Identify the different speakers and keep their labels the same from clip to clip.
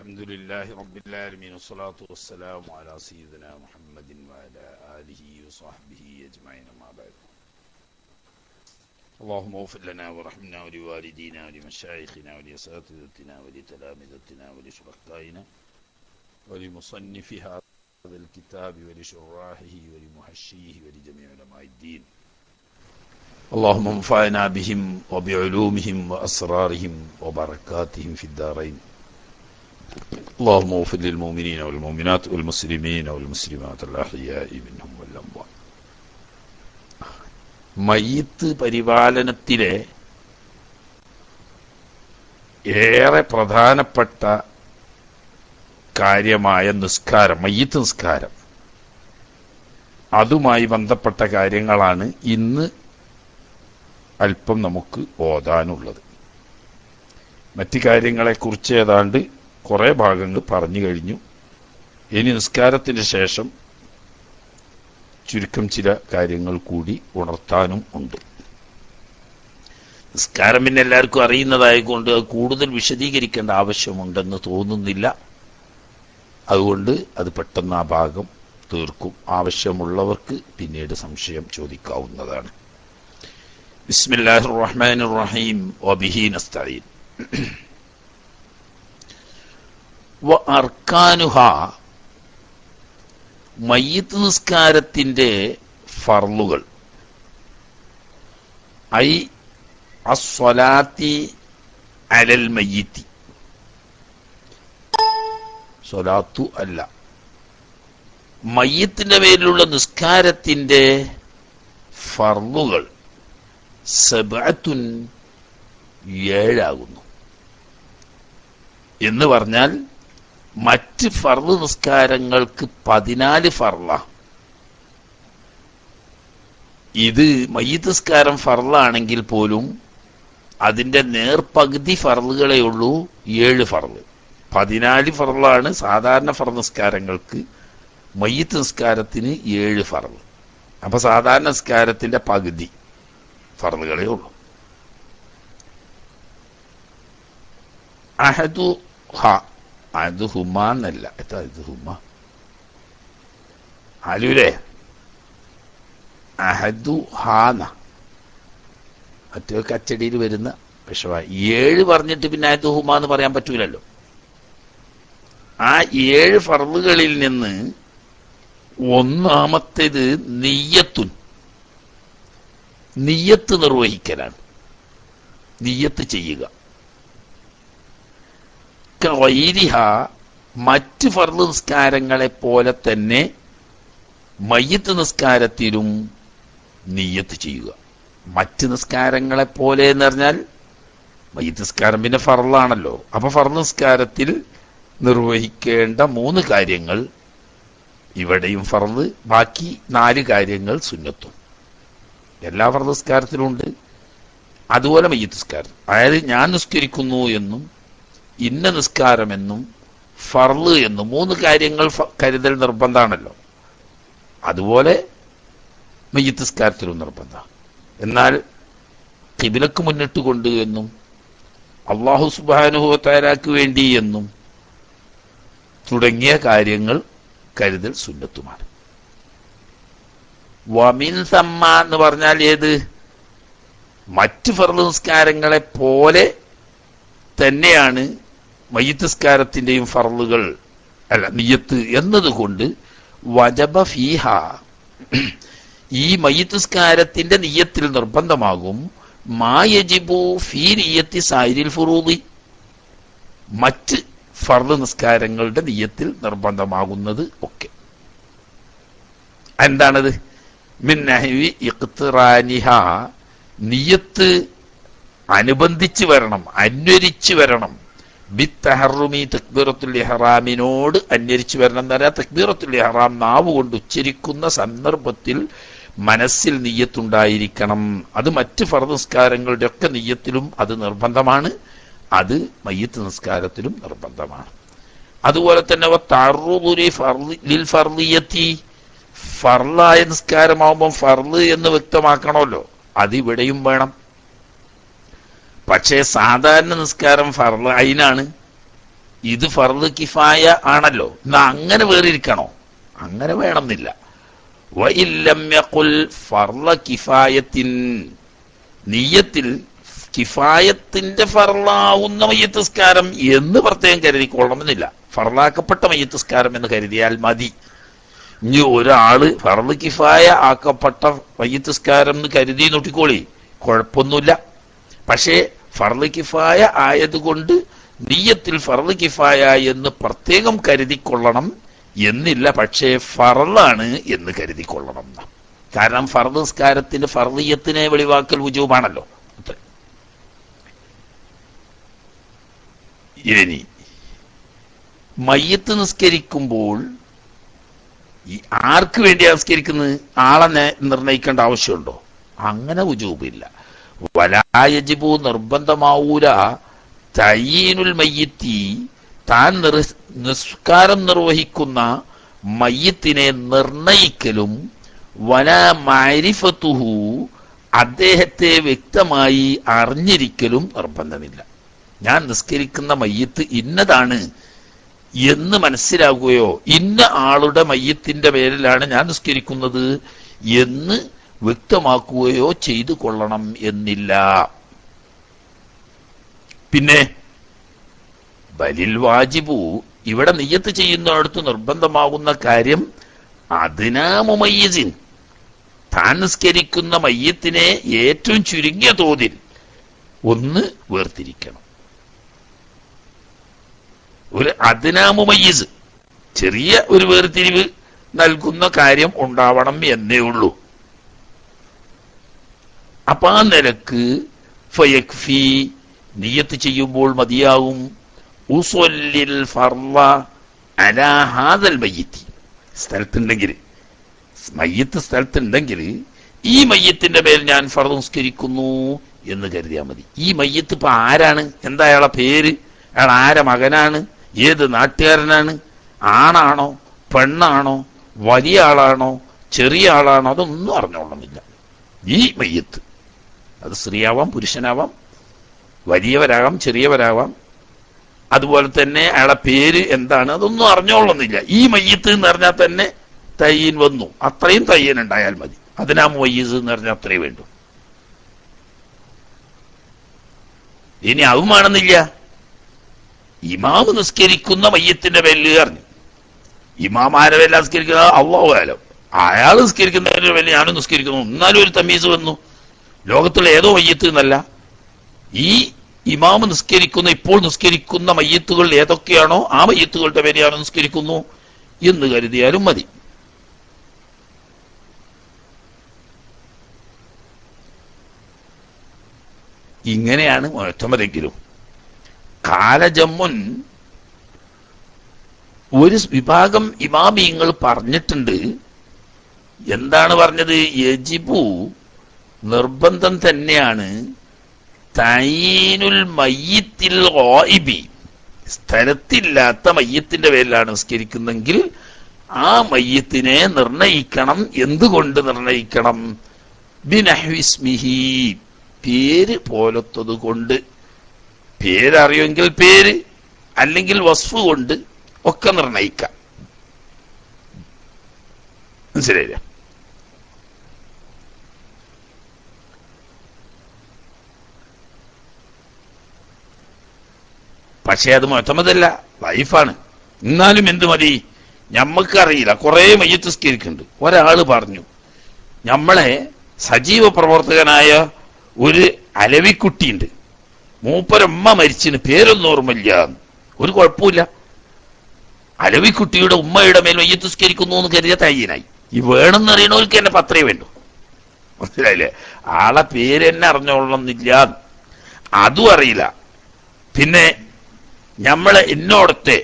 Speaker 1: الحمد لله رب العالمين والصلاة والسلام على سيدنا محمد وعلى آله وصحبه أجمعين ما بعد. اللهم اغفر لنا ورحمنا ولوالدينا ولمشايخنا ولأساتذتنا ولتلامذتنا ولشركائنا ولمصنف هذا الكتاب ولشراحه ولمحشيه ولجميع علماء الدين. اللهم انفعنا بهم وبعلومهم وأسرارهم وبركاتهم في الدارين. اللهم اغفر للمؤمنين والمؤمنات والمسلمين والمسلمات الأحياء منهم والأموات. മയ്യിത്ത് പരിപാലനത്തിലെ ഏറെ പ്രധാനപ്പെട്ട കാര്യമായ നിസ്കാരം, മയ്യിത്ത് നിസ്കാരം, അതുമായി ബന്ധപ്പെട്ട കാര്യങ്ങളാണ് ഇന്ന് അല്പം നമുക്ക് ഓതാനുള്ളത്. മറ്റു കാര്യങ്ങളെക്കുറിച്ച് ഏതാണ്ട് കുറെ ഭാഗങ്ങൾ പറഞ്ഞു കഴിഞ്ഞു. ഇനി നിസ്കാരത്തിന് ശേഷം ചുരുക്കം ചില കാര്യങ്ങൾ കൂടി ഉണർത്താനും ഉണ്ട്. നിസ്കാരം പിന്നെ എല്ലാവർക്കും അറിയുന്നതായതുകൊണ്ട് അത് കൂടുതൽ വിശദീകരിക്കേണ്ട ആവശ്യമുണ്ടെന്ന് തോന്നുന്നില്ല. അതുകൊണ്ട് അത് പെട്ടെന്ന് ആ ഭാഗം തീർക്കും. ആവശ്യമുള്ളവർക്ക് പിന്നീട് സംശയം ചോദിക്കാവുന്നതാണ്. ബിസ്മില്ലാഹിർ റഹ്മാനിർ റഹീം വബിഹി നസ്തഈൻ. വ അർക്കാനുഹാ, മയ്യിത്ത് നിസ്കാരത്തിന്റെ ഫർളുകൾ, ഐ അസ്സലാത്തി അലൽ മയ്യിത്തി, സ്വലാത്തു അല്ല, മയ്യിത്തിന്റെ പേരിലുള്ള നിസ്കാരത്തിന്റെ ഫർളുകൾ സബഅത്തുൻ, 7 ആകുന്നു. എന്ന് പറഞ്ഞാൽ മറ്റ് ഫർള് നിസ്കാരങ്ങൾക്ക് 14 ഫർള. ഇത് മയ്യിത്ത് നിസ്കാരം ഫർളാണെങ്കിൽ പോലും അതിന്റെ നേർപകുതി ഫർളുകളേ ഉള്ളൂ, 7 ഫർള്. 14 ഫർളാണ് സാധാരണ ഫർള് നിസ്കാരങ്ങൾക്ക്. മയ്യിത്ത് നിസ്കാരത്തിന് 7 ഫർള്. അപ്പൊ സാധാരണ നിസ്കാരത്തിന്റെ പകുതി ഫർളുകളേ ഉള്ളൂ. അഹദു ഹ, അത് ഹുമാന്നല്ല, ഇത് ഹുമ ആലൂലേ, അഹദു ഹാന, മറ്റേ കച്ചടിയിൽ വരുന്ന വിഷമായി. 7 പറഞ്ഞിട്ട് പിന്നെ അഹദു ഹുമ എന്ന് പറയാൻ പറ്റൂലല്ലോ. ആ 7 ഫർളുകളിൽ നിന്ന് ഒന്നാമത്തേത് നിയ്യത്തുൻ, നിയ്യത്ത് നിർവഹിക്കലാണ്, നിയ്യത്ത് ചെയ്യുക. ഗൈരിഹ, മറ്റ് ഫർള് നിസ്കാരങ്ങളെ പോലെ തന്നെ മയ്യിത്ത് നിസ്കാരത്തിലും നിയ്യത്ത് ചെയ്യുക. മറ്റ് നിസ്കാരങ്ങളെ പോലെ എന്ന് പറഞ്ഞാൽ മയ്യിത്ത് നിസ്കാരം പിന്നെ ഫർളാണല്ലോ. അപ്പൊ ഫർള് നിസ്കാരത്തിൽ നിർവഹിക്കേണ്ട 3 കാര്യങ്ങൾ ഇവിടെയും ഫർള്, ബാക്കി 4 കാര്യങ്ങൾ സുന്നത്തും. എല്ലാ ഫർള് നിസ്കാരത്തിലും ഉണ്ട്. അതുപോലെ മയ്യിത്ത് നിസ്കാരം, അതായത് ഞാൻ നിസ്കരിക്കുന്നു എന്നും ഇന്ന നിസ്കാരമെന്നും ഫർള് എന്നും 3 കാര്യങ്ങൾ കരുതൽ നിർബന്ധമാണല്ലോ. അതുപോലെ മയ്യിത്ത് നിസ്കാരത്തിലും നിർബന്ധമാണ്. എന്നാൽ ഖിബ്ലക്ക് മുന്നിട്ട് കൊണ്ട് എന്നും അല്ലാഹു സുബ്ഹാനഹു വ തആലക്ക് വേണ്ടി എന്നും തുടങ്ങിയ കാര്യങ്ങൾ കരുതൽ സുന്നത്തുമാണ്. വമിൻ സമ്മ എന്ന് പറഞ്ഞാൽ ഏത്? മറ്റ് ഫർള് നിസ്കാരങ്ങളെ പോലെ തന്നെയാണ് മയ്യിത്ത് നിസ്കാരത്തിന്റെയും ഫർളുകൾ, അല്ല നിയ്യത്ത് എന്നതുകൊണ്ട് വജബ ഫീഹ, ഈ മയ്യിത്ത് നിസ്കാരത്തിന്റെ നിയ്യത്തിൽ നിർബന്ധമാകും മാ യജിബു ഫീ നിയ്യത്തി സായിരിൽ ഫുറൂദി, മറ്റ് ഫർള് നിസ്കാരങ്ങളുടെ നിയ്യത്തിൽ നിർബന്ധമാകുന്നത് ഒക്കെ. എന്താണത്? മിൻ നഹ്വി ഇഖ്തിറാനിഹ, നിയ്യത്ത് അനുബന്ധിച്ച് വരണം, അന്വരിച്ച് വരണം. ബിത്തഹറുമി, തക്ബീറത്തുൽ ഇഹ്റാമിനോട് അന്വരിച്ച് വരണം എന്ന് പറയാം. തക്ബീറത്തുൽ ഇഹ്റാം നാവ് കൊണ്ട് ഉച്ചരിക്കുന്ന സന്ദർഭത്തിൽ മനസ്സിൽ നിയ്യത്തുണ്ടായിരിക്കണം. അത് മറ്റ് ഫർള് നിസ്കാരങ്ങളുടെ ഒക്കെ നിയ്യത്തിലും അത് നിർബന്ധമാണ്. അത് മയ്യിത്ത് നിസ്കാരത്തിലും നിർബന്ധമാണ്. അതുപോലെ തന്നെ ലിൽ ഫർളിയത്തി, ഫർളായ നിസ്കാരമാകുമ്പോൾ ഫർള് എന്ന് വ്യക്തമാക്കണമല്ലോ, അതിവിടെയും വേണം. പക്ഷേ സാധാരണ നിസ്കാരം ഫർള് ഐനാണ്, ഇത് ഫർദ് കിഫായ ആണല്ലോ, എന്നാ അങ്ങനെ വേറിരിക്കണോ? അങ്ങനെ വേണമെന്നില്ല. വഇല്ലം യഖുൽ ഫർള കിഫായത്തിൻ, നിയ്യത്തിൽ കിഫായത്തിന്റെ ഫർളാവുന്ന മയ്യിത്ത് നിസ്കാരം എന്ന് പ്രത്യേകം കരുതിക്കൊള്ളണമെന്നില്ല. ഫർളാക്കപ്പെട്ട മയ്യിത്ത് നിസ്കാരം എന്ന് കരുതിയാൽ മതി. ഇനി ഒരാള് ഫർള് കിഫായ ആക്കപ്പെട്ട മയ്യിത്ത് നിസ്കാരം എന്ന് കരുതി നോട്ടിക്കോളി, കുഴപ്പമൊന്നുമില്ല. പക്ഷേ ഫർള് കിഫായ ആയതുകൊണ്ട് നിയ്യത്തിൽ ഫർള് കിഫായ എന്ന് പ്രത്യേകം കരുതിക്കൊള്ളണം എന്നില്ല. പക്ഷേ ഫർളാണ് എന്ന് കരുതിക്കൊള്ളണം. കാരണം ഫർദ് നിസ്കാരത്തിന്റെ ഫർദിയത്തിനെ വെളിവാക്കൽ വുജൂബാണല്ലോ. ഇനി മയ്യത്ത് നിസ്കരിക്കുമ്പോൾ ആർക്ക് വേണ്ടിയാ നിസ്കരിക്കുന്നത്? ആളെ നിർണയിക്കേണ്ട ആവശ്യമുണ്ടോ? അങ്ങനെ വുജൂബില്ല. വലായജിബു, നിർബന്ധമാവൂല, തയ്യീനുൽ മയ്യിത്തി, താൻ നിസ്കാരം നിർവഹിക്കുന്ന മയ്യിത്തിനെ നിർണയിക്കലും, വലാ മഅരിഫത്തുഹു, അദ്ദേഹത്തെ വ്യക്തമായി അറിഞ്ഞിരിക്കലും നിർബന്ധമില്ല. ഞാൻ നിസ്കരിക്കുന്ന മയ്യിത്ത് ഇന്നതാണ് എന്ന് മനസ്സിലാകുകയോ ഇന്ന ആളുടെ മയ്യിത്തിന്റെ പേരിലാണ് ഞാൻ നിസ്കരിക്കുന്നത് എന്ന് വ്യക്തമാക്കുകയോ ചെയ്തു കൊള്ളണം എന്നില്ല. പിന്നെ ബലിൽ വാജിബു, ഇവിടെ നിയ്യത്ത് ചെയ്യുന്നിടത്ത് നിർബന്ധമാകുന്ന കാര്യം അദ്നാ മുമയ്യിസിൻ, താൻ നിസ്കരിക്കുന്ന മയ്യത്തിനെ ഏറ്റവും ചുരുങ്ങിയ തോതിൽ ഒന്ന് വേർതിരിക്കണം. ഒരു അദ്നാ മുമയ്യിസ്, ചെറിയ ഒരു വേർതിരിവ് നൽകുന്ന കാര്യം ഉണ്ടാവണം എന്നേ ഉള്ളൂ. അപ്പൊ ആ നിലക്ക് ഫയക്ഫി, നിയ്യത്ത് ചെയ്യുമ്പോൾ മതിയാവും, ഉസ്വല്ലിൽ ഫർള അലാ ഹാദൽ മയ്യിത്തി, സ്ഥലത്തുണ്ടെങ്കിൽ, മയ്യത്ത് സ്ഥലത്തുണ്ടെങ്കിൽ ഈ മയ്യത്തിന്റെ പേര് ഞാൻ ഫർദ് നിസ്കരിക്കുന്നു എന്ന് കരുതിയാൽ മതി. ഈ മയ്യത്ത് ഇപ്പൊ ആരാണ്? എന്താ അയാളെ പേര്? അയാൾ ആരെ മകനാണ്? ഏത് നാട്ടുകാരനാണ്? ആണാണോ പെണ്ണാണോ? വലിയ ആളാണോ ചെറിയ ആളാണോ? അതൊന്നും അറിഞ്ഞോളണമെന്നില്ല. ഈ മയ്യത്ത് അത് സ്ത്രീയാവാം പുരുഷനാവാം, വലിയവരാകാം ചെറിയവരാവാം, അതുപോലെ തന്നെ അയാളെ പേര് എന്താണ് അതൊന്നും അറിഞ്ഞോളണമെന്നില്ല. ഈ മയ്യത്ത് എന്ന് പറഞ്ഞാൽ തന്നെ തയ്യീൻ വന്നു, അത്രയും തയ്യീൻ ഉണ്ടായാൽ മതി. അതിനാ മുമയ്യിസ് എന്ന് പറഞ്ഞാൽ അത്രയും വേണ്ടു. ഇനി അതുമാണെന്നില്ല, ഇമാമ് നിസ്കരിക്കുന്ന മയ്യത്തിന്റെ പേരിൽ അറിഞ്ഞു. ഇമാം ആരെ പേരിൽ നിസ്കരിക്കുന്നത്? അല്ലാഹു അഅലം. അയാൾ നിസ്കരിക്കുന്നതിന്റെ പേരിൽ ഞാനും നിസ്കരിക്കുന്നു, എന്നാലും ഒരു തമീസ് വന്നു. ലോകത്തുള്ള ഏതോ മയ്യത്ത് എന്നല്ല, ഈ ഇമാമ് നിസ്കരിക്കുന്ന, ഇപ്പോൾ നിസ്കരിക്കുന്ന മയ്യത്തുകൾ ഏതൊക്കെയാണോ ആ മയ്യത്തുകളുടെ പേര് ഞാൻ നിസ്കരിക്കുന്നു എന്ന് കരുതിയാലും മതി. ഇങ്ങനെയാണ് മുഅ്തമദെങ്കിലും. കാലജമ്മുൻ, ഒരു വിഭാഗം ഇമാമിയങ്ങൾ പറഞ്ഞിട്ടുണ്ട്. എന്താണ് പറഞ്ഞത്? യജിബു, നിർബന്ധം തന്നെയാണ്, തഈനുൽ മയ്യിത്തിൽ ഗായിബി, സ്ഥലത്തില്ലാത്ത മയ്യത്തിന്റെ പേരിലാണ് നിസ്കരിക്കുന്നെങ്കിൽ ആ മയ്യത്തിനെ നിർണയിക്കണം. എന്തുകൊണ്ട് നിർണയിക്കണം? ബിനഹ്വിസ്മിഹി, പേര് പോലത്തത് കൊണ്ട്. പേരറിയുമെങ്കിൽ പേര്, അല്ലെങ്കിൽ വസ്ഫ് കൊണ്ട് ഒക്കെ നിർണയിക്കാം. മനസ്സിലായില്ലേ? പക്ഷെ അത് മുഅ്തമദല്ല, ലൈഫാണ്. എന്നാലും എന്ത് മതി? ഞമ്മക്കറിയില്ല, കുറെ മയ്യത്ത് നിസ്കരിക്കുന്നുണ്ട്. ഒരാള് പറഞ്ഞു, നമ്മളെ സജീവ പ്രവർത്തകനായ ഒരു അലവിക്കുട്ടിയുണ്ട്, മൂപ്പരമ്മ മരിച്ചിന്, പേരൊന്നും ഓർമ്മയില്ല. ഒരു കുഴപ്പമില്ല, അലവിക്കുട്ടിയുടെ ഉമ്മയുടെ മേൽ മയ്യത്ത് നിസ്കരിക്കുന്നു എന്ന് കരുതിയ തയ്യനായി. ഈ വേണമെന്ന് അറിയണവർക്ക് എന്നെ പത്രേ വേണ്ടു. മനസ്സിലായില്ലേ? ആളെ പേര് എന്നെ അറിഞ്ഞോളണമെന്നില്ല, അതും അറിയില്ല. പിന്നെ നമ്മളെ എന്നോടത്തെ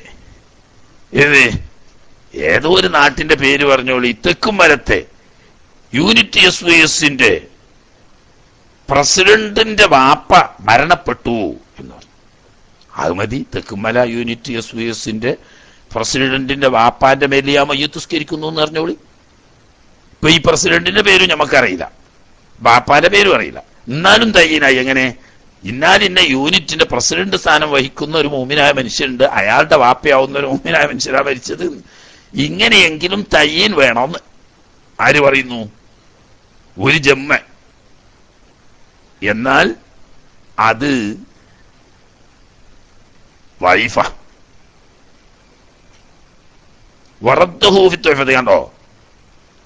Speaker 1: ഏതോ ഒരു നാട്ടിന്റെ പേര് പറഞ്ഞോളൂ, തെക്കുംമലത്തെ യൂണിറ്റി SYSന്റെ പ്രസിഡന്റിന്റെ വാപ്പ മരണപ്പെട്ടു എന്ന് പറഞ്ഞു. അത് മതി, തെക്കുംമല യൂണിറ്റി SYSന്റെ പ്രസിഡന്റിന്റെ വാപ്പാന്റെ മേലിൽ ആ മയ്യത്ത് നിസ്കരിക്കുന്നു എന്ന് പറഞ്ഞോളി. ഇപ്പൊ ഈ പ്രസിഡന്റിന്റെ പേരും നമുക്കറിയില്ല, വാപ്പാന്റെ പേരും അറിയില്ല, എന്നാലും തയ്യനായി. എങ്ങനെ? ഇന്നാലിന്ന യൂണിറ്റിന്റെ പ്രസിഡന്റ് സ്ഥാനം വഹിക്കുന്ന ഒരു മൂമിനായ മനുഷ്യനുണ്ട്, അയാളുടെ വാപ്പയാവുന്ന ഒരു മൂമിനായ മനുഷ്യനാ മരിച്ചത്. ഇങ്ങനെയെങ്കിലും തയ്യീൻ വേണമെന്ന് ആര് പറയുന്നു? ഒരു ജമ്മ. എന്നാൽ അത് വൈഫ വറദ്ദഹു ഫി തുഹഫ. കണ്ടോ,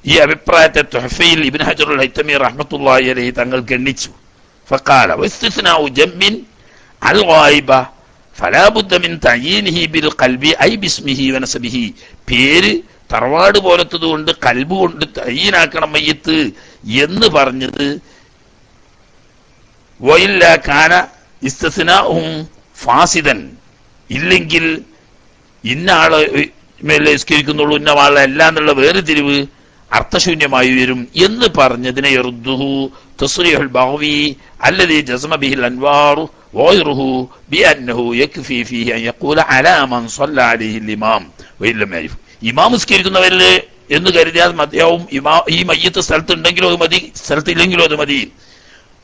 Speaker 1: ഈ അഭിപ്രായത്തെ തുഹഫയിൽ ഇബ്നു ഹജറുൽ ഹൈതമി റഹ്മത്തുള്ളാഹി അലൈഹി തങ്ങൾ ഗണ്ണിച്ചു. ഫഖാല വസ്തിസ്നാഉ ജമ്മിൻ അൽ ഗായിബ ഫലാ ബുദ്ദ മിൻ തഅയീനിഹി ബിൽ ഖൽബി ഐ ബിസ്മിഹി വനസബിഹി. പേര് തറവാട് പോലത്തത് കൊണ്ട് കൽബ് കൊണ്ട് തയ്യീനാക്കണം മയ്യത്ത് എന്ന് പറഞ്ഞത് വഇല്ലാ കാന ഇസ്തിസ്നാഉഹും ഫാസിദൻ. ഇല്ലെങ്കിൽ ഇന്ന ആളെ മേലെ നിസ്കരിക്കുന്നുള്ളൂ, ഇന്ന ആളെ അല്ല എന്നുള്ള വേർതിരിവ് അർത്ഥശൂന്യമായി വരും എന്ന് പറഞ്ഞതിനെ യറുദ്ദുഹു തസ്രീഹുൽ ബഗ്വി അല്ലദീ ജസ്മ ബിഹിൽ അൻവാറു വഗൈറുഹു ബിഅന്നഹു യക്ഫി ഫീഹി അൻ യഖൂല അലാ മൻ സ്വല്ല അലൈഹിൽ ഇമാം വഇല്ലം യഅരിഫ്. ഇമാം നിസ്കരിക്കുന്നവരില് എന്ന് കരുതിയാൽ മതിയാവും. ഈ മയ്യത്ത് സ്ഥലത്തുണ്ടെങ്കിലോ അത് മതി, സ്ഥലത്തില്ലെങ്കിലോ അത് മതി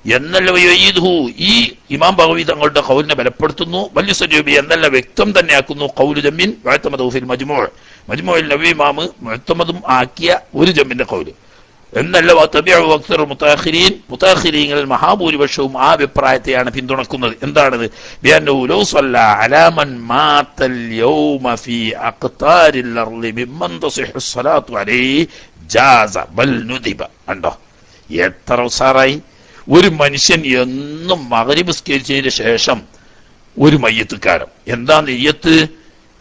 Speaker 1: എന്നല്ല വയ്യിദുഹു. ഈ ഇമാം ബഗവി തങ്ങളുടെ ഖൗലിനെ ബലപ്പെടുത്തുന്നു. വല്യുസജൂബി എന്നല്ല വ്യക്തം തന്നെയാക്കുന്നു. ഖൗലു ജമ്മിൻ വഅതമദു ഫിൽ മജ്മൂ'. മജ്മൂഇൽ നബി ഇമാം മുഅത്തമദും ആക്കിയ ഒരു ജമ്മിന്റെ ഖൗല് എന്നല്ല. വതബിഉ അക്സറു മുതഅഖിരീൻ, മുതഅഖിരീങ്ങളിൽ മഹാഭൂരിപക്ഷവും ആ അഭിപ്രായത്തെയാണ് പിന്തുണക്കുന്നത്. എന്താണത്? ബിഅന്നഹു ലൗ സ്വല്ല അലാ മൻ മാതൽ യൗമ ഫീ അഖ്താരിൽ അർളി മിമ്മൻ തസിഹു സ്വലാത്തു അലൈഹി ജാസ ബൽ നുദിബ. കണ്ടോ എത്ര ഉസാറായി. ഒരു മനുഷ്യൻ എന്നും മഗ്രിബ് നിസ്കരിച്ചതിന് ശേഷം ഒരു മയ്യത്തുകാരം. എന്താ നെയ്യത്ത്?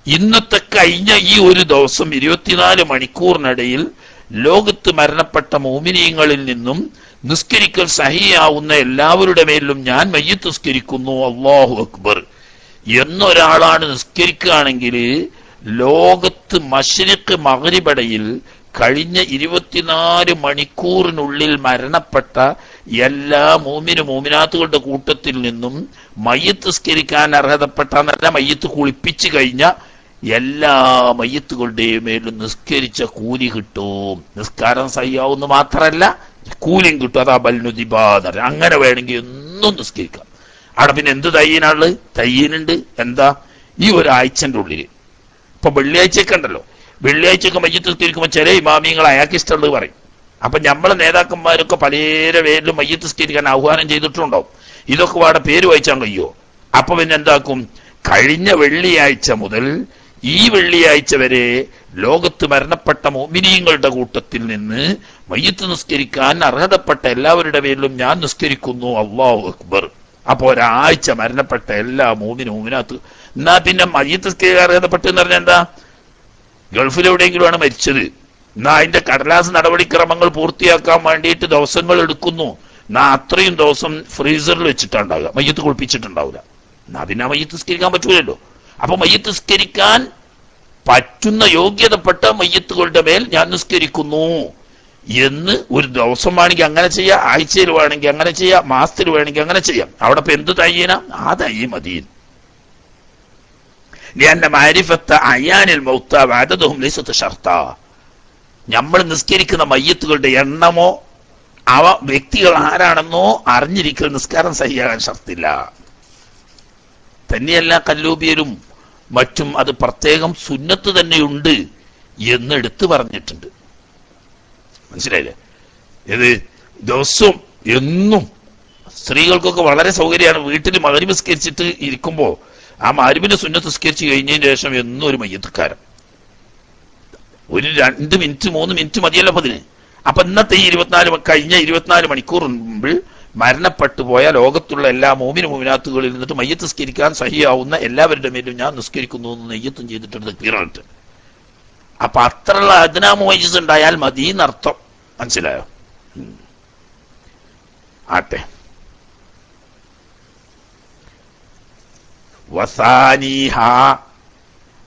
Speaker 1: ഇന്നത്തെ കഴിഞ്ഞ ഈ ഒരു ദിവസം 24 മണിക്കൂറിനിടയിൽ ലോകത്ത് മരണപ്പെട്ട മോമിനീങ്ങളിൽ നിന്നും നിസ്കരിക്കൽ സഹിയാവുന്ന എല്ലാവരുടെ മേലും ഞാൻ മയ്യത്ത് നിസ്കരിക്കുന്നു, അല്ലാഹു അക്ബർ എന്നൊരാളാണ് നിസ്കരിക്കുകയാണെങ്കിൽ ലോകത്ത് മശ്രിഖ് മഗ്രിബിടയിൽ കഴിഞ്ഞ 24 മണിക്കൂറിനുള്ളിൽ മരണപ്പെട്ട എല്ലാ മോമിനാത്തുകളുടെ കൂട്ടത്തിൽ നിന്നും മയ്യത്ത് നിസ്കരിക്കാൻ അർഹതപ്പെട്ട നല്ല മയ്യത്ത് കുളിപ്പിച്ചു കഴിഞ്ഞ എല്ലാ മയ്യത്തുകളുടെയും മേലും നിസ്കരിച്ച കൂലി കിട്ടും. നിസ്കാരം സഹിയാവുന്ന മാത്രല്ല കൂലിയും കിട്ടും. അതാ ബൽനുദിബാദർ. അങ്ങനെ വേണമെങ്കിൽ എന്നും നിസ്കരിക്കാം. അവിടെ പിന്നെ എന്ത് തയ്യീനാള്? തയ്യീനുണ്ട്. എന്താ? ഈ ഒരാഴ്ചന്റെ ഉള്ളിൽ. ഇപ്പൊ വെള്ളിയാഴ്ചയൊക്കെ ഉണ്ടല്ലോ, വെള്ളിയാഴ്ചയൊക്കെ മയ്യത്ത് നിസ്കരിക്കുമ്പോൾ ചില ഇമാമിയങ്ങൾ അയാൾക്ക് ഇഷ്ടമുള്ളത് പറയും. അപ്പൊ നമ്മളെ നേതാക്കന്മാരൊക്കെ പല പേരിലും മയ്യത്ത് നിസ്കരിക്കാൻ ആഹ്വാനം ചെയ്തിട്ടുണ്ടാവും. ഇതൊക്കെ വാടെ പേര് വായിച്ചാൽ കഴിയോ? അപ്പൊ പിന്നെ എന്താക്കും? കഴിഞ്ഞ വെള്ളിയാഴ്ച മുതൽ ഈ വെള്ളിയാഴ്ച വരെ ലോകത്ത് മരണപ്പെട്ട മോമിനീങ്ങളുടെ കൂട്ടത്തിൽ നിന്ന് മയ്യത്ത് നിസ്കരിക്കാൻ അർഹതപ്പെട്ട എല്ലാവരുടെ പേരിലും ഞാൻ നിസ്കരിക്കുന്നു, അല്ലാഹു അക്ബർ. അപ്പൊ ഒരാഴ്ച മരണപ്പെട്ട എല്ലാ മോമിനാത്ത്. എന്നാ പിന്നെ മയ്യത്ത് നിസ്കരിക്കാൻ അർഹതപ്പെട്ടെന്ന് പറഞ്ഞാൽ എന്താ? ഗൾഫിലെവിടെയെങ്കിലുമാണ് മരിച്ചത്. എന്നാ അതിന്റെ കടലാസ് നടപടിക്രമങ്ങൾ പൂർത്തിയാക്കാൻ വേണ്ടിയിട്ട് ദിവസങ്ങൾ എടുക്കുന്നു. എന്നാ അത്രയും ദിവസം ഫ്രീസറിൽ വെച്ചിട്ടുണ്ടാവുക, മയ്യത്ത് കുളിപ്പിച്ചിട്ടുണ്ടാവില്ല. എന്നാ പിന്നെ മയ്യത്ത് നിസ്കരിക്കാൻ പറ്റൂലല്ലോ. അപ്പൊ മയ്യത്ത് നിസ്കരിക്കാൻ പറ്റുന്ന യോഗ്യതപ്പെട്ട മയ്യത്തുകളുടെ മേൽ ഞാൻ നിസ്കരിക്കുന്നു എന്ന് ഒരു ദിവസം വേണമെങ്കിൽ അങ്ങനെ ചെയ്യാം, ആഴ്ചയിൽ വേണമെങ്കിൽ അങ്ങനെ ചെയ്യാം, മാസത്തിൽ വേണമെങ്കിൽ അങ്ങനെ ചെയ്യാം. അവിടെ ഇപ്പൊ എന്ത് തയ്യന? ആ തയ്യ മദീൻ. നമ്മൾ നിസ്കരിക്കുന്ന മയ്യത്തുകളുടെ എണ്ണമോ അവ വ്യക്തികൾ ആരാണെന്നോ അറിഞ്ഞിരിക്കൽ നിസ്കാരം സഹിയാകാൻ ഷർത്തില്ല. തന്നെയല്ല കല്ലൂബിയലും മറ്റും അത് പ്രത്യേകം സുന്നത്ത് തന്നെയുണ്ട് എന്ന് എടുത്തു പറഞ്ഞിട്ടുണ്ട്. മനസ്സിലായില്ലേ? ഇത് ദിവസവും എന്നും സ്ത്രീകൾക്കൊക്കെ വളരെ സൗകര്യമാണ്. വീട്ടിൽ മഗ്രിബ് നിസ്കരിച്ചിട്ട് ഇരിക്കുമ്പോ ആ മഗ്രിബിന്റെ സുന്നത്ത് നിസ്കരിച്ച് കഴിഞ്ഞതിന് ശേഷം എന്നും ഒരു മയ്യത്തുകാരൻ. ഒരു 2 മിനിറ്റ് 3 മിനിറ്റ് മതിയല്ലോ അതിന്. അപ്പൊ ഇന്നത്തെ ഈ കഴിഞ്ഞ 24 മണിക്കൂർ മുമ്പിൽ മരണപ്പെട്ടു പോയ ലോകത്തുള്ള എല്ലാ മോമിനാത്തുകളിൽ നിന്നിട്ട് മയ്യത്ത് നിസ്കരിക്കാൻ സഹിയാവുന്ന എല്ലാവരുടെ മേലും ഞാൻ നിസ്കരിക്കുന്നു എന്ന് നെയ്യത്തും ചെയ്തിട്ടുണ്ട് ക്ലിയറായിട്ട്. അപ്പൊ അത്രയുള്ള അദ്നാ മുവയ്യിസ് ഉണ്ടായാൽ മതി എന്നർത്ഥം. മനസ്സിലായോ? ആട്ടെ. വസാനീഹ,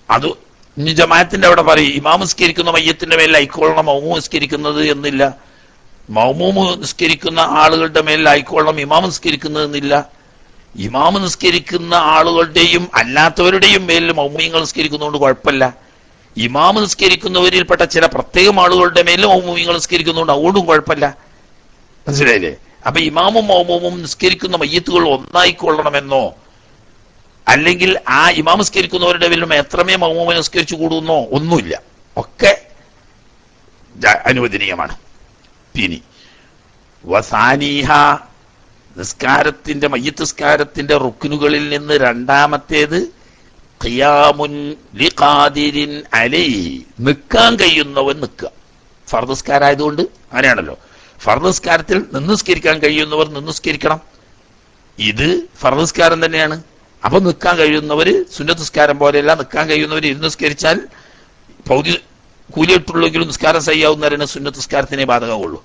Speaker 1: അത് ഇനി ജമാഅത്തിന്റെ അവിടെ പറയും ഇമാം നിസ്കരിക്കുന്ന മയ്യത്തിന്റെ മേൽ ആയിക്കോളണം മൗമൂം നിസ്കരിക്കുന്നത് എന്നില്ല. മൗമൂം നിസ്കരിക്കുന്ന ആളുകളുടെ മേൽ ആയിക്കോളണം ഇമാം നിസ്കരിക്കുന്നത് എന്നില്ല. ഇമാം നിസ്കരിക്കുന്ന ആളുകളുടെയും അല്ലാത്തവരുടെയും മേലിൽ മൗമൂമിങ്ങൾ നിസ്കരിക്കുന്നതുകൊണ്ട് കുഴപ്പമില്ല. ഇമാം നിസ്കരിക്കുന്നവരിൽപ്പെട്ട ചില പ്രത്യേകം ആളുകളുടെ മേലും മൗമൂമിങ്ങൾ നിസ്കരിക്കുന്നതുകൊണ്ട് അതുകൊണ്ടും കുഴപ്പമില്ല. മനസ്സിലായില്ലേ? അപ്പൊ ഇമാമും മൗമൂമും നിസ്കരിക്കുന്ന മയ്യത്തുകൾ ഒന്നായിക്കൊള്ളണമെന്നോ അല്ലെങ്കിൽ ആ ഇമാം നിസ്കരിക്കുന്നവരുടെ പേരിലും എത്രമേ മൗമൂമ നിസ്കരിച്ചു കൂടുന്നോ ഒന്നുമില്ല, ഒക്കെ അനുവദനീയമാണ്. പിന്നെ വസാനീഹ, നിസ്കാരത്തിന്റെ മയ്യത്ത് നിസ്കാരത്തിന്റെ റുക്നുകളിൽ നിന്ന് രണ്ടാമത്തേത് ഖിയാമുൻ ലിഖാദിരിൻ അലൈഹി, നിൽക്കാൻ കഴിയുന്നവൻ നിൽക്കുക. ഫർദ് നിസ്കാരമായതുകൊണ്ട് അങ്ങനെയാണല്ലോ, ഫർദ് നിസ്കാരത്തിൽ നിസ്കരിക്കാൻ കഴിയുന്നവർ നിസ്കരിക്കണം. ഇത് ഫർദ് നിസ്കാരം തന്നെയാണ്. അപ്പൊ നിൽക്കാൻ കഴിയുന്നവര് സുന്നത്ത് നിസ്കാരം പോലെയല്ല, നിൽക്കാൻ കഴിയുന്നവർ ഇരുന്ന് നിസ്കരിച്ചാൽ പൗതി കൂലിയിട്ടുള്ളെങ്കിലും നിസ്കാരം ചെയ്യാവുന്നവരാണ് സുന്നത്ത് നിസ്കാരത്തിനെ ബാധകമുള്ളൂ.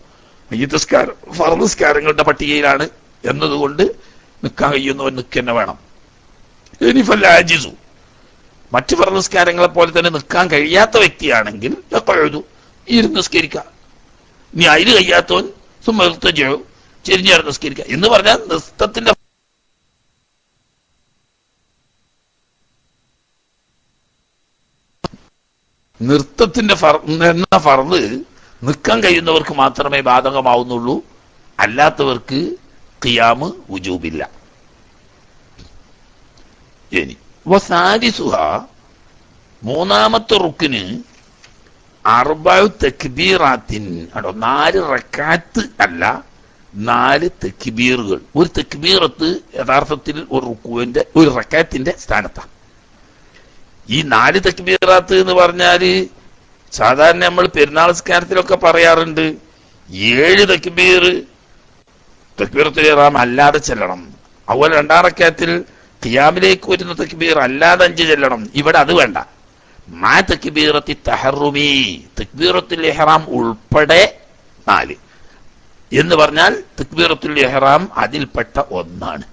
Speaker 1: മയ്യത്ത് നിസ്കാരം ഫർദ് നിസ്കാരങ്ങളുടെ പട്ടികയിലാണ് എന്നതുകൊണ്ട് നിൽക്കാൻ കഴിയുന്നവൻ നിൽക്കുക വേണം. ഇനി ഫല്ലാജിസു, മറ്റു ഫർദ് നിസ്കാരങ്ങളെ പോലെ തന്നെ നിൽക്കാൻ കഴിയാത്ത വ്യക്തിയാണെങ്കിൽ ഇരുന്ന് നിസ്കരിക്കുക. ഇനി അതിന് കഴിയാത്തവൻ ചെരിഞ്ഞേർന്ന് നിസ്കരിക്കുക എന്ന് പറഞ്ഞാൽ നൃത്തത്തിന്റെ എന്ന ഫർദ് നിൽക്കാൻ കഴിയുന്നവർക്ക് മാത്രമേ ബാധകമാവുന്നുള്ളൂ, അല്ലാത്തവർക്ക് ഖിയാമ് വുജൂബില്ല. ഇനി വസാലിസുഹ, മൂന്നാമത്തെ റുക്കിന് അർബഉ തക്ബീറാത്തിൻ, 4 റക്അത്ത് അല്ല 4 തക്ബീറുകൾ. ഒരു തക്ബീറത്ത് യഥാർത്ഥത്തിൽ ഒരു റുക്കുവിന്റെ ഒരു റക്അത്തിന്റെ സ്ഥാനത്താണ്. ഈ 4 തക്ബീറാത്ത് എന്ന് പറഞ്ഞാല് സാധാരണ നമ്മൾ പെരുന്നാൾ നിസ്കാരത്തിലൊക്കെ പറയാറുണ്ട് 7 തക്ബീറത്തുൽ ഇഹ്റാം അല്ലാതെ ചെല്ലണം. അതുപോലെ 2-ാം റക്അത്തിൽ ഖിയാമിലേക്ക് വരുന്ന തക്ബീർ അല്ലാതെ 5 ചെല്ലണം. ഇവിടെ അത് വേണ്ട. മാ തക്ബീറത്തി തഹറുമി, തക്ബീറത്തുൽ ഇഹ്റാം ഉൾപ്പെടെ 4 എന്ന് പറഞ്ഞാൽ തക്ബീറത്തുൽ ഇഹ്റാം അതിൽപ്പെട്ട ഒന്നാണ്.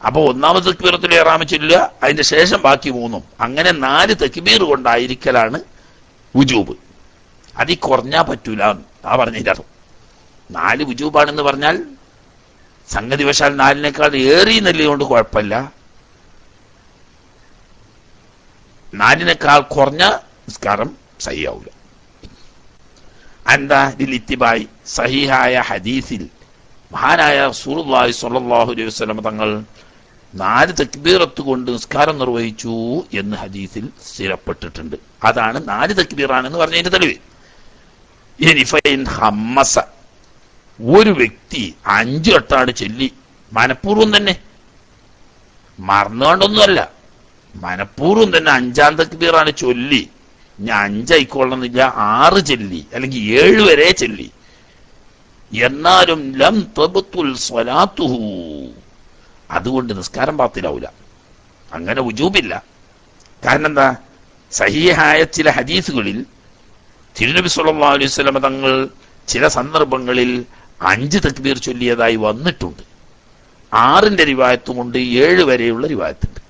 Speaker 1: അപ്പൊ 1-ാമത്തെ തക്ബീറത്തുൽ ഇഹ്റാം ചൊല്ലുക, അതിന്റെ ശേഷം ബാക്കി 3. അങ്ങനെ 4 തക്ബീർ കൊണ്ടായിരിക്കലാണ് വുജൂബ്. അതിൽ കുറഞ്ഞാ പറ്റൂല ആ പറഞ്ഞതിന്റെ അർത്ഥം. 4 വുജൂബാണെന്ന് പറഞ്ഞാൽ സംഗതി വശാൽ 4-നേക്കാൾ ഏറി നെല്ലുകൊണ്ട് കുഴപ്പമില്ല, 4-നേക്കാൾ കുറഞ്ഞ നിസ്കാരം സഹിയാവൂല. എന്താ ഇതിലിത്തിബായി, സഹിഹായ ഹദീസിൽ മഹാനായ റസൂലുള്ളാഹി സ്വല്ലല്ലാഹു അലൈഹി വസല്ലം തങ്ങൾ 4 തക്ബീറത്ത് കൊണ്ട് നിസ്കാരം നിർവഹിച്ചു എന്ന് ഹദീസിൽ സ്ഥിരപ്പെട്ടിട്ടുണ്ട്. അതാണ് 4 തക്ബീറാണെന്ന് പറഞ്ഞതിന്റെ തെളിവ്. ഇനി ഫൈൻ ഹമ്മസ, ഒരു വ്യക്തി 5 വട്ടാണ് ചൊല്ലി, മനഃപൂർവ്വം തന്നെ, മറന്നുകൊണ്ടൊന്നുമല്ല, മനഃപൂർവ്വം തന്നെ 5-ാം തക്ബീറാണ് ചൊല്ലി, ഞാൻ 5 ആയിക്കൊള്ളണമെന്നില്ല, 6 ചൊല്ലി അല്ലെങ്കിൽ 7 വരെ ചൊല്ലി, എന്നാലും ലം തബ്തുൽ സ്വലാത്തുഹു, അതുകൊണ്ട് നിസ്കാരം ബാത്തിലാവൂല, അങ്ങനെ വുജൂബില്ല. കാരണം എന്താ, സഹീഹായ ചില ഹദീസുകളിൽ തിരുനബി സ്വല്ലല്ലാഹു അലൈഹി വസല്ലം തങ്ങൾ ചില സന്ദർഭങ്ങളിൽ 5 തക്ബീർ ചൊല്ലിയതായി വന്നിട്ടുണ്ട്. 6-ന്റെ റിവായത്തുമുണ്ട്, 7 വരെയുള്ള റിവായത്തുണ്ട്.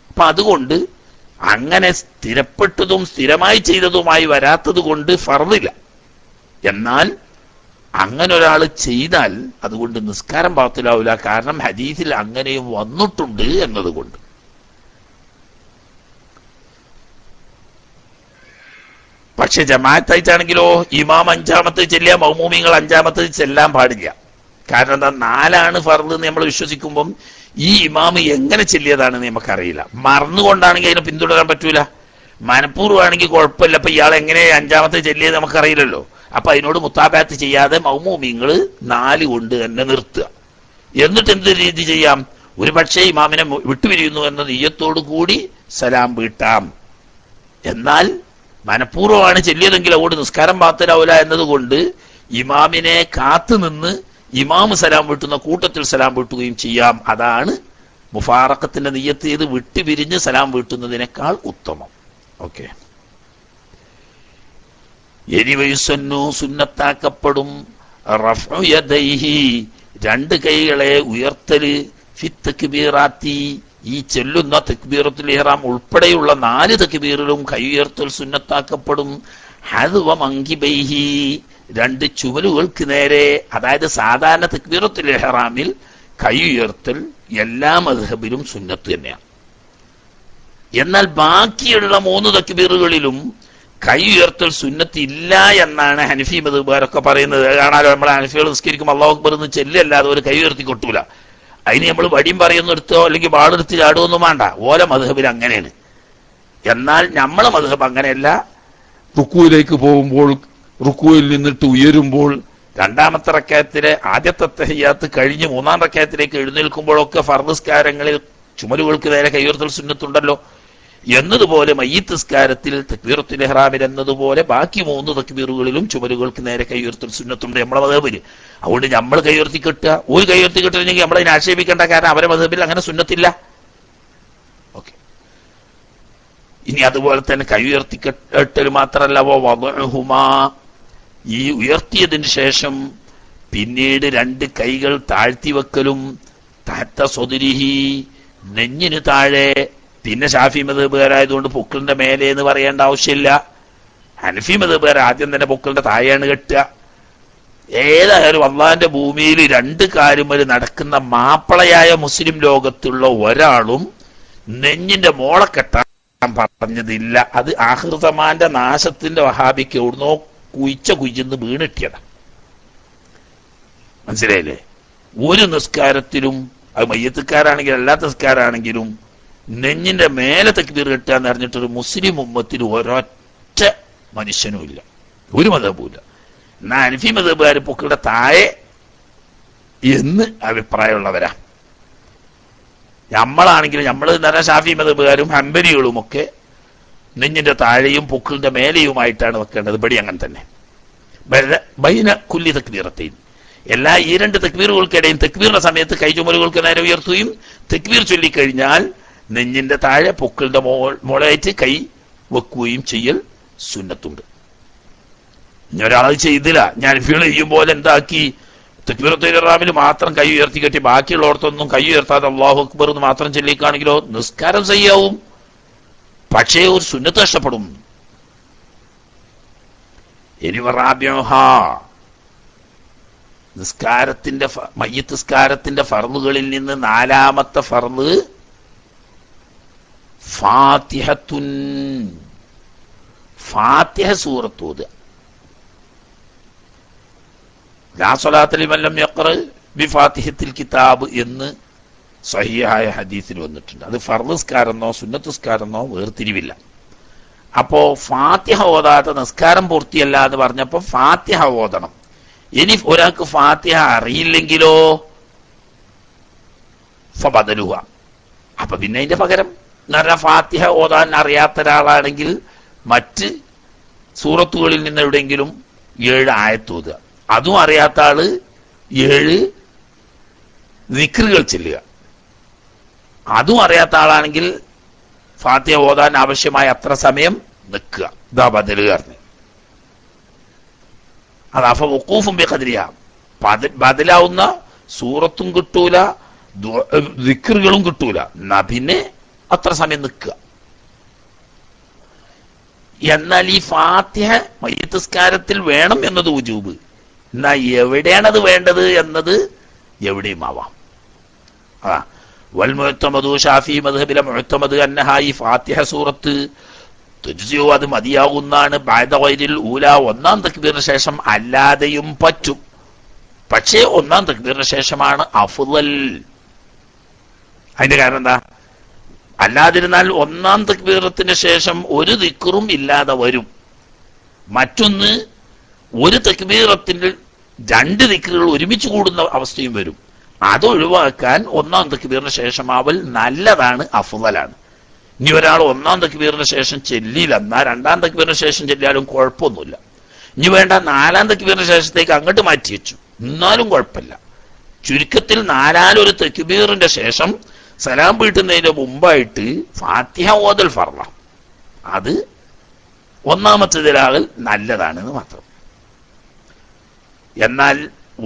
Speaker 1: അപ്പൊ അതുകൊണ്ട് അങ്ങനെ സ്ഥിരപ്പെട്ടതും സ്ഥിരമായി ചെയ്തതുമായി വരാത്തത് കൊണ്ട് ഫർദില്ല. എന്നാൽ അങ്ങനെ ഒരാൾ ചെയ്താൽ അതുകൊണ്ട് നിസ്കാരം ബാത്തിലാവില്ല, കാരണം ഹദീസിൽ അങ്ങനെയും വന്നിട്ടുണ്ട് എന്നതുകൊണ്ട്. പക്ഷെ ജമാഅത്തായിട്ടാണെങ്കിലോ ഇമാം 5-ാമത്തെ ചെല്ലിയ മൗമൂമിങ്ങൾ 5-ാമത്തെ ചെല്ലാൻ പാടില്ല. കാരണം എന്താ, 4 ഫർദ് എന്ന് നമ്മൾ വിശ്വസിക്കുമ്പം ഈ ഇമാമ് എങ്ങനെ ചെല്ലിയതാണെന്ന് നമുക്കറിയില്ല. മറന്നുകൊണ്ടാണെങ്കിൽ അതിനെ പിന്തുടരാൻ പറ്റൂല, മനഃപൂർവ്വമാണെങ്കിൽ കുഴപ്പമില്ല. അപ്പൊ ഇയാൾ എങ്ങനെ 5-ാമത്തെ ചെല്ലിയത് നമുക്കറിയില്ലല്ലോ. അപ്പൊ അതിനോട് മുത്താബാത്ത് ചെയ്യാതെ മൗമൂമിങ്ങൾ 4 കൊണ്ട് തന്നെ നിർത്തുക. എന്നിട്ട് എന്ത് രീതി ചെയ്യാം, ഒരു പക്ഷേ ഇമാമിനെ വിട്ടുപിരിയുന്നു എന്ന നിയ്യത്തോടു കൂടി സലാം വീട്ടാം. എന്നാൽ മനഃപൂർവ്വമാണ് ചെല്ലിയതെങ്കിൽ അതുകൊണ്ട് നിസ്കാരം ബാത്തിലാവില്ല എന്നതുകൊണ്ട് ഇമാമിനെ കാത്തുനിന്ന് ഇമാമ് സലാം വീട്ടുന്ന കൂട്ടത്തിൽ സലാം വീട്ടുകയും ചെയ്യാം. അതാണ് മുഫാറഖത്തിന്റെ നിയ്യത്ത് ചെയ്ത് വിട്ടുപിരിഞ്ഞ് സലാം വീട്ടുന്നതിനേക്കാൾ ഉത്തമം. ഓക്കെ. എരിവയുസന്നു, സുന്നത്താക്കപ്പെടും, റഫ്ഉ യദൈഹി, 2 കൈകളെ ഉയർത്തല്, ഫി തക്ബീറാത്തി, ഈ ചെല്ലുന്ന തക്ബീറത്തുൽ ഇഹ്റാം ഉൾപ്പെടെയുള്ള 4 തക്ബീറിലും കൈ ഉയർത്തൽ സുന്നത്താക്കപ്പെടും. ഹദ്വ മങ്കിബൈഹി, 2 ചുമലുകൾക്ക് നേരെ. അതായത് സാധാരണ തക്ബീറത്തുൽ ഇഹ്റാമിൽ കൈ ഉയർത്തൽ എല്ലാ മദ്ഹബിലും സുന്നത്ത് തന്നെയാണ്. എന്നാൽ ബാക്കിയുള്ള 3 തക്ബീറുകളിലും കൈ ഉയർത്തൽ സുന്നത്ത് ഇല്ല എന്നാണ് ഹനഫി മദ്ഹബുകാരൊക്കെ പറയുന്നത്. കാണാലോ, നമ്മളെ ഹനഫികൾ നിസ്കരിക്കും അല്ലാഹു അക്ബർ എന്ന് ചെല്ലല്ലാതെ ഒരു കൈ ഉയർത്തി കൊട്ടൂല. അതിന് നമ്മൾ വടിയും പറയുന്നെടുത്തോ അല്ലെങ്കിൽ വാളെടുത്ത് ചാടുമൊന്നും വേണ്ട. ഓല മദ്ഹബിൽ അങ്ങനെയാണ്. എന്നാൽ നമ്മളെ മദ്ഹബ് അങ്ങനെയല്ല. റുക്കൂയിലേക്ക് പോകുമ്പോൾ, റുക്കൂയിൽ നിന്നിട്ട് ഉയരുമ്പോൾ, രണ്ടാമത്തെ റക്അത്തിലെ ആദ്യത്തെ തഹിയ്യാത്ത് കഴിഞ്ഞ് മൂന്നാം റക്അത്തിലേക്ക് എഴുന്നേൽക്കുമ്പോഴൊക്കെ ഫർദ് നിസ്കാരങ്ങളിൽ ചുമലുകൾക്ക് നേരെ കൈയുയർത്തൽ സുന്നത്തുണ്ടല്ലോ. എന്നതുപോലെ മയ്യിത്ത് നിസ്കാരത്തിൽ തക്ബീറത്തുൽ ഇഹ്റാമിൽ എന്നതുപോലെ ബാക്കി 3 തക്ബീറുകളിലും ചുമലുകൾക്ക് നേരെ കൈയുയർത്തൽ സുന്നത്തുണ്ട് നമ്മളെ മദ്ഹബിൽ. അതുകൊണ്ട് നമ്മൾ കൈയുയർത്തി കെട്ടുക, ഒരു കൈയുയർത്തി കെട്ടുകയാണെങ്കിൽ നമ്മളതിനെ ആക്ഷേപിക്കേണ്ട, കാരണം അവരെ മദ്ഹബിൽ അങ്ങനെ സുന്നത്തില്ല. ഓക്കെ. ഇനി അതുപോലെ തന്നെ കൈ ഉയർത്തി കെട്ടൽ മാത്രമല്ല, വദഉഹുമാ, ഈ ഉയർത്തിയതിന് ശേഷം പിന്നീട് 2 കൈകൾ താഴ്ത്തി വെക്കലും, തഹത്ത സ്വദരിഹി, നെഞ്ഞിന് താഴെ. പിന്നെ ഷാഫി മദ്ഹബുകാരായതുകൊണ്ട് പൊക്കിളിന്റെ മേലെ എന്ന് പറയേണ്ട ആവശ്യമില്ല. ഹനഫി മദ്ഹബുകാർ ആദ്യം തന്നെ പൊക്കിളിന്റെ താഴെയാണ് കെട്ടുക. ഏതായാലും അള്ളാഹിന്റെ ഭൂമിയിൽ 2 കാലുമേൽ നടക്കുന്ന മാപ്പിളയായ മുസ്ലിം ലോകത്തുള്ള ഒരാളും നെഞ്ഞിന്റെ മോളെ കെട്ടാൻ പറഞ്ഞതില്ല. അത് ആഖിർസമാന്റെ നാശത്തിന്റെ വഹാബിക്ക് എവിടുന്നോ കുഴിച്ചെന്ന് വീണിട്ടിയതാ. മനസ്സിലായില്ലേ? ഒരു നിസ്കാരത്തിലും, അത് മയ്യത്തുകാരാണെങ്കിൽ അല്ലാത്ത നിസ്കാരാണെങ്കിലും, നെഞ്ഞിന്റെ മേലെ തക്ബീർ കെട്ടുക എന്ന് പറഞ്ഞിട്ടൊരു മുസ്ലിം ഉമ്മത്തിൽ ഒരൊറ്റ മനുഷ്യനും ഇല്ല, ഒരു മദ്ഹബുമില്ല. എന്നാ ഹനഫി മദ്ഹബുകാർ പൊക്കിളുടെ താഴെ എന്ന് അഭിപ്രായമുള്ളവരാ. നമ്മളാണെങ്കിലും, നമ്മൾ തന്നെ ഷാഫി മദ്ഹബുകാരും ഹംബലികളും ഒക്കെ നെഞ്ഞിന്റെ താഴെയും പൊക്കിളിന്റെ മേലെയുമായിട്ടാണ് വെക്കേണ്ടത്. ഇവിടെ അങ്ങനെ തന്നെ. ബൈന കുല്ലി തക്ബീറത്തൈൻ, എല്ലാ ഈ 2 തക്ബീറുകൾക്കിടയിൽ തക്ബീറിന്റെ സമയത്ത് കൈചുമലുകൾക്ക് നേരെ ഉയർത്തുകയും തക്ബീർ ചൊല്ലിക്കഴിഞ്ഞാൽ നെഞ്ഞിന്റെ താഴെ പൊക്കിളിന്റെ മോളായിട്ട് കൈ വെക്കുകയും ചെയ്യൽ സുന്നത്തുണ്ട്. ഇനി ഒരാൾ ചെയ്തില്ല, ഞാൻ ഫീൽ ചെയ്യുമ്പോൾ എന്താക്കി, തക്ബീറത്തുൽ ഇഹ്റാമിൽ മാത്രം കൈ ഉയർത്തി കെട്ടി ബാക്കിയുള്ളവർക്കൊന്നും കൈ ഉയർത്താതെ അല്ലാഹു അക്ബർ എന്ന് മാത്രം ചൊല്ലിക്കാണെങ്കിലോ നിസ്കാരം സഹിയാവും, പക്ഷേ ഒരു സുന്നത്ത് നഷ്ടപ്പെടും. ഇനി നിസ്കാരത്തിന്റെ മയ്യിത്ത് നിസ്കാരത്തിന്റെ ഫർളുകളിൽ നിന്ന് 4ാമത്തെ ഫർള് ഫാത്തിഹത്തുൻ, ഫാത്തിഹ സൂറത്ത് ഓതുക. ലാ സ്വലാത്ത ലിമൻ ലം യഖ്റ ബിഫാത്തിഹത്തിൽ കിതാബ് എന്ന് സഹിഹായ ഹദീസിൽ വന്നിട്ടുണ്ട്. അത് ഫർള് നിസ്കാരമെന്നോ സുന്നത്ത് നിസ്കാരമെന്നോ വേർതിരിവില്ല. അപ്പോ ഫാത്തിഹ ഓതാത്ത നിസ്കാരം പൂർത്തിയല്ല എന്ന് പറഞ്ഞപ്പോ ഫാത്തിഹ ഓതണം. ഇനി ഒരാൾക്ക് ഫാത്തിഹ അറിയില്ലെങ്കിലോ ഫബദലുഹ, അപ്പൊ പിന്നെ അതിന്റെ പകരം എന്ന് പറഞ്ഞാൽ ഫാത്തിഹ ഓതാൻ അറിയാത്ത ഒരാളാണെങ്കിൽ മറ്റ് സൂറത്തുകളിൽ നിന്ന് എവിടെയെങ്കിലും 7 ആയത്ത് ഓതുക. അതും അറിയാത്ത ആള് 7 ദിക്റുകൾ ചെല്ലുക. അതും അറിയാത്ത ആളാണെങ്കിൽ ഫാത്തിഹ ഓതാൻ ആവശ്യമായ അത്ര സമയം നിൽക്കുക. ഇതാ ബദല് പറഞ്ഞ്. അത് അഫ വഖൂഫും ബിഖദ്രിഹ, ബദലാവുന്ന സൂറത്തും കിട്ടൂല, ദിക്റുകളും കിട്ടൂല, എന്നാ പിന്നെ അത്ര സമയം നിൽക്കുക. എന്നാൽ ഈ ഫാത്തിഹ മയ്യിത്ത് നിസ്കാരത്തിൽ വേണം എന്നത് വുജൂബ്. എന്നാ എവിടെയാണത് വേണ്ടത് എന്നത് എവിടെയും ആവാം. വൽ മുഅ്തമദു, ഷാഫി മദ്ഹബിലെ മുഅ്തമദ് അന്നഹ, ഈ ഫാത്തിഹ സൂറത്ത് തുജ്സിഉ, അത് മതിയാകുന്നാണ്. ബഅദ ഗൈരിൽ ഊല, 1ാം തക്ബീറിന് ശേഷം അല്ലാതെയും പറ്റും, പക്ഷേ 1ാം തക്ബീറിന് ശേഷമാണ് അഫ്ളൽ. അതിന്റെ കാരണം എന്താ? അല്ലാതിരുന്നാൽ 1ാം തക്ബീറത്തിന് ശേഷം ഒരു ദിക്റും ഇല്ലാതെ വരും. മറ്റൊന്ന്, ഒരു തക്ബീറത്തിൽ 2 ദിക്റുകൾ ഒരുമിച്ച് കൂടുന്ന അവസ്ഥയും വരും. അതൊഴിവാക്കാൻ 1ാം തക്ബീറിന് ശേഷമാവൽ നല്ലതാണ്, അഫ്ളലാണ്. ഇനി ഒരാൾ 1ാം തക്ബീറിന് ശേഷം ചെല്ലിയില്ല, എന്നാൽ 2ാം തക്ബീറിന് ശേഷം ചെല്ലിയാലും കുഴപ്പമൊന്നുമില്ല. ഇനി വേണ്ട 4ാം തക്ബീറിന് ശേഷത്തേക്ക് അങ്ങോട്ട് മാറ്റി വെച്ചു, എന്നാലും കുഴപ്പമില്ല. ചുരുക്കത്തിൽ 4ാമൊരു തക്ബീറിന്റെ ശേഷം സലാം വീട്ടുന്നതിന് മുമ്പായിട്ട് ഫാത്തിഹ ഓതൽ ഫർള, അത് 1ാമത്തേതിലാകൽ നല്ലതാണെന്ന് മാത്രം. എന്നാൽ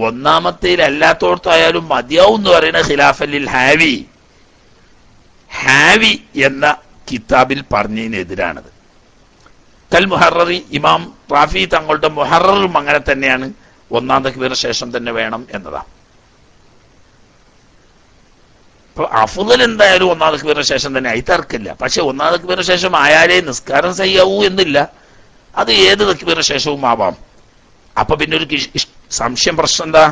Speaker 1: 1ാമത്തേലല്ലാത്തോടത്തായാലും മതിയാവും എന്ന് പറയുന്ന ഖിലാഫല്ലിൽ ഹാവി, ഹാവി എന്ന കിതാബിൽ പറഞ്ഞതിനെതിരാണത്. കൽ മുഹററി, ഇമാം റാഫി തങ്ങളുടെ മുഹററും അങ്ങനെ തന്നെയാണ്, 1ാം തക്ബീറിന് ശേഷം തന്നെ വേണം എന്നതാണ്. അപ്പൊ അഫ്ളൽ എന്തായാലും 1ാം തക്ബീറിന് ശേഷം തന്നെ ആയി തർക്കില്ല. പക്ഷെ 1ാം തക്ബീറിന് ശേഷം ആയാലേ നിസ്കാരം സഹിയാവൂ എന്നില്ല. അത് ഏത് തക്ബീറിന് ശേഷവും ആവാം. അപ്പൊ പിന്നെ ഒരു സംശയം, പ്രശ്നം എന്താ?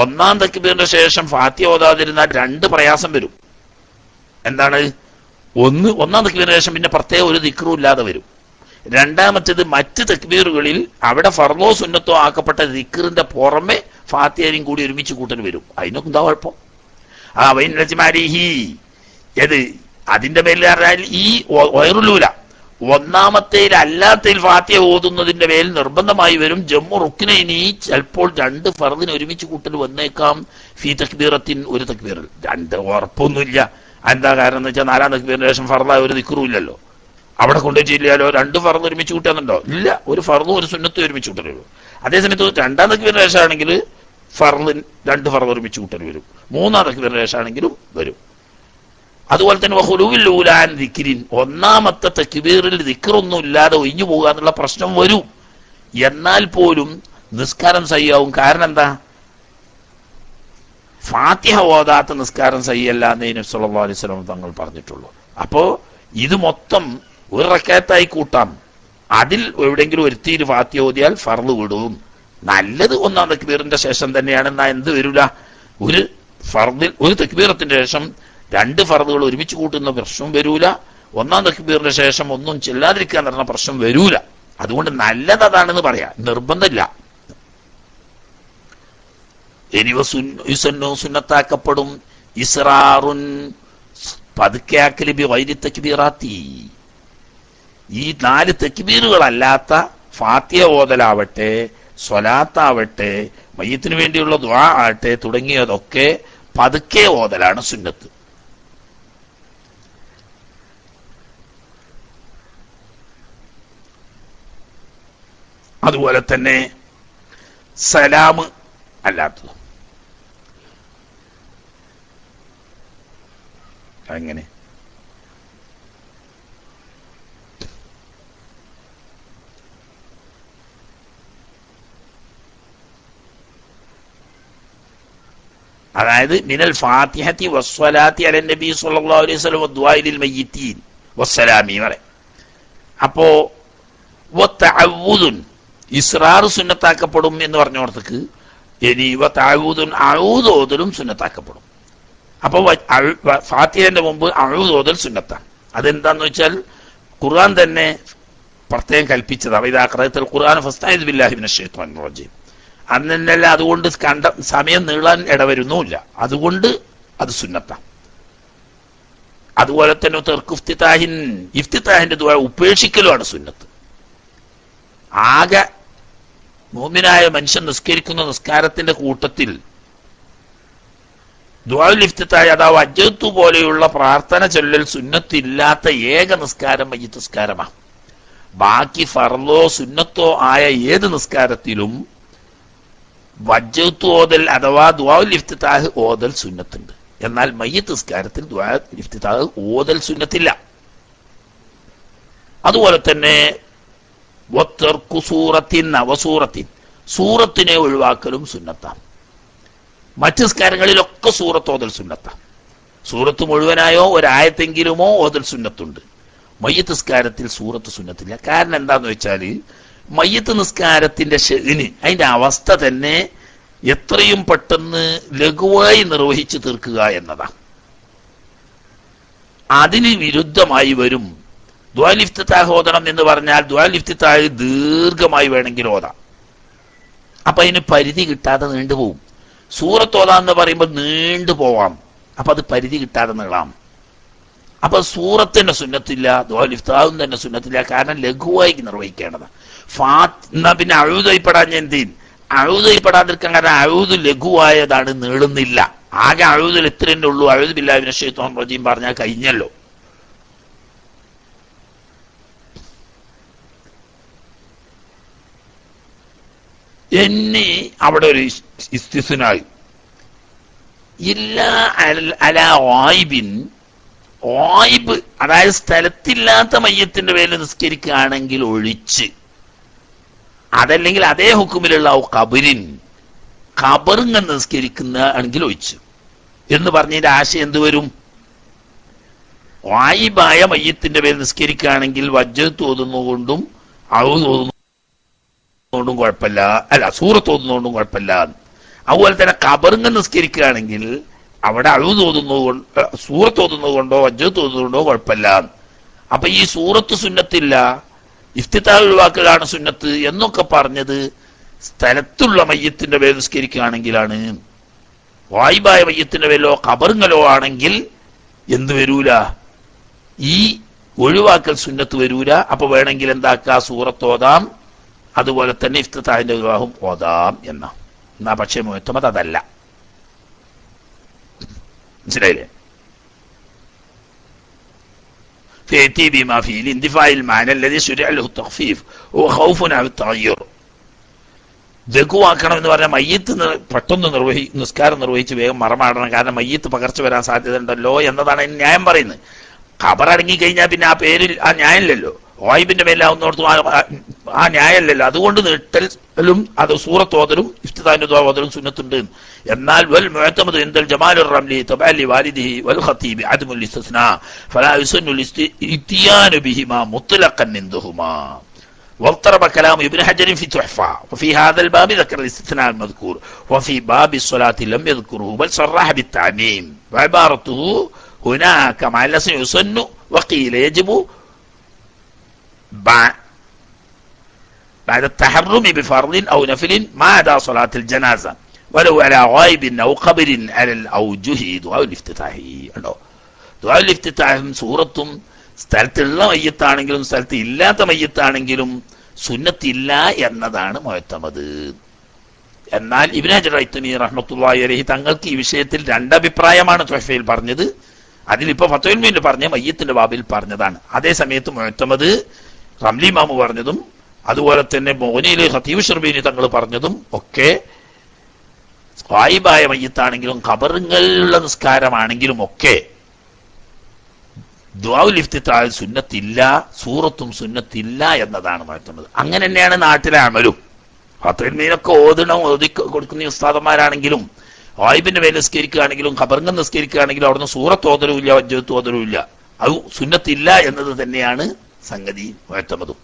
Speaker 1: ഒന്നാം തക്ബീറിന് ശേഷം ഫാത്തിഹ ഓതാതിരുന്നാൽ രണ്ട് പ്രയാസം വരും. എന്താണ്? ഒന്നാം തക്ബീറിന് ശേഷം പിന്നെ പ്രത്യേക ഒരു ദിക്റും ഇല്ലാതെ വരും. രണ്ടാമത്തേത്, മറ്റ് തക്ബീറുകളിൽ അവിടെ ഫർളോ സുന്നത്തോ ആക്കപ്പെട്ട ദിക്റിന്റെ പുറമെ ഫാത്തിഹയും കൂടി ഒരുമിച്ച് കൂട്ടൽ വരും. അതിനൊക്കെ എന്താ കുഴപ്പം? ഏത് അതിന്റെ പേരിൽ പറഞ്ഞാൽ ഈ വയറുലൂല ഒന്നാമത്തേൽ അല്ലാത്തതിൽ ഫാത്തിഹ ഓതുന്നതിന്റെ പേരിൽ നിർബന്ധമായി വരും ജമ്മു റുക്നൈനി. ചിലപ്പോൾ രണ്ട് ഫർദിന് ഒരുമിച്ച് കൂട്ടൽ വന്നേക്കാം. ഫീ തക്ബീറത്തിൻ, ഒരു തക്ബീറിൽ. രണ്ട് ഉറപ്പൊന്നുമില്ല. എന്താ കാരണം എന്ന് വെച്ചാൽ നാലാം തക്ബീറിന് ശേഷം ഫർദായ ഒരു ദിക്റും ഇല്ലല്ലോ. അവിടെ കൊണ്ടുവച്ചില്ലല്ലോ. രണ്ട് ഫർദ് ഒരുമിച്ച് കൂട്ടാന്നുണ്ടോ? ഇല്ല. ഒരു ഫർദും ഒരു സുന്നത്തും ഒരുമിച്ച് കൂട്ടലുള്ളൂ. അതേസമയത്ത് രണ്ടാം തക്ബീറിന് ശേഷമാണെങ്കിൽ രണ്ട് ഫർദ് ഒരുമിച്ച് കൂട്ടൽ വരും. മൂന്നാം തക്ബീറിന് ശേഷമാണെങ്കിലും വരും. അതുപോലെ തന്നെ വഖുലൂവിൽ ഊലാൻ ദിക്രിൻ, ഒന്നാമത്തെ തക്ബീറിൽ ദിക്റൊന്നും ഇല്ലാതെ ഒഴിഞ്ഞു പോകുക എന്നുള്ള പ്രശ്നം വരും. എന്നാൽ പോലും നിസ്കാരം സഹിയാവും. കാരണം എന്താ? ഫാത്തിഹ ഓതാത്ത നിസ്കാരം സഹിയല്ല എന്ന് നബി സല്ലല്ലാഹു അലൈഹി വസല്ലം തങ്ങൾ പറഞ്ഞിട്ടുള്ളൂ. അപ്പോ ഇത് മൊത്തം ഒരു റക്അത്തായി കൂട്ടാം. അതിൽ എവിടെയെങ്കിലും ഒരുത്തിയിൽ ഫാത്തിഹ ഓതിയാൽ ഫർള് വിടും. നല്ലത് ഒന്നാം തക്ബീറിന്റെ ശേഷം തന്നെയാണ്. എന്നാ എന്ത് വരില്ല? ഒരു ഫർദിൽ ഒരു തക്ബീറത്തിന്റെ ശേഷം രണ്ട് ഫർദുകൾ ഒരുമിച്ച് കൂട്ടുന്ന പ്രശ്നം വരൂല. ഒന്നാം തക്ബീറിന്റെ ശേഷം ഒന്നും ചെല്ലാതിരിക്കുക എന്ന് പറഞ്ഞ പ്രശ്നം വരൂല. അതുകൊണ്ട് നല്ലത് അതാണെന്ന് പറയാം, നിർബന്ധമില്ല. ഇനി സുന്നത്താക്കപ്പെടും ഇസ്റാറുൻ, പതുക്കെയാക്കല് ബി ഗൈരി തക്ബീറാത്തി. ഈ 4 തക്ബീറുകളല്ലാത്ത ഫാത്തിഹ ഓതലാവട്ടെ, സ്വലാത്താവട്ടെ, മയ്യത്തിന് വേണ്ടിയുള്ള ദുആ ആവട്ടെ, തുടങ്ങിയതൊക്കെ പതുക്കെ ഓതലാണ് സുന്നത്ത്. അതുപോലെ തന്നെ സലാം അല്ലാത്തത് എങ്ങനെ? അതായത് മിനൽ ഫാത്തിഹത്തി വസ്സലാത്തി അല നബി സല്ലല്ലാഹു അലൈഹി വസല്ലം വദുആഇ ലിൽ മയ്യിത്തീൻ വസ്സലാമി വരെ. അപ്പോ വതഅവ്വുദുൻ, ഇസ്റാർ സുന്നത്താക്കപ്പെടും എന്ന് പറഞ്ഞോടത്തേക്ക് ഇനി വതഅവ്വുദുൻ, അഊദ് ഓതലും സുന്നത്താക്കപ്പെടും. അപ്പൊ ഫാത്തിഹന്റെ മുമ്പ് അഊദ് ഓതൽ സുന്നത്താണ്. അതെന്താന്ന് വെച്ചാൽ ഖുർആൻ തന്നെ പ്രത്യേകം കൽപ്പിച്ചതാണ്. ഇദാ ഖറഅതൽ ഖുർആന ഫസ്തഈദ് ബില്ലാഹി മിനശ് ശൈത്വാനിർ റജീം. അന്നല്ല, അതുകൊണ്ട് സമയം നീളാൻ ഇടവരുന്നുമില്ല. അതുകൊണ്ട് അത് സുന്നത്താണ്. അതുപോലെ തന്നെ ഇഫ്തിതാഹിന്റെ ദുആ ഉപേക്ഷിക്കലുമാണ് സുന്നത്ത്. ആകെ മുഅ്മിനായ മനുഷ്യൻ നിസ്കരിക്കുന്ന നിസ്കാരത്തിന്റെ കൂട്ടത്തിൽ ദുആഉൽ ഇഫ്തിതാഹ് അഥവാ വജ്ജത്തു പോലെയുള്ള പ്രാർത്ഥന ചൊല്ലൽ സുന്നത്തില്ലാത്ത ഏക നിസ്കാരം മയ്യിത്ത് നിസ്കാരമാണ്. ബാക്കി ഫർളോ സുന്നത്തോ ആയ ഏത് നിസ്കാരത്തിലും വജ്ജത്തു ഓതൽ അഥവാ ദുആഉൽ ഇഫ്തിതാഹ് ഓതൽ സുന്നത്തുണ്ട്. എന്നാൽ മയ്യിത്ത് നിസ്കാരത്തിൽ ദുആഉൽ ഇഫ്തിതാഹ് ഓതൽ സുന്നത്തില്ല. അതുപോലെ തന്നെ സൂറത്തിനെ ഒഴിവാക്കലും സുന്നത്താണ്. മറ്റ് നിസ്കാരങ്ങളിലൊക്കെ സൂറത്ത് ഓതൽ സുന്നത്താണ്. സൂറത്ത് മുഴുവനായോ ഒരായത്തെങ്കിലുമോ ഓതൽ സുന്നത്തുണ്ട്. മയ്യിത്ത് നിസ്കാരത്തിൽ സൂറത്ത് സുന്നത്തില്ല. കാരണം എന്താന്ന് വെച്ചാൽ മയ്യിത്ത് നിസ്കാരത്തിന്റെ ഷെഅ്ന്, അതിന്റെ അവസ്ഥ തന്നെ എത്രയും പെട്ടെന്ന് ലഘുവായി നിർവഹിച്ചു തീർക്കുക എന്നതാണ്. അതിന് വിരുദ്ധമായി വരും ദുആഉൽ ഇഫ്തിതാഹ് ഓതണം എന്ന് പറഞ്ഞാൽ ദുആഉൽ ഇഫ്തിതാഹ് ദീർഘമായി വേണമെങ്കിൽ ഓതാം. അപ്പൊ അതിന് പരിധി കിട്ടാതെ നീണ്ടുപോകും. സൂറത്ത് ഓതാന്ന് പറയുമ്പോൾ നീണ്ടു പോവാം. അപ്പൊ അത് പരിധി കിട്ടാതെ നീളാം. അപ്പൊ സൂറത്തിന്റെ സുന്നത്തില്ല, ദുആഉൽ ഇഫ്തിതാഹും തന്നെ സുന്നത്തില്ല. കാരണം ലഘുവായി നിർവഹിക്കേണ്ടതാണ്. എന്നാ പിന്നെ അഊദയിപ്പെടാൻ അഊദയിപ്പെടാതിരിക്കാൻ കാരണം അഊദ് ലഘുവായതാണ്, നീളുന്നില്ല. ആകെ അഊദിൽ എത്രയേ ഉള്ളൂ? അഊദു ബില്ലാഹി മിനശ് ശൈത്വാനിർ റജീം പറഞ്ഞാൽ കഴിഞ്ഞല്ലോ. ഇനി അവിടെ ഒരു ഇസ്തിസ്നായി ഇല്ലാ അലാ ഗായിബിൻ, ഗായിബ് അതായത് സ്ഥലത്തില്ലാത്ത മയ്യത്തിന്റെ പേരിൽ നിസ്കരിക്കുകയാണെങ്കിൽ ഒഴിച്ച്, അതല്ലെങ്കിൽ അതേ ഹുക്കുമിലുള്ള ഖബറിങ്ങനെ നിസ്കരിക്കുന്ന ആണെങ്കിൽ ഒഴിച്ച് എന്ന് പറഞ്ഞതിന്റെ ആശയം എന്ത് വരും? ഗായിബായ മയ്യത്തിന്റെ പേരിൽ നിസ്കരിക്കുകയാണെങ്കിൽ വജ്ജത്ത് ഓതുന്നതുകൊണ്ടും ഔദ് ഓതുന്നു കൊണ്ടും കുഴപ്പമില്ല, അല്ല സൂറത്ത് ഓതുന്നതുകൊണ്ടും കുഴപ്പമില്ല. അതുപോലെ തന്നെ ഖബറിങ്ങ നിസ്കരിക്കുകയാണെങ്കിൽ അവിടെ അഴുത് ഓതുന്നത് സൂറത്ത് ഓതുന്നത് കൊണ്ടോ വജ്ജത്ത് ഓതുന്നത് കൊണ്ടോ കുഴപ്പമില്ല. അപ്പൊ ഈ സൂറത്ത് സുന്നത്തില്ല, ഇഫ്തിതാഹ് ഒഴിവാക്കലാണ് സുന്നത്ത് എന്നൊക്കെ പറഞ്ഞത് സ്ഥലത്തുള്ള മയ്യത്തിന്റെ പേര് നിസ്കരിക്കുകയാണെങ്കിലാണ്. വായിബായ മയ്യത്തിന്റെ പേരിലോ ഖബറിങ്ങലോ ആണെങ്കിൽ എന്ത് വരൂല, ഈ ഒഴിവാക്കൽ സുന്നത്ത് വരൂല. അപ്പൊ വേണമെങ്കിൽ എന്താക്കുക, സൂറത്ത് ഓതാം, അതുപോലെ തന്നെ ഇഫ്തിതാഹിന്റെ വിവാഹം ഓതാം എന്നാ പക്ഷേ മുഅ്തമദ് അതല്ല. മനസ്സിലായില്ലേ? فيأتي بما فيه الاندفاع المعنى الذي شرع له التخفيف وخوف على التغير. ലഘുവാക്കണം എന്ന് പറഞ്ഞാൽ മയ്യത്ത് പെട്ടെന്ന് നിസ്കാരം നിർവഹിച്ച് വേഗം മറമാടണം, കാരണം മയ്യത്ത് പകർച്ച വരാൻ സാധ്യത ഉണ്ടല്ലോ എന്നതാണ് ന്യായം പറയുന്നത്. ഖബറടങ്ങി കഴിഞ്ഞാൽ പിന്നെ ആ പേരിൽ ആ ന്യായമില്ലല്ലോ, വായിബിന്റെ മേലാവുന്നോടത്തും ആ ന്യായമല്ലല്ലോ. അതുകൊണ്ട് നീട്ടലും അത് സൂറത്ത് ഓതലും ഇഫ്തിതാഹിന്റെ ദുആ ഓതലും സുന്നത്തുണ്ട്. എന്നാൽ വൽ മുഅ്തമദ് ഇൻദൽ ജമാലുർ റംലി തബഅലി വാലിദിഹി വൽ ഖതീബി അദ്മുൽ ഇസ്തിസ്നാ ഫലാ യുസന്നു ഇത്തിയാന ബിഹിമാ മുത്ലഖൻ ഇൻദഹുമാ. واضطرب كلام ابن حجر في تحفة وفي هذا الباب ذكر الاستثناء المذكور وفي باب الصلاة لم يذكره بل صرح بالتعميم وعبارته هناك مع الذي يسن وقيل يجب بعد التحرم بفرض أو نفل ما عدا صلاة الجنازة ولو على غائب أو قبر على الأوجه دعاء الافتتاح. دعاء الافتتاح سورة സ്ഥലത്തുള്ള മയ്യത്താണെങ്കിലും സ്ഥലത്ത് ഇല്ലാത്ത മയ്യത്താണെങ്കിലും സുന്നത്തില്ല എന്നതാണ് മുഅ്തമദ്. എന്നാൽ ഇബ്നു ഹജർ ഹൈതമി റഹ്മത്തുള്ളാഹി അലൈഹി തങ്ങൾക്ക് ഈ വിഷയത്തിൽ രണ്ടഭിപ്രായമാണ് തുഹഫയിൽ പറഞ്ഞത്. അതിലിപ്പോ ഫത്വൽ മുഈനിൽ പറഞ്ഞ മയ്യത്തിന്റെ ബാബിൽ പറഞ്ഞതാണ്. അതേ സമയത്ത് മുഅ്തമദ് റംലി ഇമാമു പറഞ്ഞതും അതുപോലെ തന്നെ മുഗ്നിയിലെ ഖതീബ് ശർബീനി തങ്ങൾ പറഞ്ഞതും ഒക്കെ ഗായിബായ മയ്യത്താണെങ്കിലും ഖബറുകളിലുള്ള നിസ്കാരമാണെങ്കിലും ഒക്കെ ദുആഉൽ ഇഫ്തിതാഹ് സുന്നത്തില്ല, സൂറത്തും സുന്നത്തില്ല എന്നതാണ് മുഅ്തമദ്. അങ്ങനെ തന്നെയാണ് നാട്ടിലെ അമലും. ഫത്വൽ മുഈനൊക്കെ ഓതി കൊടുക്കുന്ന ഉസ്താദന്മാരാണെങ്കിലും ഗായിബിന്റെ മേൽ നിസ്കരിക്കുകയാണെങ്കിലും ഖബറിങ്ങ നിസ്കരിക്കുകയാണെങ്കിലും അവിടുന്ന് സൂറത്ത് ഓതലുമില്ല, വജ്ജത്ത് ഓതലുമില്ല. അത് സുന്നത്തില്ല എന്നത് തന്നെയാണ് സംഗതി മുഅ്തമദും.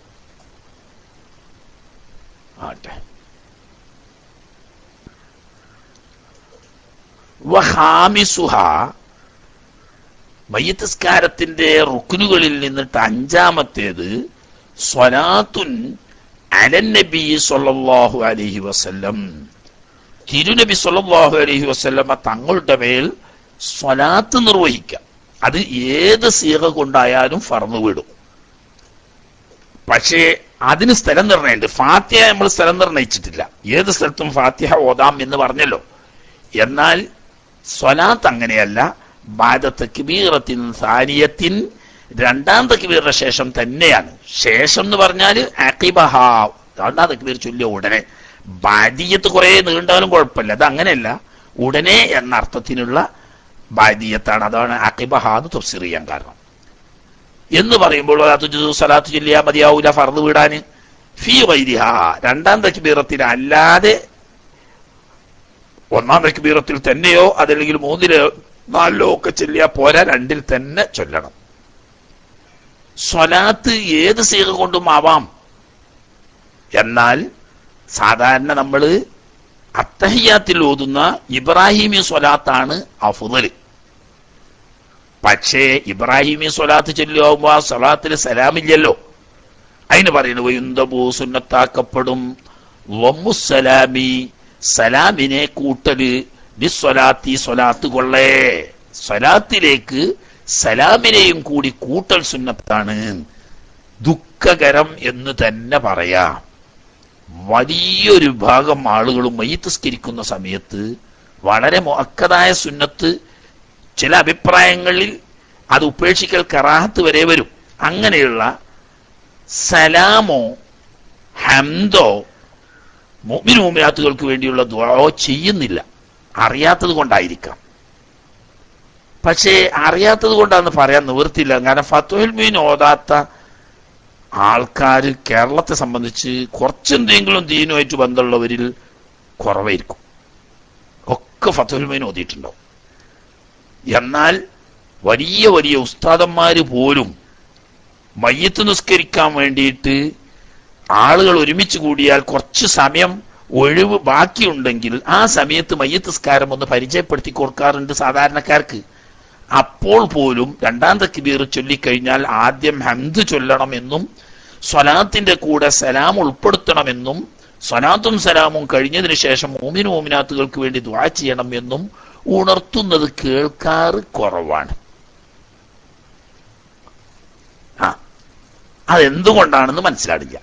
Speaker 1: ആട്ടെ. വഖാമിസുഹാ, മയ്യിത്ത് നിസ്കാരത്തിന്റെ റുക്നുകളിൽ നിന്നിട്ട് അഞ്ചാമത്തേത് സ്വലാത്തുൻ അലൻ നബി സ്വല്ലല്ലാഹു അലൈഹി വസല്ലം, തിരുനബി സ്വല്ലല്ലാഹു അലൈഹി വസല്ലമ തങ്ങളുടെ മേൽ സ്വലാത്ത് നിർവഹിക്കാം. അത് ഏത് സീഗ കൊണ്ടായാലും ഫർള് വിടും. പക്ഷേ അതിന് സ്ഥലം നിർണയമുണ്ട്. ഫാത്തിഹ നമ്മൾ സ്ഥലം നിർണയിച്ചിട്ടില്ല, ഏത് സ്ഥലത്തും ഫാത്തിഹ ഓതാം എന്ന് പറഞ്ഞല്ലോ. എന്നാൽ സ്വലാത്ത് അങ്ങനെയല്ല. ബാദ തക്ബീറത്തിൻ സാനിയത്തിൻ, രണ്ടാം തക്ബീറിന്റെ ശേഷം തന്നെയാണ്. ശേഷം എന്ന് പറഞ്ഞാൽ അഖിബഹ, രണ്ടാം തക്ബീർ ചൊല്ലിയ ഉടനെ. ബാദിയത്ത് കുറെ നീണ്ടാലും കുഴപ്പമില്ല, അത് അങ്ങനെയല്ല, ഉടനെ എന്ന അർത്ഥത്തിനുള്ള ബാദിയത്താണ്. അതാണ് അഖിബഹ എന്ന് തഫ്സീർ ചെയ്യാൻ കാരണം. എന്ന് പറയുമ്പോൾ സലാത്ത് ചൊല്ലിയാ മതിയാവൂല ഫർദ് വിടാന്. ഫീ ഗൈരിഹ, രണ്ടാം തക്ബീറത്തിൽ അല്ലാതെ ഒന്നാം തക്ബീറത്തിൽ തന്നെയോ അതല്ലെങ്കിൽ മൂന്നിലോ നാലിലോ ഒക്കെ ചൊല്ലിയാ പോരാ, രണ്ടിൽ തന്നെ ചൊല്ലണം. സ്വലാത്ത് ഏത് സീഗ കൊണ്ടും ആവാം. എന്നാൽ സാധാരണ നമ്മൾ അത്തഹിയ്യാത്തിൽ ഓതുന്ന ഇബ്രാഹിമി സ്വലാത്താണ് അഫ്ളല്. പക്ഷേ ഇബ്രാഹിമി സ്വലാത്ത് ചൊല്ലുമ്പോ ആ സ്വലാത്തിൽ സലാമില്ലല്ലോ. അതിന് പറയുന്നത് വയുന്തബു, സുന്നത്താക്കപ്പെടും, വമ്മുസ്സലാമി, സലാമിനെ കൂട്ടല്, ബിസ്വലാത്തി, സ്വലാത്ത് കൊള്ളേ, സ്വലാത്തിലേക്ക് സലാമിനെയും കൂടി കൂട്ടൽ സുന്നത്താണ്. ദുഃഖകരം എന്ന് തന്നെ പറയാം. വലിയൊരു ഭാഗം ആളുകളും മയ്യിത്ത് നിസ്കരിക്കുന്ന സമയത്ത് വളരെ മുഅക്കദായ സുന്നത്ത്, ചില അഭിപ്രായങ്ങളിൽ അത് ഉപേക്ഷിക്കൽ കറാഹത്ത് വരെ വരും. അങ്ങനെയുള്ള സലാമോ ഹംദോ മുഅ്മിൻ മുഅ്മിനാത്തുകൾക്ക് വേണ്ടിയുള്ള ദുആ ചെയ്യുന്നില്ല. അറിയാത്തത് കൊണ്ടായിരിക്കാം. പക്ഷേ അറിയാത്തത് കൊണ്ടാന്ന് പറയാൻ നിവൃത്തിയില്ല. കാരണം ഫത്വൽ മുഈൻ ഓതാത്ത ആൾക്കാർ കേരളത്തെ സംബന്ധിച്ച് കുറച്ചെന്തെങ്കിലും ദീനുമായിട്ട് ബന്ധമുള്ളവരിൽ കുറവായിരിക്കും. ഒക്കെ ഫത്വൽ മുഈൻ ഓതിയിട്ടുണ്ടാവും. എന്നാൽ വലിയ വലിയ ഉസ്താദന്മാര് പോലും മയ്യിത്ത് നിസ്കരിക്കാൻ വേണ്ടിയിട്ട് ആളുകൾ ഒരുമിച്ച് കൂടിയാൽ കുറച്ച് സമയം ഒഴിവ് ബാക്കിയുണ്ടെങ്കിൽ ആ സമയത്ത് മയ്യിത്ത് നിസ്കാരം ഒന്ന് പരിചയപ്പെടുത്തി കൊടുക്കാറുണ്ട് സാധാരണക്കാർക്ക്. അപ്പോൾ പോലും രണ്ടാം തക്ബീർ ചൊല്ലിക്കഴിഞ്ഞാൽ ആദ്യം ഹംദ് ചൊല്ലണമെന്നും സ്വലാത്തിന്റെ കൂടെ സലാം ഉൾപ്പെടുത്തണമെന്നും സ്വലാത്തും സലാമും കഴിഞ്ഞതിന് ശേഷം മോമിന് മോമിനാത്തുകൾക്ക് വേണ്ടി ദുആ ചെയ്യണം എന്നും ഉണർത്തുന്നത് കേൾക്കാറ് കുറവാണ്. അതെന്തുകൊണ്ടാണെന്ന് മനസ്സിലാടില്ല.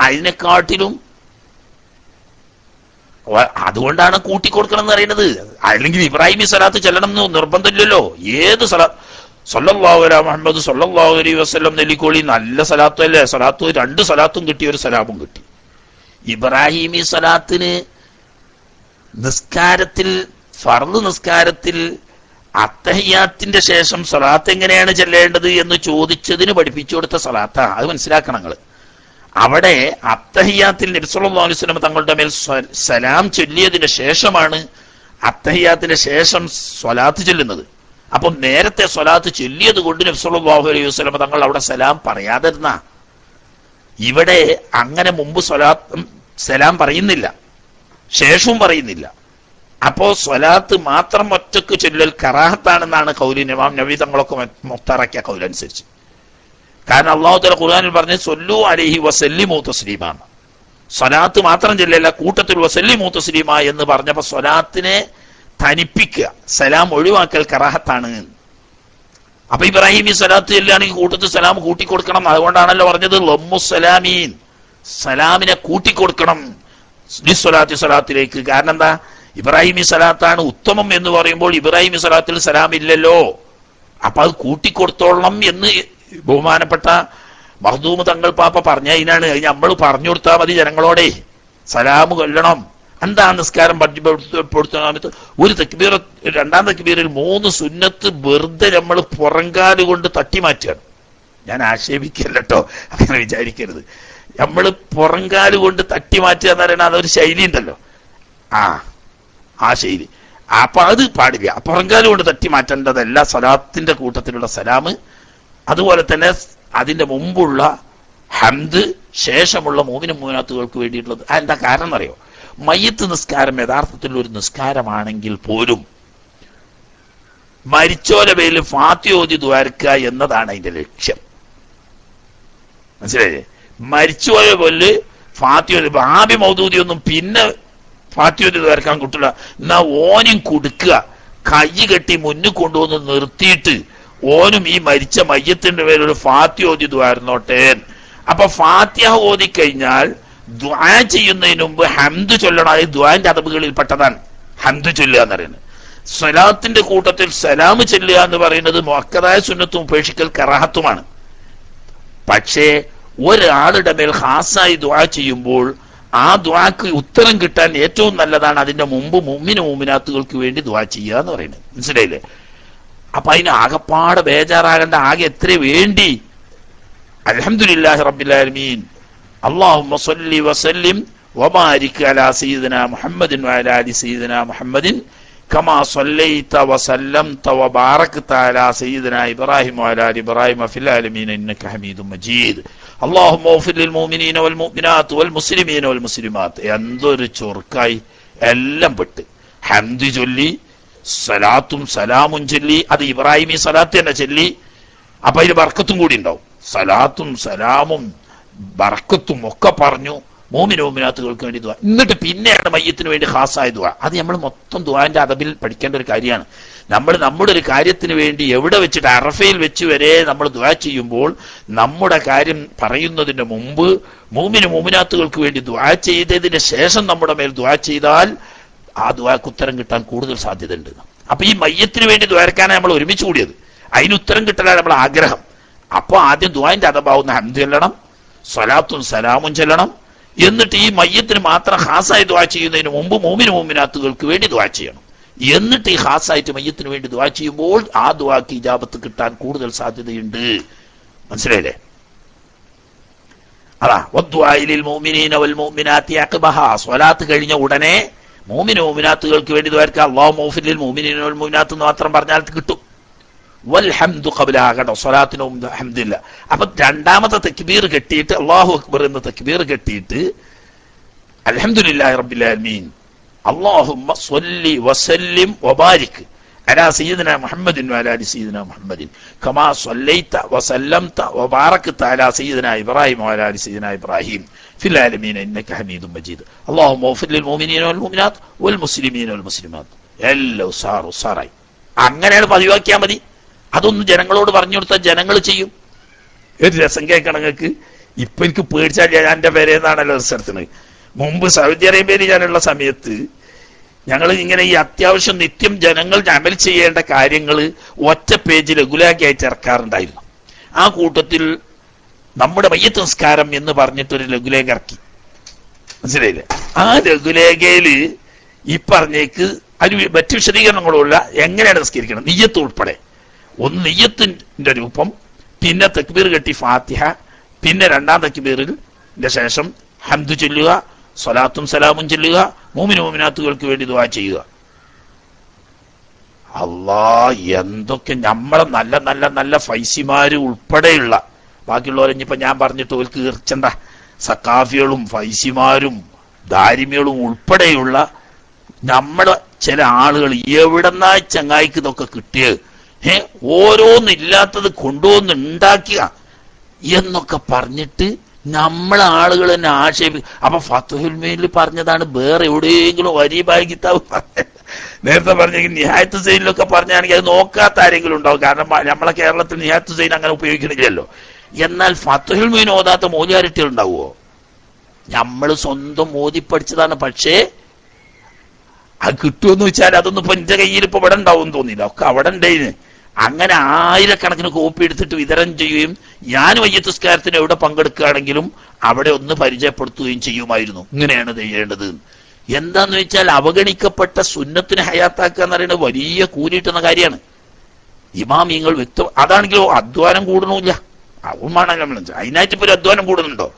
Speaker 1: അതിനെക്കാട്ടിലും അതുകൊണ്ടാണ് കൂട്ടിക്കൊടുക്കണം എന്ന് പറയുന്നത്. അല്ലെങ്കിൽ ഇബ്രാഹിമി സ്വലാത്ത് ചെല്ലണം എന്ന് നിർബന്ധമില്ലല്ലോ. ഏത് സല്ലല്ലാഹു അലൈഹി മുഹമ്മദ് സല്ലല്ലാഹു അലൈഹി വസല്ലം നെല്ലിക്കോളി നല്ല സ്വലാത്തും അല്ലേ? സ്വലാത്ത് 2 സ്വലാത്തും കിട്ടി, 1 സലാമും കിട്ടി. ഇബ്രാഹിമി സ്വലാത്തിന് നിസ്കാരത്തിൽ, ഫർദ് നിസ്കാരത്തിൽ അത്തഹിയാത്തിന്റെ ശേഷം സ്വലാത്ത് എങ്ങനെയാണ് ചെല്ലേണ്ടത് എന്ന് ചോദിച്ചതിന് പഠിപ്പിച്ചു കൊടുത്ത സ്വലാത്താ. അത് മനസ്സിലാക്കണം നിങ്ങൾ. അവിടെ അത്തഹിയാത്തിൽ നബി സല്ലല്ലാഹു അലൈഹി വസല്ലം തങ്ങളുടെ മേൽ സലാം ചൊല്ലിയതിന് ശേഷമാണ് അത്തഹിയാത്തിന് ശേഷം സ്വലാത്ത് ചൊല്ലുന്നത്. അപ്പം നേരത്തെ സ്വലാത്ത് ചൊല്ലിയത് കൊണ്ട് നബി സല്ലല്ലാഹു അലൈഹി വസല്ലം തങ്ങൾ അവിടെ സലാം പറയാതിരുന്ന. ഇവിടെ അങ്ങനെ മുമ്പ് സലാം പറയുന്നില്ല, ശേഷവും പറയുന്നില്ല. അപ്പോ സ്വലാത്ത് മാത്രം ഒറ്റക്ക് ചൊല്ലൽ കറാഹത്താണെന്നാണ് കൗലി. ഇമാം നബവി തങ്ങളൊക്കെ മുഖ്താറാക്കിയ കൗലനുസരിച്ച്. കാരണം അല്ലാഹു തആല ഖുർആനിൽ പറഞ്ഞ സല്ലു അലൈഹി വസല്ലിമു തസ്ലീമാ, സ്വലാത്ത് മാത്രം ചൊല്ലല്ല കൂട്ടത്തിൽ വസല്ലിമു തസ്ലീമാ എന്ന് പറഞ്ഞപ്പോ സ്വലാത്തിനെ തനിപ്പിക്കുക, സലാം ഒഴിവാക്കൽ കറാഹത്താണ്. അപ്പൊ ഇബ്രാഹിമി സ്വലാത്ത് ചെല്ലുകയാണെങ്കിൽ കൂട്ടത്തിൽ സലാം കൂട്ടിക്കൊടുക്കണം. അതുകൊണ്ടാണല്ലോ പറഞ്ഞത് ലമ്മുസ്സലാമീൻ, സലാമിനെ കൂട്ടിക്കൊടുക്കണം സ്വലാത്തിലേക്ക്. കാരണം എന്താ? ഇബ്രാഹിമി സ്വലാത്താണ് ഉത്തമം എന്ന് പറയുമ്പോൾ ഇബ്രാഹിമി സ്വലാത്തിൽ സലാം ഇല്ലല്ലോ. അപ്പൊ അത് കൂട്ടിക്കൊടുത്തോളണം എന്ന് ബഹുമാനപ്പെട്ട മഖ്ദൂം തങ്ങൾ പാപ്പ പറഞ്ഞതിനാണ്. നമ്മൾ പറഞ്ഞു കൊടുത്താൽ മതി ജനങ്ങളോടെ, സലാം കൊല്ലണം. എന്താ നിസ്കാരം പഠിപ്പെടുത്തുന്ന ഒരു തക്ബീർ, രണ്ടാം തക്ബീറിൽ 3 സുന്നത്ത് വെറുതെ നമ്മൾ പുറങ്കാല് കൊണ്ട് തട്ടിമാറ്റുകയാണ്. ഞാൻ ആക്ഷേപിക്കല്ലോ, അങ്ങനെ വിചാരിക്കരുത്. നമ്മൾ പുറങ്കാല് കൊണ്ട് തട്ടിമാറ്റുക എന്ന് പറയുന്നത് അതൊരു ശൈലി ഉണ്ടല്ലോ, ആ ശൈലി. അപ്പൊ അത് പാടില്ല. പുറങ്കാല് കൊണ്ട് തട്ടി മാറ്റേണ്ടതല്ല സലാത്തിന്റെ കൂട്ടത്തിലുള്ള സലാം. അതുപോലെ തന്നെ അതിന്റെ മുമ്പുള്ള ഹംദ്, ശേഷമുള്ള മോമിനും മോമിനാത്തുകൾക്ക് വേണ്ടിയിട്ടുള്ളത്. എന്താ കാരണം എന്നറിയോ? മയ്യിത്ത് നിസ്കാരം യഥാർത്ഥത്തിൽ ഒരു നിസ്കാരമാണെങ്കിൽ പോലും മരിച്ചോലെ പേരിൽ ഫാത്തിഹ ഓതി ദുആർക്കുക എന്നതാണ് അതിന്റെ ലക്ഷ്യം. മനസ്സിലായില്ലേ? മരിച്ചോലെ പോലെ ഫാത്തിഹ ബാബി മൗദൂദി ഒന്നും പിന്നെ ഫാത്തിഹ ഓതി ദുആർക്കാൻ കിട്ടില്ല. എന്നാ ഓനും കൊടുക്കുക, കൈ കെട്ടി മുന്നിൽ കൊണ്ടുവന്ന് നിർത്തിയിട്ട് ഓനും ഈ മരിച്ച മയ്യത്തിന്റെ പേരൊരു ഫാത്തിഹ ഓതി ദുആർന്നോട്ടെ. അപ്പൊ ഫാത്തിഹ ഓതി കഴിഞ്ഞാൽ ദുആ ചെയ്യുന്നതിന് മുമ്പ് ഹംദ് ചൊല്ലണം. അത് ദുആന്റെ അദബുകളിൽ പെട്ടതാണ് ഹംദ് ചൊല്ലുക എന്ന് പറയുന്നത്. സ്വലാത്തിന്റെ കൂട്ടത്തിൽ സലാം ചൊല്ലുക എന്ന് പറയുന്നത് മുഅക്കദായ സുന്നത്തും ഉപേക്ഷിക്കൽ കറാഹത്തുമാണ്. പക്ഷേ ഒരാളുടെ മേൽ ഖാസായി ദുആ ചെയ്യുമ്പോൾ ആ ദുആക്ക് ഉത്തരം കിട്ടാൻ ഏറ്റവും നല്ലതാണ് അതിന്റെ മുമ്പ് മുഅ്മിനു മുഅ്മിനാത്തുകൾക്ക് വേണ്ടി ദുആ ചെയ്യുക എന്ന് പറയുന്നത്. മനസ്സിലായില്ലേ? അപ്പൊ അതിന് ആകപ്പാടെ ബേജാറാകേണ്ട ആകെ എത്ര വേണ്ടി? അൽഹംദുലില്ലാഹി റബ്ബിൽ ആലമീൻ, അല്ലാഹുമ്മ സ്വല്ലി വസല്ലിം വബാരിക് അലാ സയ്യിദിനാ മുഹമ്മദിൻ വഅലാ ആലി സയ്യിദിനാ മുഹമ്മദിൻ കമാ സ്വല്ലൈത വസല്ലംത വബാറക്ത അലാ സയ്യിദിനാ ഇബ്രാഹിം വഅലാ ആലി ഇബ്രാഹിം ഫിൽ ആലമീൻ ഇന്നക ഹമീദും മജീദ്. അല്ലാഹുമ്മ ഗ്ഫിർ ലിൽ മുഅ്മിനീന വൽ മുഅ്മിനാത്ത് വൽ മുസ്ലിമീന വൽ മുസ്ലിമാത്ത്. എന്തൊരു ചൊർക്കായി എല്ലാം പെട്ട്. ഹംദ് ചൊല്ലി, സലാത്തും സലാമും ചൊല്ലി, അത് ഇബ്രാഹിമി സലാത്ത് തന്നെ ചൊല്ലി. അപ്പൊ അതിന് ബർക്കത്തും കൂടി ഉണ്ടാവും. സലാത്തും സലാമും ബർക്കത്തും ഒക്കെ പറഞ്ഞു മോമിന മോമിനാത്തുകൾക്ക് വേണ്ടി ദുആ. എന്നിട്ട് പിന്നെയാണ് മയ്യത്തിന് വേണ്ടി ഖാസായ ദുആ. അത് നമ്മൾ മൊത്തം ദുആന്റെ അദബിൽ പഠിക്കേണ്ട ഒരു കാര്യമാണ്. നമ്മൾ നമ്മുടെ ഒരു കാര്യത്തിന് വേണ്ടി എവിടെ വെച്ചിട്ട് അറഫയിൽ വെച്ച് വരെ നമ്മൾ ദുആ ചെയ്യുമ്പോൾ നമ്മുടെ കാര്യം പറയുന്നതിന് മുമ്പ് മോമിന മോമിനാത്തുകൾക്ക് വേണ്ടി ദുആ ചെയ്തതിന് ശേഷം നമ്മുടെ മേൽ ദുആ ചെയ്താൽ ആ ദുആക്ക് ഉത്തരം കിട്ടാൻ കൂടുതൽ സാധ്യതയുണ്ട്. അപ്പൊ ഈ മയ്യത്തിന് വേണ്ടി ദുആർക്കാനാണ് നമ്മൾ ഒരുമിച്ച് കൂടിയത്. അതിന് ഉത്തരം കിട്ടലാണ് നമ്മൾ ആഗ്രഹം. അപ്പൊ ആദ്യം ദുആന്റെ അദബാവുന്ന ഹംദ് ചെല്ലണം, സ്വലാത്തും സലാമും ചെല്ലണം. എന്നിട്ട് ഈ മയ്യത്തിന് മാത്രം ഖാസായി ദുആ ചെയ്യുന്നതിന് മുമ്പ് മോമിന മോമിനാത്തുകൾക്ക് വേണ്ടി ദുആ ചെയ്യണം. എന്നിട്ട് ഈ ഖാസായിട്ട് മയ്യത്തിന് വേണ്ടി ദുആ ചെയ്യുമ്പോൾ ആ ദുആക്ക് ഇജാബത്ത് കിട്ടാൻ കൂടുതൽ സാധ്യതയുണ്ട്. മനസ്സിലായില്ലേ? അതാ വദ്ദുആഇലിൽ മുഅ്മിനീന വൽ മുഅ്മിനാത്തി അഖബഹാ, സ്വലാത്ത് കഴിഞ്ഞ ഉടനെ മോമിന മോമിനാത്തുകൾക്ക് വേണ്ടി ദുആർക്കുക. അല്ലാഹുമ്മ ഗ്ഫിർ ലിൽ മുഅ്മിനീന വൽ മുഅ്മിനാത്ത് എന്ന് മാത്രം പറഞ്ഞാൽ കിട്ടും. വൽഹംദു ഖബ്ലഹാ. കേട്ടോ, സ്വലാത്തിന് മുമ്പ് ഹംദില്ല. അപ്പൊ രണ്ടാമത്തെ തക്ബീർ കെട്ടിയിട്ട് അല്ലാഹു അക്ബർ എന്ന തക്ബീർ കെട്ടിയിട്ട് അൽഹംദുലില്ലാഹി റബ്ബിൽ ആലമീൻ അല്ലാഹുമ്മ സ്വല്ലി വസല്ലിം വബാരിക് അലാ സയ്യിദിനാ മുഹമ്മദിൻ വഅലാ ആലി സയ്യിദിനാ മുഹമ്മദിൻ കമാ സ്വല്ലൈത വസല്ലംത വബാറക്ത അലാ സയ്യിദിനാ ഇബ്രാഹിം വഅലാ ആലി സയ്യിദിനാ ഇബ്രാഹിം ഫിൽ ആലമീൻ ഇന്നക ഹമീദും മജീദ്. അല്ലാഹുമ്മ ഗ്ഫിർ ലിൽ മുഅ്മിനീന വൽ മുഅ്മിനാത്ത് വൽ മുസ്ലിമീന വൽ മുസ്ലിമാത്ത്. എല്ലാം ഉസാറായി. അങ്ങനെയാണ് പതിവാക്കിയാൽ മതി. അതൊന്നും ജനങ്ങളോട് പറഞ്ഞു കൊടുത്താൽ ജനങ്ങൾ ചെയ്യും. ഒരു രസം കേൾക്കണം നിങ്ങൾക്ക്. ഇപ്പൊ എനിക്ക് പേടിച്ചാൽ ഞാൻ എന്റെ പേരെന്നാണല്ലോ റിസർച്ചിന്. മുമ്പ് സൗദി അറേബ്യയിൽ ഞാനുള്ള സമയത്ത് ഞങ്ങൾ ഇങ്ങനെ ഈ അത്യാവശ്യം നിത്യം ജനങ്ങൾ അമൽ ചെയ്യേണ്ട കാര്യങ്ങൾ ഒറ്റ പേജിൽ ലഘുലേഖയായിട്ട് ഇറക്കാറുണ്ടായിരുന്നു. ആ കൂട്ടത്തിൽ നമ്മുടെ മയ്യത്ത് നിസ്കാരം എന്ന് പറഞ്ഞിട്ടൊരു ലഘുലേഖ ഇറക്കി. മനസ്സിലായില്ലേ? ആ ലഘുലേഖയില് ഈ പറഞ്ഞേക്ക് അതിന് മറ്റു വിശദീകരണങ്ങളുള്ള എങ്ങനെയാണ് നിസ്കരിക്കണം, നിയ്യത്ത് ഉൾപ്പെടെ. ഒന്ന് നിയ്യത്തിന്റെ രൂപം, പിന്നെ തക്ബീർ കെട്ടി ഫാത്തിഹ, പിന്നെ രണ്ടാം തക്ബീറിൽ ശേഷം ഹംദ് ചൊല്ലുക, സ്വലാത്തും സലാമും ചൊല്ലുക, മൂമിന് മൂമിനാത്തുകൾക്ക് വേണ്ടി ദുആ ചെയ്യുക. അല്ലാ, എന്തൊക്കെ നമ്മളെ നല്ല നല്ല നല്ല ഫൈസിമാര് ഉൾപ്പെടെയുള്ള ബാക്കിയുള്ളവരെ ഇനിയിപ്പോ ഞാൻ പറഞ്ഞിട്ട് ഓർക്ക് തീർച്ചണ്ട, സക്കാഫികളും ഫൈസിമാരും ദാരിമികളും ഉൾപ്പെടെയുള്ള നമ്മളെ ചില ആളുകൾ എവിടെന്നാ ചങ്ങായിക്ക് ഇതൊക്കെ കിട്ടിയത്, ഓരോന്നില്ലാത്തത് കൊണ്ടുവന്ന് ഉണ്ടാക്കുക എന്നൊക്കെ പറഞ്ഞിട്ട് നമ്മളെ ആളുകൾ തന്നെ ആക്ഷേപിക്കും. അപ്പൊ ഫത്ഹുൽ മീനിൽ പറഞ്ഞതാണ്, വേറെ എവിടെയെങ്കിലും വരീബായി കിതാബ് നേരത്തെ പറഞ്ഞെങ്കിൽ നിഹായത്ത് സൈനിലൊക്കെ പറഞ്ഞാണെങ്കിൽ അത് നോക്കാത്ത ആരെങ്കിലും ഉണ്ടാവും. കാരണം നമ്മളെ കേരളത്തിൽ നിഹായത്ത് സൈൻ അങ്ങനെ ഉപയോഗിക്കണില്ലല്ലോ. എന്നാൽ ഫത്ഹുൽ മീൻ ഓതാത്ത മോദിയാരിറ്റികൾ ഉണ്ടാവുമോ? നമ്മൾ സ്വന്തം മോദി പഠിച്ചതാണ്. പക്ഷേ അത് കിട്ടുമെന്ന് വെച്ചാൽ അതൊന്നും ഇപ്പൊ എന്റെ കയ്യിൽ ഇപ്പൊ ഇവിടെ ഉണ്ടാവും തോന്നിയില്ല, ഒക്കെ അവിടെ ഉണ്ടായിന്. അങ്ങനെ ആയിരക്കണക്കിന് കോപ്പി എടുത്തിട്ട് വിതരണം ചെയ്യുകയും ഞാൻ മയ്യത്ത് നിസ്കാരത്തിന് എവിടെ പങ്കെടുക്കുകയാണെങ്കിലും അവിടെ ഒന്ന് പരിചയപ്പെടുത്തുകയും ചെയ്യുമായിരുന്നു. ഇങ്ങനെയാണ് ചെയ്യേണ്ടത്. എന്താന്ന് വെച്ചാൽ അവഗണിക്കപ്പെട്ട സുന്നത്തിന് ഹയാത്താക്കുക എന്ന് പറയുന്നത് വലിയ കൂലിയിട്ടുന്ന കാര്യമാണ്. ഇമാമിങ്ങൾ വ്യക്തം അതാണെങ്കിലോ അധ്വാനം കൂടണമില്ല. അതുമാണ് നമ്മൾ അതിനായിട്ട് ഇപ്പൊ ഒരു അധ്വാനം കൂടുന്നുണ്ടോ?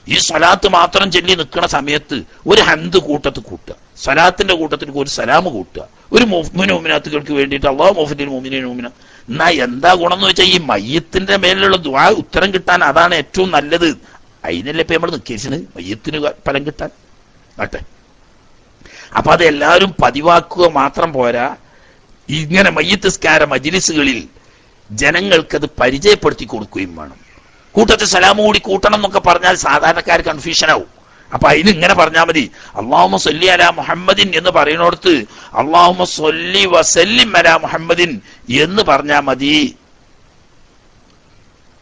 Speaker 1: ഈ സ്വലാത്ത് മാത്രം ചൊല്ലി നിൽക്കുന്ന സമയത്ത് ഒരു ഹംദ് കൂട്ടത്തിൽ കൂട്ടുക, സ്വലാത്തിന്റെ കൂട്ടത്തിൽ ഒരു സലാം കൂട്ടുക, ഒരു മുഅ്മിനാത്തുകൾക്ക് വേണ്ടിയിട്ട് അല്ലാഹു മുഗ്ഫിർ മുഅ്മിനീന മുഅ്മിന. എന്നാ എന്താ ഗുണം എന്ന് വെച്ചാൽ ഈ മയ്യത്തിന്റെ മേലുള്ള ദുആ ഉത്തരം കിട്ടാൻ അതാണ് ഏറ്റവും നല്ലത്. അതിനല്ലേ ഇപ്പൊ നമ്മൾ നിൽക്കേച്ചത്, മയ്യത്തിന് ഫലം കിട്ടാൻ ആട്ടെ. അപ്പൊ അത് എല്ലാവരും പതിവാക്കുക മാത്രം പോരാ, ഇങ്ങനെ മയ്യത്ത് നിസ്കാര മജ്ലിസുകളിൽ ജനങ്ങൾക്കത് പരിചയപ്പെടുത്തി കൊടുക്കുകയും വേണം. കൂട്ടത്തിൽ സലാം കൂടി കൂട്ടണം എന്നൊക്കെ പറഞ്ഞാൽ സാധാരണക്കാർ കൺഫ്യൂഷൻ ആവും. അപ്പൊ അതിന് ഇങ്ങനെ പറഞ്ഞാൽ മതി, അല്ലാഹുമ്മ സ്വല്ലി അലാ മുഹമ്മദിൻ എന്ന് പറയുന്നിടത്ത് അല്ലാഹുമ്മ സ്വല്ലി വസല്ലിം അലാ മുഹമ്മദിൻ എന്ന് പറഞ്ഞാൽ മതി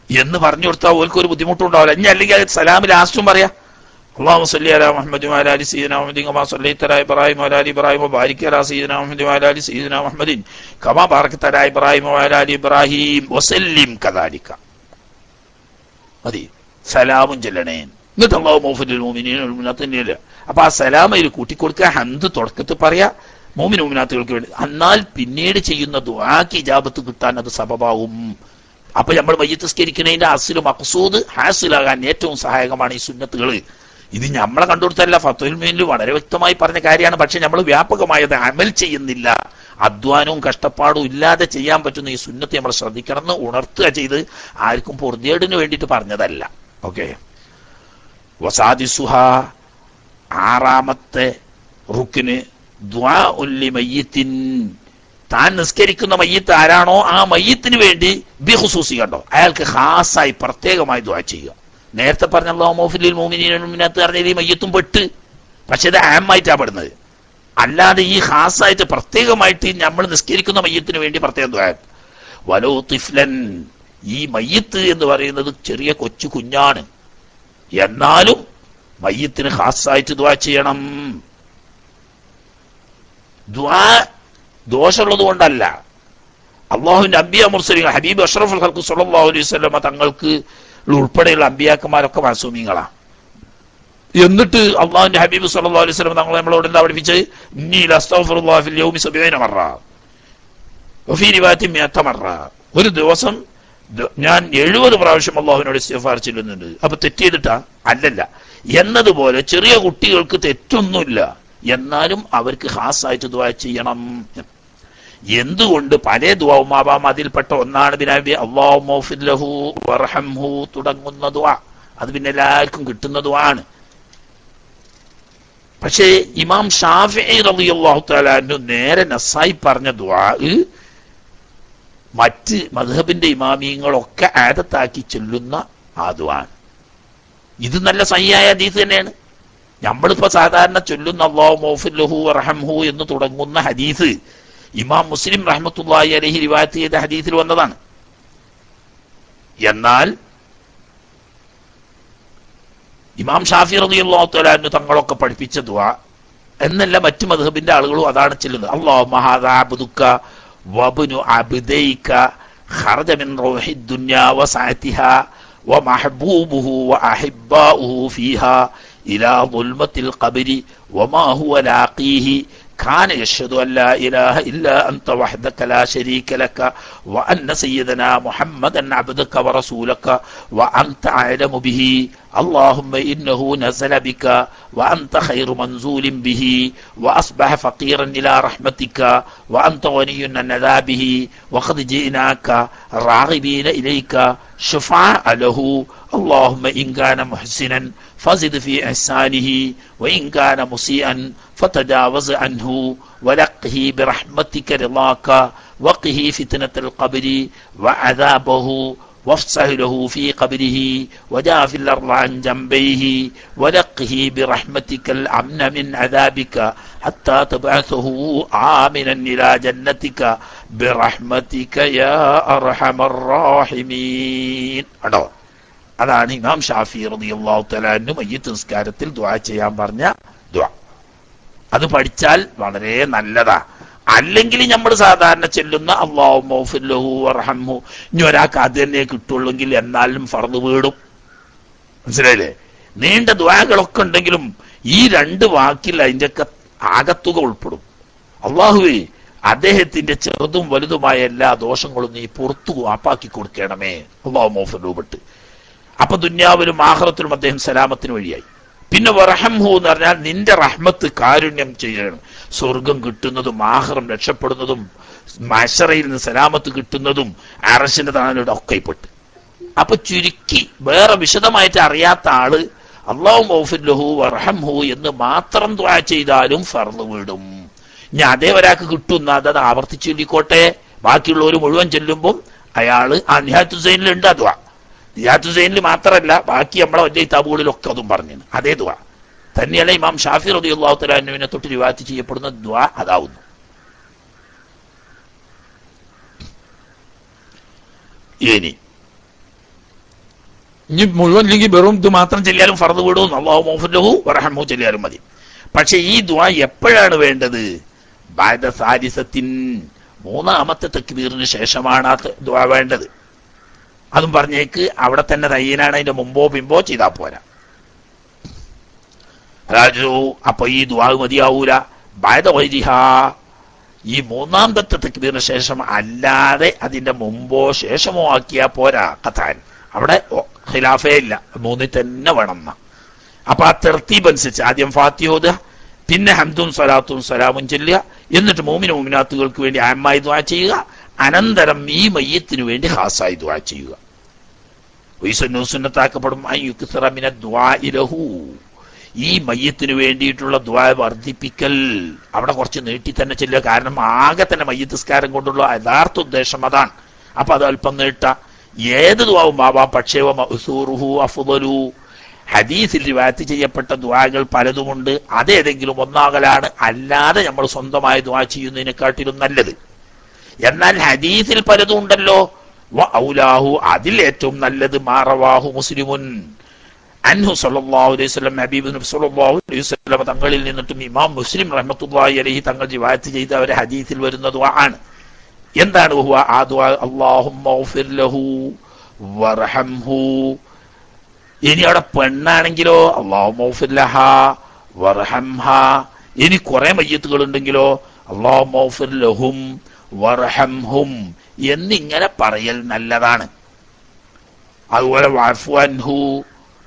Speaker 1: എന്ന് പറഞ്ഞു കൊടുത്താൽ ഓൽക്കൊരു ബുദ്ധിമുട്ടുണ്ടാവില്ല. ഇനി അല്ലെങ്കിൽ സലാം ലാസ്റ്റും പറയാ, അല്ലാഹുമ്മ സ്വല്ലി അലാ മുഹമ്മദിൻ വഅലാ ആലി സയ്യിദിനാ മുഹമ്മദിൻ കമാ സ്വല്ലൈത അലാ ഇബ്രാഹിം വഅലാ ആലി ഇബ്രാഹിം വബാരിക് അലാ സയ്യിദിനാ മുഹമ്മദിൻ വഅലാ ആലി സയ്യിദിനാ മുഹമ്മദിൻ കമാ ബാറക്ത അലാ ഇബ്രാഹിം വഅലാ ആലി ഇബ്രാഹിം വസല്ലിം കദാലിക. മതി. സലാമും ചെല്ലണേ. എന്നിട്ട് അല്ലാഹു മുഗ്ഫിർ ലിൽ മുഅ്മിനീന വൽ മുഅ്മിനാത്ത് തന്നെയല്ല. അപ്പൊ ആ സലാമയിൽ കൂട്ടിക്കൊടുക്കുക, ഹംദ് തുടക്കത്തിൽ പറയാ മുഅ്മിൻ മുഅ്മിനാത്തുകൾക്ക് വേണ്ടി. എന്നാൽ പിന്നീട് ചെയ്യുന്ന ദുആക്ക് ഇജാബത്ത് കിട്ടാൻ അത് സബബാവും. അപ്പൊ നമ്മൾ മയ്യിത്ത് നിസ്കരിക്കുന്നതിന്റെ അസ്ലു മഖ്സൂദ് ഹാസിലാകാൻ ഏറ്റവും സഹായകമാണ് ഈ സുന്നത്തുകൾ. ഇത് നമ്മളെ കണ്ടുകൊടുത്തല്ല, ഫത്ഹുൽ മീനിൽ വളരെ വ്യക്തമായി പറഞ്ഞ കാര്യമാണ്. പക്ഷെ നമ്മൾ വ്യാപകമായത് അമൽ ചെയ്യുന്നില്ല. അധ്വാനവും കഷ്ടപ്പാടും ഇല്ലാതെ ചെയ്യാൻ പറ്റുന്ന ഈ സുന്നത്ത് നമ്മൾ ശ്രദ്ധിക്കണം എന്ന് ഉണർത്തുക ചെയ്ത് ആർക്കും പൊറുതിയേടിന് വേണ്ടിയിട്ട് പറഞ്ഞതല്ല. ഓക്കെ. വസാദിസുഹ, ആറാമത്തെ റുക്കിന് ദുആഉൽ ലിമയ്യിത്തിൻ, താൻ നിസ്കരിക്കുന്ന മയ്യിത്ത് ആരാണോ ആ മയ്യിത്തിന് വേണ്ടി ബിഖുസൂസി, കണ്ടോ, അയാൾക്ക് ഖാസായി പ്രത്യേകമായി ദുആ ചെയ്യുക. നേരത്തെ പറഞ്ഞ അല്ലാഹു മുഗ്ഫിർ ലിൽ മുഅ്മിനീന വൽ മുഅ്മിനാത്ത് പറഞ്ഞാൽ ഈ മയ്യിത്തും പെട്ട്, പക്ഷെ ഇത് ആമായിട്ടാണ് പെടുന്നത്. അല്ലാതെ ഈ ഖാസായിട്ട് പ്രത്യേകമായിട്ട് നമ്മൾ നിസ്കരിക്കുന്ന മയ്യത്തിന് വേണ്ടി പ്രത്യേകം ദുആ. വലോ തിഫ്ലൻ, ഈ മയ്യത്ത് എന്ന് പറയുന്നത് ചെറിയ കൊച്ചു കുഞ്ഞാണ്, എന്നാലും മയ്യത്തിന് ഖാസായിട്ട് ദുആ ചെയ്യണം. ദുആ ദോഷമുള്ളത് കൊണ്ടല്ല. അല്ലാഹുവിന്റെ അംബിയ മുർസലീൻ ഹബീബ് അഷ്റഫുൽ ഖൽഖ് സ്വല്ലല്ലാഹു അലൈഹി വസല്ലം തങ്ങൾക്ക് ഉൾപ്പെടെയുള്ള അമ്പിയാക്കന്മാരൊക്കെ മാസൂമിങ്ങളാണ്. എന്നിട്ട് അള്ളാഹുവിന്റെ ഹബീബ് സല്ലല്ലാഹു അലൈഹി വസല്ലം തങ്ങൾ നമ്മളോട് എന്താ പഠിപ്പിച്ചത്? ഇന്നി ലസ്തഗ്ഫിറുല്ലാഹ ഫിൽ യൗമി 70 മറ വഫീ റിവായത്തിൻ 100 മറ. ഒരു ദിവസം ഞാൻ 70 പ്രാവശ്യം അള്ളാഹുവിനോട് ഇസ്തിഗ്ഫാർ ചൊല്ലുന്നുണ്ട്. അപ്പൊ തെറ്റ് ചെയ്തിട്ടാ? അല്ലല്ല. എന്നതുപോലെ ചെറിയ കുട്ടികൾക്ക് തെറ്റൊന്നുമില്ല, എന്നാലും അവർക്ക് ഖാസായിട്ട് ദുആ ചെയ്യണം. എന്തുകൊണ്ട് പല ദുആവുമാവാം, അതിൽപ്പെട്ട ഒന്നാണ് ബിനബി അല്ലാഹുമ്മ ഗ്ഫിർ ലഹു വർഹംഹു തുടങ്ങുന്ന ദുആ. അത് പിന്നെ എല്ലാവർക്കും കിട്ടുന്ന ദുആ ആണ്. പക്ഷേ ഇമാം ഷാഫിഈ റളിയല്ലാഹു തആല അൻഹു നേരെ നസ്സായി പറഞ്ഞ ദുആ മറ്റ് മദ്ഹബിന്റെ ഇമാമിയങ്ങളൊക്കെ ആദത്താക്കി ചൊല്ലുന്ന ആ ദുആ. ഇത് നല്ല സഹിയായ ഹദീസ് തന്നെയാണ്. നമ്മളിപ്പോ സാധാരണ ചൊല്ലുന്ന അല്ലാഹുമ്മ ഗ്ഫിർ ലഹു വർഹംഹു എന്ന് തുടങ്ങുന്ന ഹദീസ് ഇമാം മുസ്ലിം റഹ്മത്തുള്ളാഹി അലൈഹി റിവായത്ത് ചെയ്ത ഹദീസിൽ വന്നതാണ്. എന്നാൽ ഇമാം ഷാഫി റളിയല്ലാഹു തആല അൻഹു തങ്ങളൊക്കെ പഠിപ്പിച്ച ദുആ എന്നല്ല മറ്റു മദ്ഹബിന്റെ ആളുകളും അതാണ് ചൊല്ലുന്നത്. അല്ലാഹുമ്മ ഹാദാ അബ്ദുക വബ്നു അബ്ദൈക ഖറജ മിൻ റൂഹി ദുനിയാ വസഅതിഹാ വമഹബൂബുഹു വഅഹിബ്ബാഉഹു ഫീഹാ ഇലാ ദുൽമത്തിൽ ഖബ്രി വമാ ഹുവ ലാഖീഹി كان يشهد أن لا إله إلا أنت وحدك لا شريك لك وأن سيدنا محمدا عبدك ورسولك وأنت أعلم به اللهم إنه نزل بك وأنت خير منزول به وأصبح فقيرا إلى رحمتك وأنت غني عن عذابه وقد جئناك راغبين إليك شفعاء له اللهم إن كان محسنا فزد في إحسانه وإن كان مسيئا فتجاوز عنه ولقه برحمتك رضاك وقه فتنة القبر وعذابه وافسح له في قبره وجاف الأرض عن جنبيه ولقه برحمتك الأمن من عذابك حتى تبعثه آمنا إلى جنتك برحمتك يا أرحم الراحمين. അതാണ് ഇമാം ഷാഫി റളിയല്ലാഹു തആല അൻഹു മയ്യിത്ത് നിസ്കാരത്തിൽ ദുആ ചെയ്യാൻ പറഞ്ഞ ദുആ. അത് പഠിച്ചാൽ വളരെ നല്ലതാ. അല്ലെങ്കിൽ നമ്മൾ സാധാരണ ചെല്ലുന്ന അല്ലാഹുമ്മ ഗ്ഫിർ ലഹു വർഹംഹു, ഇനി ഒരാൾക്ക് അത് തന്നെ കിട്ടുള്ളെങ്കിൽ എന്നാലും ഫർദ് വീടും. മനസ്സിലായില്ലേ? നീണ്ട ദുആകളൊക്കെ ഉണ്ടെങ്കിലും ഈ രണ്ട് വാക്കിൽ അതിൻ്റെയൊക്കെ ആകത്തുക ഉൾപ്പെടും. അല്ലാഹുവേ, അദ്ദേഹത്തിന്റെ ചെറുതും വലുതുമായ എല്ലാ ദോഷങ്ങളും നീ പുറത്തു ആപ്പാക്കി കൊടുക്കണമേ അല്ലാഹുമ്മ ഗ്ഫിർ ലഹു പെട്ട്. അപ്പൊ ദുന്യാവിലും ആഖിറത്തിലും അദ്ദേഹം സലാമത്തിന് വഴിയായി. പിന്നെ വറഹംഹു എന്ന് പറഞ്ഞാൽ നിന്റെ റഹ്മത്ത് കാരുണ്യം ചെയ്യണം. സ്വർഗം കിട്ടുന്നതും ആഖിറം രക്ഷപ്പെടുന്നതും മഹ്ശറയിൽ നിന്ന് സലാമത്ത് കിട്ടുന്നതും അർശിന്റെ തണലിലൂടെ ഒക്കെ പെട്ട്. അപ്പൊ ചുരുക്കി വേറെ വിശദമായിട്ട് അറിയാത്ത ആള് അല്ലാഹുമ്മ ഗ്ഫിർ ലഹു വർഹംഹു എന്ന് മാത്രം ദുആ ചെയ്താലും ഫർദ് വീടും. ഇനി അതേ ഒരാൾക്ക് കിട്ടുന്ന അത് ആവർത്തിച്ച് ചൊല്ലിക്കോട്ടെ. ബാക്കിയുള്ളവർ മുഴുവൻ ചെല്ലുമ്പോൾ അയാള് നിഹായത്തുൽ സൈനിൽ ഉണ്ട് ആ ദുആ. നിഹായത്തുൽ സൈനിൽ മാത്രമല്ല ബാക്കി നമ്മളെ വലിയ കിതാബുകളിലൊക്കെ അതും പറഞ്ഞു അതേ ദുആ തന്നെയല്ല ഇമാം ഷാഫി റളിയല്ലാഹു തആല അൻഹുവിനെ തൊട്ട് റിവായത്ത് ചെയ്യപ്പെടുന്ന ദുആ അതാവുന്നു. ഇനി മുഴുവൻ ഇല്ലെങ്കിൽ വെറും ഇത് മാത്രം ചെല്ലിയാലും ഫർദ് വീടും അല്ലാഹുമ്മ ഗ്ഫിർ ലഹു വർഹംഹു ചെല്ലിയാലും മതി. പക്ഷെ ഈ ദുആ എപ്പോഴാണ് വേണ്ടത്? ബഅദ സാലിസത്തിൻ, മൂന്നാമത്തെ തക്ബീറിന് ശേഷമാണ് ആ ദുആ വേണ്ടത്. അതും പറഞ്ഞേക്ക് അവിടെ തന്നെ തയ്യനാണ്, അതിന്റെ മുമ്പോ പിമ്പോ ചെയ്താ പോരാ. രാജു അപ്പൊ ഈ ദുആ മതിയാവൂല. ബഅദ ഗൈരിഹാ, ഈ മൂന്നാമത്തെ തക്ബീറിന് ശേഷം അല്ലാതെ അതിന്റെ മുമ്പോ ശേഷമോ ആക്കിയാ പോരാ. ഖത്താൻ അവിടെ ഖിലാഫേ ഇല്ല, മൂന്നിൽ തന്നെ വേണം. അപ്പൊ ആ തർത്തീബ് അനുസരിച്ച് ആദ്യം ഫാത്തിഹ ഓതുക, പിന്നെ ഹംദും സ്വലാത്തും സലാമും ചൊല്ലുക, എന്നിട്ട് മുഅ്മിന മുഅ്മിനാത്തുകൾക്ക് വേണ്ടി ആമായി ദുആ ചെയ്യുക, അനന്തരം ഈ മയ്യത്തിന് വേണ്ടി ഖാസായി ദുആ ചെയ്യുക. സുന്നത്താക്കപ്പെടും ഈ മയ്യത്തിന് വേണ്ടിയിട്ടുള്ള ദുആ വർദ്ധിപ്പിക്കൽ. അവിടെ കുറച്ച് നീട്ടി തന്നെ ചെല്ലുക. കാരണം ആകെ തന്നെ മയ്യത്ത് നിസ്കാരം കൊണ്ടുള്ള യഥാർത്ഥ ഉദ്ദേശം അതാണ്. അപ്പൊ അത് അല്പം നീട്ട. ഏത് ദുആവും ആവാം. പക്ഷേ മഅ്സൂറുഹു അഫ്ളു, ഹദീസിൽ റിവായത്ത് ചെയ്യപ്പെട്ട ദുആകൾ പലതുമുണ്ട്. അതേതെങ്കിലും ഒന്നാകലാണ്. അല്ലാതെ നമ്മൾ സ്വന്തമായി ദുആ ചെയ്യുന്നതിനെക്കാട്ടിലും നല്ലത്. എന്നാൽ ഹദീസിൽ പലതും ഉണ്ടല്ലോ. വഔലാഹു, അതിൽ ഏറ്റവും നല്ലത് മാറവാഹു മുസ്ലിമുൻ അൻഹു സല്ലല്ലാഹു അലൈഹി വസല്ലം, ഹബീബ് നബി സല്ലല്ലാഹു അലൈഹി വസല്ലം തങ്ങളിൽ നിന്നിട്ടും ഇമാം മുസ്ലിം റഹ്മത്തുള്ളാഹി അലൈഹി തങ്ങൾ റിവായത്ത് ചെയ്ത ഒരു ഹദീസിൽ വരുന്ന ദുആ ആണ്. എന്താണ് ആ ദുആ? അല്ലാഹുമ്മ ഗ്ഫിർ ലഹു വർഹംഹു. ഇനി അവിടെ പെണ്ണാണെങ്കിലോ അല്ലാഹുമ്മ ഗ്ഫിർ ലഹാ വർഹംഹാ. ഇനി കുറെ മയ്യത്തുകൾ ഉണ്ടെങ്കിലോ അല്ലാഹുമ്മ ഗ്ഫിർ ലഹും വർഹംഹും എന്നിങ്ങനെ പറയൽ നല്ലതാണ്. അതുപോലെ വഅഫു അൻഹു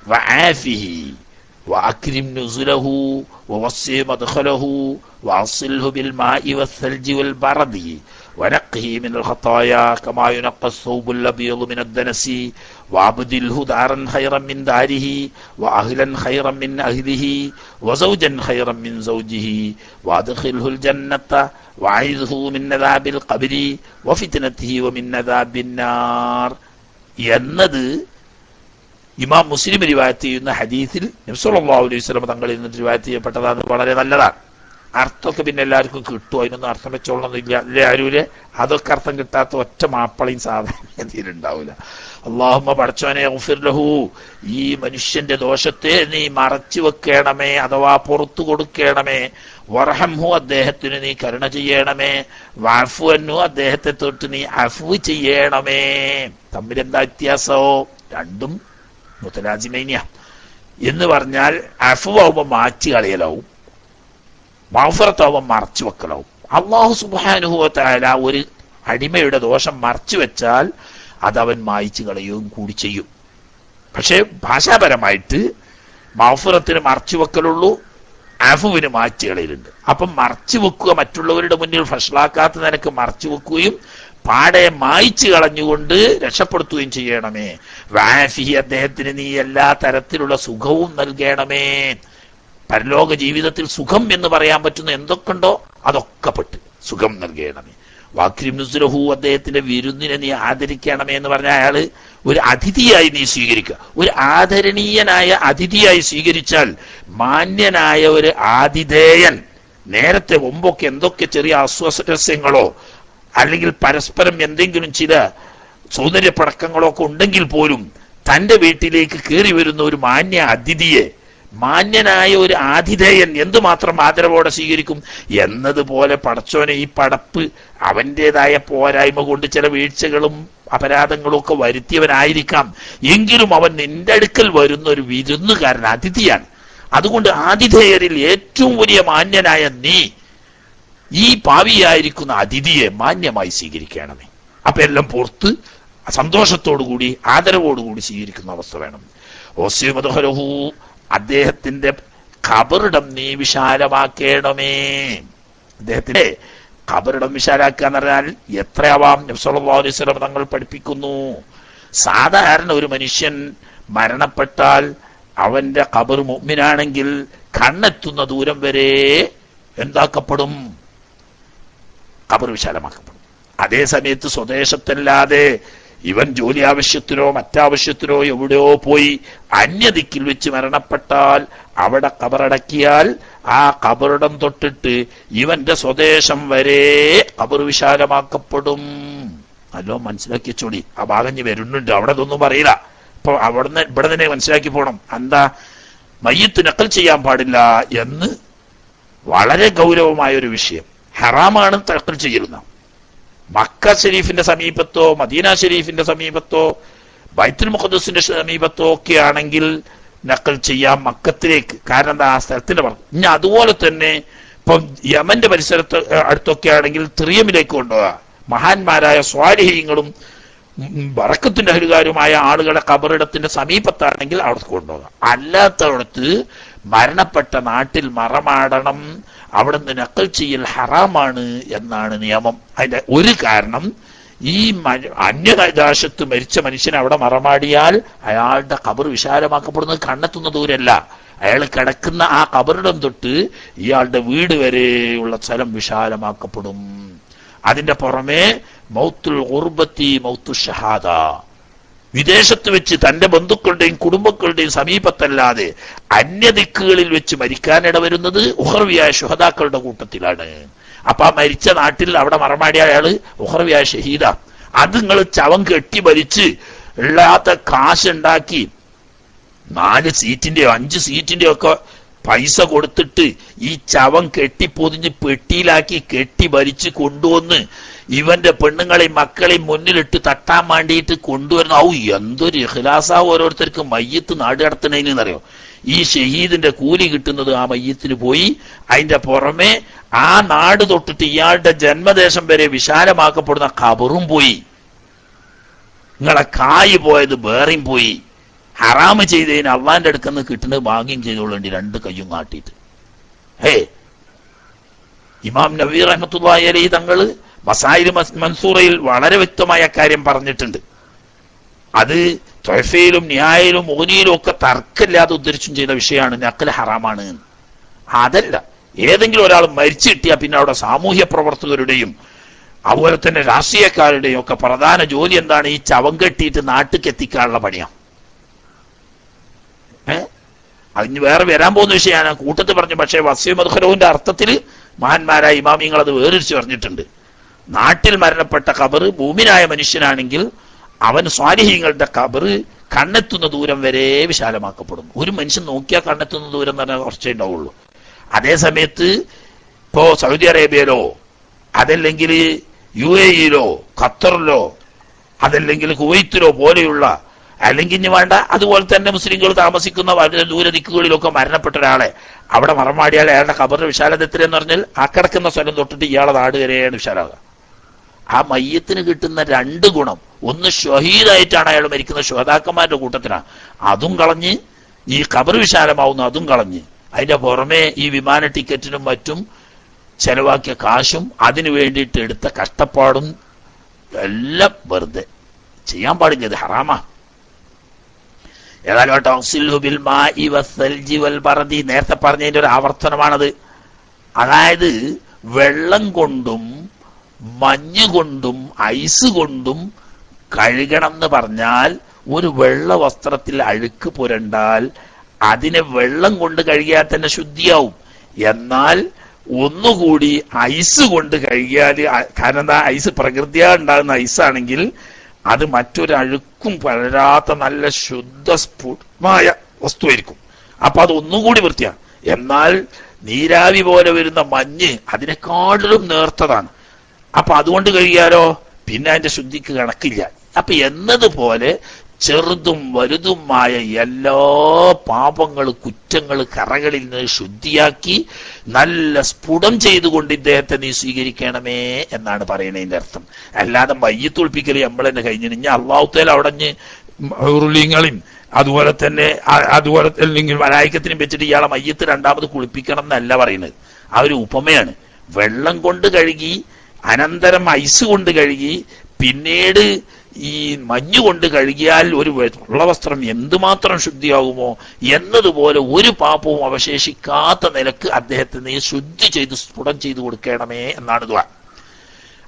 Speaker 1: വആഫിഹി വഅക്രിം നുസുലഹു വവസ്സി മദ്ഖലഹു വഅസ്സിൽഹു ബിൽ മാഇ വസ്സൽജി വൽ ബറദി വനഖ്ഹി മിനൽ ഖതായ കമാ യുനഖ്ഖ الثوبുൽ അബീദു മിനദ് ദനസി വഅബ്ദിൽഹു ദാരൻ ഖൈറൻ മിൻ ദാരിഹി വഅഹ്ലൻ ഖൈറൻ മിൻ അഹ്ലിഹി വസൗജൻ ഖൈറൻ മിൻ സൗജിഹി വഅദ്ഖിൽഹുൽ ജന്നത വഅഇദ്ഹു മിൻ അദാബിൽ ഖബ്രി വഫിത്നതിഹി വമിൻ അദാബിൻ നാർ എന്നത് ഇമാം മുസ്ലിം റിവായത്ത് ചെയ്യുന്ന ഹദീസിൽ നബി സല്ലല്ലാഹു അലൈഹി വസല്ലം തങ്ങളിൽ നിന്ന് റിവായത്ത് ചെയ്യപ്പെട്ടതാണ്. വളരെ നല്ലതാണ്. അർത്ഥമൊക്കെ പിന്നെ എല്ലാവർക്കും കിട്ടും, അതിനൊന്നും അർത്ഥം വെച്ചോളണമെന്നില്ല അല്ലേ ആരൂലെ? അതൊക്കെ അർത്ഥം കിട്ടാത്ത ഒറ്റ മാപ്പളയും സാധാരണ ഉണ്ടാവില്ല. അല്ലാഹുമ്മ പടച്ചോനെ ഗഫിർ ലഹു, ഈ മനുഷ്യന്റെ ദോഷത്തെ നീ മറച്ചു വെക്കണമേ, അഥവാ പുറത്തു കൊടുക്കണമേ. വർഹംഹു, അദ്ദേഹത്തിന് നീ കരുണ ചെയ്യണമേ. വഅഫു അൻഹു, അദ്ദേഹത്തെ തൊട്ട് നീ അഫ്വ് ചെയ്യണമേ. തമ്മിലെന്താ വ്യത്യാസോ? രണ്ടും മുതലാജിമൈനിയ എന്ന് പറഞ്ഞാൽ അഫ്വാവുമ്പോൾ മാറ്റി കളയലാവും, മഗ്ഫിറത്താവുമ്പോൾ മറച്ചു വെക്കലാവും. അല്ലാഹു സുബ്ഹാനഹു വ തആല ഒരു അടിമയുടെ ദോഷം മറച്ചു വെച്ചാൽ അതവൻ മായിച്ചു കളയുകയും കൂടി ചെയ്യും. പക്ഷെ ഭാഷാപരമായിട്ട് മഗ്ഫിറത്തിന് മറച്ചു വെക്കലുള്ളൂ, അഫുവിന് മാറ്റി കളയലുണ്ട്. അപ്പം മറച്ചു വെക്കുക, മറ്റുള്ളവരുടെ മുന്നിൽ ഫഷ്ലാക്കാത്ത നിനക്ക് മറച്ചു വെക്കുകയും പാടെ മായിച്ചു കളഞ്ഞുകൊണ്ട് രക്ഷപ്പെടുത്തുകയും ചെയ്യണമേ. വാഫിഹി, അദ്ദേഹത്തിന് നീ എല്ലാ തരത്തിലുള്ള സുഖവും നൽകണമേ. പരലോക ജീവിതത്തിൽ സുഖം എന്ന് പറയാൻ പറ്റുന്ന എന്തൊക്കെയുണ്ടോ അതൊക്കെ പെട്ട് സുഖം നൽകണമേ. വാക്രിം നുസ്രഹു, അദ്ദേഹത്തിന്റെ വിരുന്നിനെ നീ ആദരിക്കണമേ എന്ന് പറഞ്ഞാൽ അയാള് ഒരു അതിഥിയായി നീ സ്വീകരിക്കുക. ഒരു ആദരണീയനായ അതിഥിയായി സ്വീകരിച്ചാൽ മാന്യനായ ഒരു ആതിഥേയൻ നേരത്തെ മുമ്പൊക്കെ എന്തൊക്കെ ചെറിയ അസ്വരസ്യങ്ങളോ അല്ലെങ്കിൽ പരസ്പരം എന്തെങ്കിലും ചില സൗന്ദര്യപ്പടക്കങ്ങളോ ഒക്കെ ഉണ്ടെങ്കിൽ പോലും തന്റെ വീട്ടിലേക്ക് കയറി വരുന്ന ഒരു മാന്യ അതിഥിയെ, മാന്യനായ ഒരു ആതിഥേയൻ എന്തുമാത്രം ആദരവോടെ സ്വീകരിക്കും എന്നതുപോലെ പടച്ചോനെ ഈ പടപ്പ് അവൻ്റെതായ പോരായ്മ കൊണ്ട് ചില വീഴ്ചകളും അപരാധങ്ങളും ഒക്കെ വരുത്തിയവനായിരിക്കാം, എങ്കിലും അവൻ നിന്റെ അടുക്കൽ വരുന്ന ഒരു വിരുന്നുകാരൻ, അതിഥിയാണ്. അതുകൊണ്ട് ആതിഥേയരിൽ ഏറ്റവും വലിയ മാന്യനായ നീ ഈ പാവിയായിരിക്കുന്ന അതിഥിയെ മാന്യമായി സ്വീകരിക്കണമേ. അപ്പൊ എല്ലാം പുറത്ത് സന്തോഷത്തോടുകൂടി ആദരവോടുകൂടി സ്വീകരിക്കുന്ന അവസ്ഥ വേണം. ഓസ്യമദഹലഹു, അദ്ദേഹത്തിന്റെ ഖബറിടം നീ വിശാലമാക്കണമേ. അദ്ദേഹത്തിന്റെ ഖബറിടം വിശാലാക്കുക എന്ന് പറഞ്ഞാൽ എത്രയാവാം? നബി സല്ലല്ലാഹു അലൈഹി വസല്ലം തങ്ങൾ പഠിപ്പിക്കുന്നു, സാധാരണ ഒരു മനുഷ്യൻ മരണപ്പെട്ടാൽ അവന്റെ ഖബർ മുഅ്മിനാണെങ്കിൽ കണ്ണെത്തുന്ന ദൂരം വരെ എന്താക്കപ്പെടും? ഖബർ വിശാലമാക്കപ്പെടും. അതേ സമയത്ത് സ്വദേശത്തല്ലാതെ ഇവൻ ജോലി ആവശ്യത്തിനോ മറ്റാവശ്യത്തിനോ എവിടെയോ പോയി അന്യദിക്കിൽ വെച്ച് മരണപ്പെട്ടാൽ അവിടെ ഖബറടക്കിയാൽ ആ ഖബറിടം തൊട്ടിട്ട് ഇവന്റെ സ്വദേശം വരെ ഖബർ വിശാലമാക്കപ്പെടും. നല്ലോ മനസ്സിലാക്കി വെച്ചോടി. ആ ഭാഗം വരുന്നുണ്ട്, അവിടെ ഇതൊന്നും പറയില്ല. അപ്പൊ അവിടുന്ന് ഇവിടെ തന്നെ മനസ്സിലാക്കി പോണം. എന്താ? മയ്യിത്ത് നഖൽ ചെയ്യാൻ പാടില്ല എന്ന് വളരെ ഗൗരവമായ ഒരു വിഷയം. ഹറാമാണ് നഖൽ ചെയ്യുന്ന. മക്ക ഷരീഫിന്റെ സമീപത്തോ മദീന ഷരീഫിന്റെ സമീപത്തോ ബൈത്തുൽ മുഖദ്ദസിന്റെ സമീപത്തോ ഒക്കെ ആണെങ്കിൽ നഖൽ ചെയ്യാം മക്കത്തിലേക്ക്. കാരണം എന്താ? ആ സ്ഥലത്തിന്റെ പറഞ്ഞു. ഇനി അതുപോലെ തന്നെ ഇപ്പം യമന്റെ പരിസരത്ത് അടുത്തൊക്കെ ആണെങ്കിൽ തിറിയമിലേക്ക് കൊണ്ടുപോകാം. മഹാന്മാരായ സ്വാലിഹീങ്ങളും ബറക്കത്തിന്റെ അഹലുകാരുമായ ആളുകളുടെ ഖബറിടത്തിന്റെ സമീപത്താണെങ്കിൽ അവിടെ കൊണ്ടുപോകാം. അല്ലാത്തവിടത്ത് മരണപ്പെട്ട നാട്ടിൽ മറമാടണം, അവിടുന്ന് നഖൽ ചെയ്യൽ ഹറാമാണ് എന്നാണ് നിയമം. അതിന്റെ ഒരു കാരണം, ഈ അന്യദേശത്ത് മരിച്ച മനുഷ്യൻ അവിടെ മറമാടിയാൽ അയാളുടെ ഖബർ വിശാലമാക്കപ്പെടുന്നത് കണ്ണെത്തുന്ന ദൂരല്ല, അയാൾ കിടക്കുന്ന ആ ഖബറിടം തൊട്ട് ഇയാളുടെ വീട് വരെയുള്ള സ്ഥലം വിശാലമാക്കപ്പെടും. അതിന്റെ പുറമെ മൗത്തുൽ ഖുർബത്തി മൗത്തു ഷഹാദ, വിദേശത്ത് വെച്ച് തന്റെ ബന്ധുക്കളുടെയും കുടുംബങ്ങളുടെയും സമീപത്തല്ലാതെ അന്യദിക്കുകളിൽ വെച്ച് മരിക്കാനിട വരുന്നത് ഉഖർവിയായ ശുഹദാക്കളുടെ കൂട്ടത്തിലാണ്. അപ്പൊ ആ മരിച്ച നാട്ടിൽ അവിടെ മറമാടിയ അയാള് ഉഖർവിയായ ഷഹീദ. അത് നിങ്ങൾ ചവം കെട്ടി ഭരിച്ച് ഇല്ലാത്ത കാശുണ്ടാക്കി 4 സീറ്റിന്റെയോ 5 സീറ്റിന്റെയോ ഒക്കെ പൈസ കൊടുത്തിട്ട് ഈ ചവം കെട്ടിപ്പൊതിഞ്ഞ് പെട്ടിയിലാക്കി കെട്ടി ഭരിച്ച് കൊണ്ടുവന്ന് ഇവന്റെ പെണ്ണുങ്ങളെയും മക്കളെയും മുന്നിലിട്ട് തട്ടാൻ വേണ്ടിയിട്ട് കൊണ്ടുവരുന്ന എന്തൊരു ഇഖ്ലാസാ ഓരോരുത്തർക്ക് മയ്യത്ത് നാട് കടത്തണേന്നറിയോ? ഈ ഷഹീദിന്റെ കൂലി കിട്ടുന്നത് ആ മയ്യത്തിന് പോയി. അതിന്റെ പുറമെ ആ നാട് തൊട്ടിട്ട് ഇയാളുടെ ജന്മദേശം വരെ വിശാലമാക്കപ്പെടുന്ന ഖബറും പോയി. നിങ്ങളെ കായ് പോയത് വേറെയും പോയി. ഹറാമ് ചെയ്തതിന് അള്ളാന്റെ അടുക്കന്ന് കിട്ടുന്നത് ഭാഗ്യം ചെയ്തോളേണ്ടി 2 കയ്യും കാട്ടിയിട്ട്. ഇമാം നബവി റഹ്മത്തുള്ളാഹി അലൈഹി തങ്ങള് വസായിൽ മൻസൂറയിൽ വളരെ വ്യക്തമായ കാര്യം പറഞ്ഞിട്ടുണ്ട്. അത് ത്വഫയിലും ന്യായിലും മുഗ്നിയിലും ഒക്കെ തർക്കമില്ലാതെ ഉദ്ധരിച്ചും ചെയ്ത വിഷയമാണ് നഖൽ ഹറാമാണ്. അതല്ല, ഏതെങ്കിലും ഒരാൾ മരിച്ചു കിട്ടിയാൽ പിന്നെ അവിടെ സാമൂഹ്യ പ്രവർത്തകരുടെയും അതുപോലെ തന്നെ രാഷ്ട്രീയക്കാരുടെയും ഒക്കെ പ്രധാന ജോലി എന്താണ്? ഈ ചവം കെട്ടിയിട്ട് നാട്ടിലേക്ക് എത്തിക്കാനുള്ള പണിയാണ്. അതിന് വേറെ വരാൻ പോകുന്ന വിഷയമാണ് കൂട്ടത്തിൽ പറഞ്ഞു. പക്ഷേ വസ്യ മദ്ഖലൂന്റെ അർത്ഥത്തിൽ മഹാന്മാരായ ഇമാമിങ്ങൾ അത് വേറിരിച്ച് പറഞ്ഞിട്ടുണ്ട്. നാട്ടിൽ മരണപ്പെട്ട ഖബറ് ഭൂമിനായ മനുഷ്യനാണെങ്കിൽ അവൻ സ്വാലിഹീങ്ങളുടെ ഖബറ് കണ്ണെത്തുന്ന ദൂരം വരെ വിശാലമാക്കപ്പെടും. ഒരു മനുഷ്യൻ നോക്കിയാൽ കണ്ണെത്തുന്ന ദൂരം എന്ന് പറഞ്ഞാൽ കുറച്ചേ ഉണ്ടാവുള്ളൂ. അതേ സമയത്ത് ഇപ്പോ സൗദി അറേബ്യയിലോ അതല്ലെങ്കിൽ UAE-യിലോ ഖത്തറിലോ അതല്ലെങ്കിൽ കുവൈത്തിലോ പോലെയുള്ള, അല്ലെങ്കിൽ ഇനി വേണ്ട അതുപോലെ തന്നെ മുസ്ലിങ്ങൾ താമസിക്കുന്ന വളരെ ദൂരദിക്കുകളിലൊക്കെ മരണപ്പെട്ട ഒരാളെ അവിടെ മറമാടിയാൽ അയാളുടെ ഖബറിന്റെ വിശാലത എത്രയെന്ന് പറഞ്ഞാൽ ആ കിടക്കുന്ന സ്ഥലം തൊട്ടിട്ട് ഇയാളെ നാട് വരെയാണ് വിശാലാകുക. ആ മയ്യത്തിന് കിട്ടുന്ന 2 ഗുണം, ഒന്ന് ഷഹീദായിട്ടാണ് അയാൾ മരിക്കുന്ന ശുഹദാക്കന്മാരുടെ കൂട്ടത്തിലാണ്, അതും കളഞ്ഞ് ഈ ഖബർ വിശാലമാവുന്നു, അതും കളഞ്ഞ് അതിന്റെ പുറമെ ഈ വിമാന ടിക്കറ്റിനും മറ്റും ചെലവാക്കിയ കാശും അതിനു വേണ്ടിയിട്ട് എടുത്ത കഷ്ടപ്പാടും എല്ലാം വെറുതെ. ചെയ്യാൻ പാടില്ല, ഇത് ഹറാമാ. ഏതായാലും നേരത്തെ പറഞ്ഞതിന്റെ ഒരു ആവർത്തനമാണത്. അതായത് വെള്ളം കൊണ്ടും മഞ്ഞ് കൊണ്ടും ഐസ് കൊണ്ടും കഴുകണം എന്ന് പറഞ്ഞാൽ, ഒരു വെള്ള വസ്ത്രത്തിൽ അഴുക്ക് പുരണ്ടാൽ അതിനെ വെള്ളം കൊണ്ട് കഴുകിയാൽ തന്നെ ശുദ്ധിയാവും. എന്നാൽ ഒന്നുകൂടി ഐസ് കൊണ്ട് കഴുകിയാൽ, കാരണം എന്താ, ഐസ് പ്രകൃതിയാ ഉണ്ടാകുന്ന ഐസാണെങ്കിൽ അത് മറ്റൊരഴുക്കും പലരാത്ത നല്ല ശുദ്ധ സ്ഫുടമായ വസ്തുവായിരിക്കും. അപ്പൊ അത് ഒന്നുകൂടി വൃത്തിയാണ്. എന്നാൽ നീരാവി പോലെ വരുന്ന മഞ്ഞ് അതിനെക്കാട്ടിലും നേർത്തതാണ്. അപ്പൊ അതുകൊണ്ട് കഴിയാലോ, പിന്നെ അതിന്റെ ശുദ്ധിക്ക് കണക്കില്ല. അപ്പൊ എന്നതുപോലെ ചെറുതും വലുതുമായ എല്ലാ പാപങ്ങൾ കുറ്റങ്ങൾ കറകളിൽ നിന്ന് ശുദ്ധിയാക്കി നല്ല സ്ഫുടം ചെയ്തുകൊണ്ട് ഇദ്ദേഹത്തെ നീ സ്വീകരിക്കണമേ എന്നാണ് പറയുന്നതിന്റെ അർത്ഥം. അല്ലാതെ മയ്യത്തൊളിപ്പിക്കൽ നമ്മൾ തന്നെ കഴിഞ്ഞു. ഇനി അള്ളാഹുത്തേൽ അവിടഞ്ഞ് ഉരുളിങ്ങളും അതുപോലെ തന്നെ അല്ലെങ്കിൽ മലായിക്കത്തിനും വെച്ചിട്ട് ഇയാളെ മയ്യത്ത് രണ്ടാമത് കുളിപ്പിക്കണം എന്നല്ല പറയുന്നത്. ആ ഒരു ഉപമയാണ്. വെള്ളം കൊണ്ട് കഴുകി അനന്തരം ഐസ് കൊണ്ട് കഴുകി പിന്നീട് ഈ മഞ്ഞ് കൊണ്ട് കഴുകിയാൽ ഒരു വെള്ള വസ്ത്രം എന്തുമാത്രം ശുദ്ധിയാകുമോ എന്നതുപോലെ ഒരു പാപവും അവശേഷിക്കാത്ത നിലക്ക് അദ്ദേഹത്തെ നീ ശുദ്ധി ചെയ്ത് സ്ഫുടം ചെയ്തു കൊടുക്കണമേ എന്നാണ് ദുആ.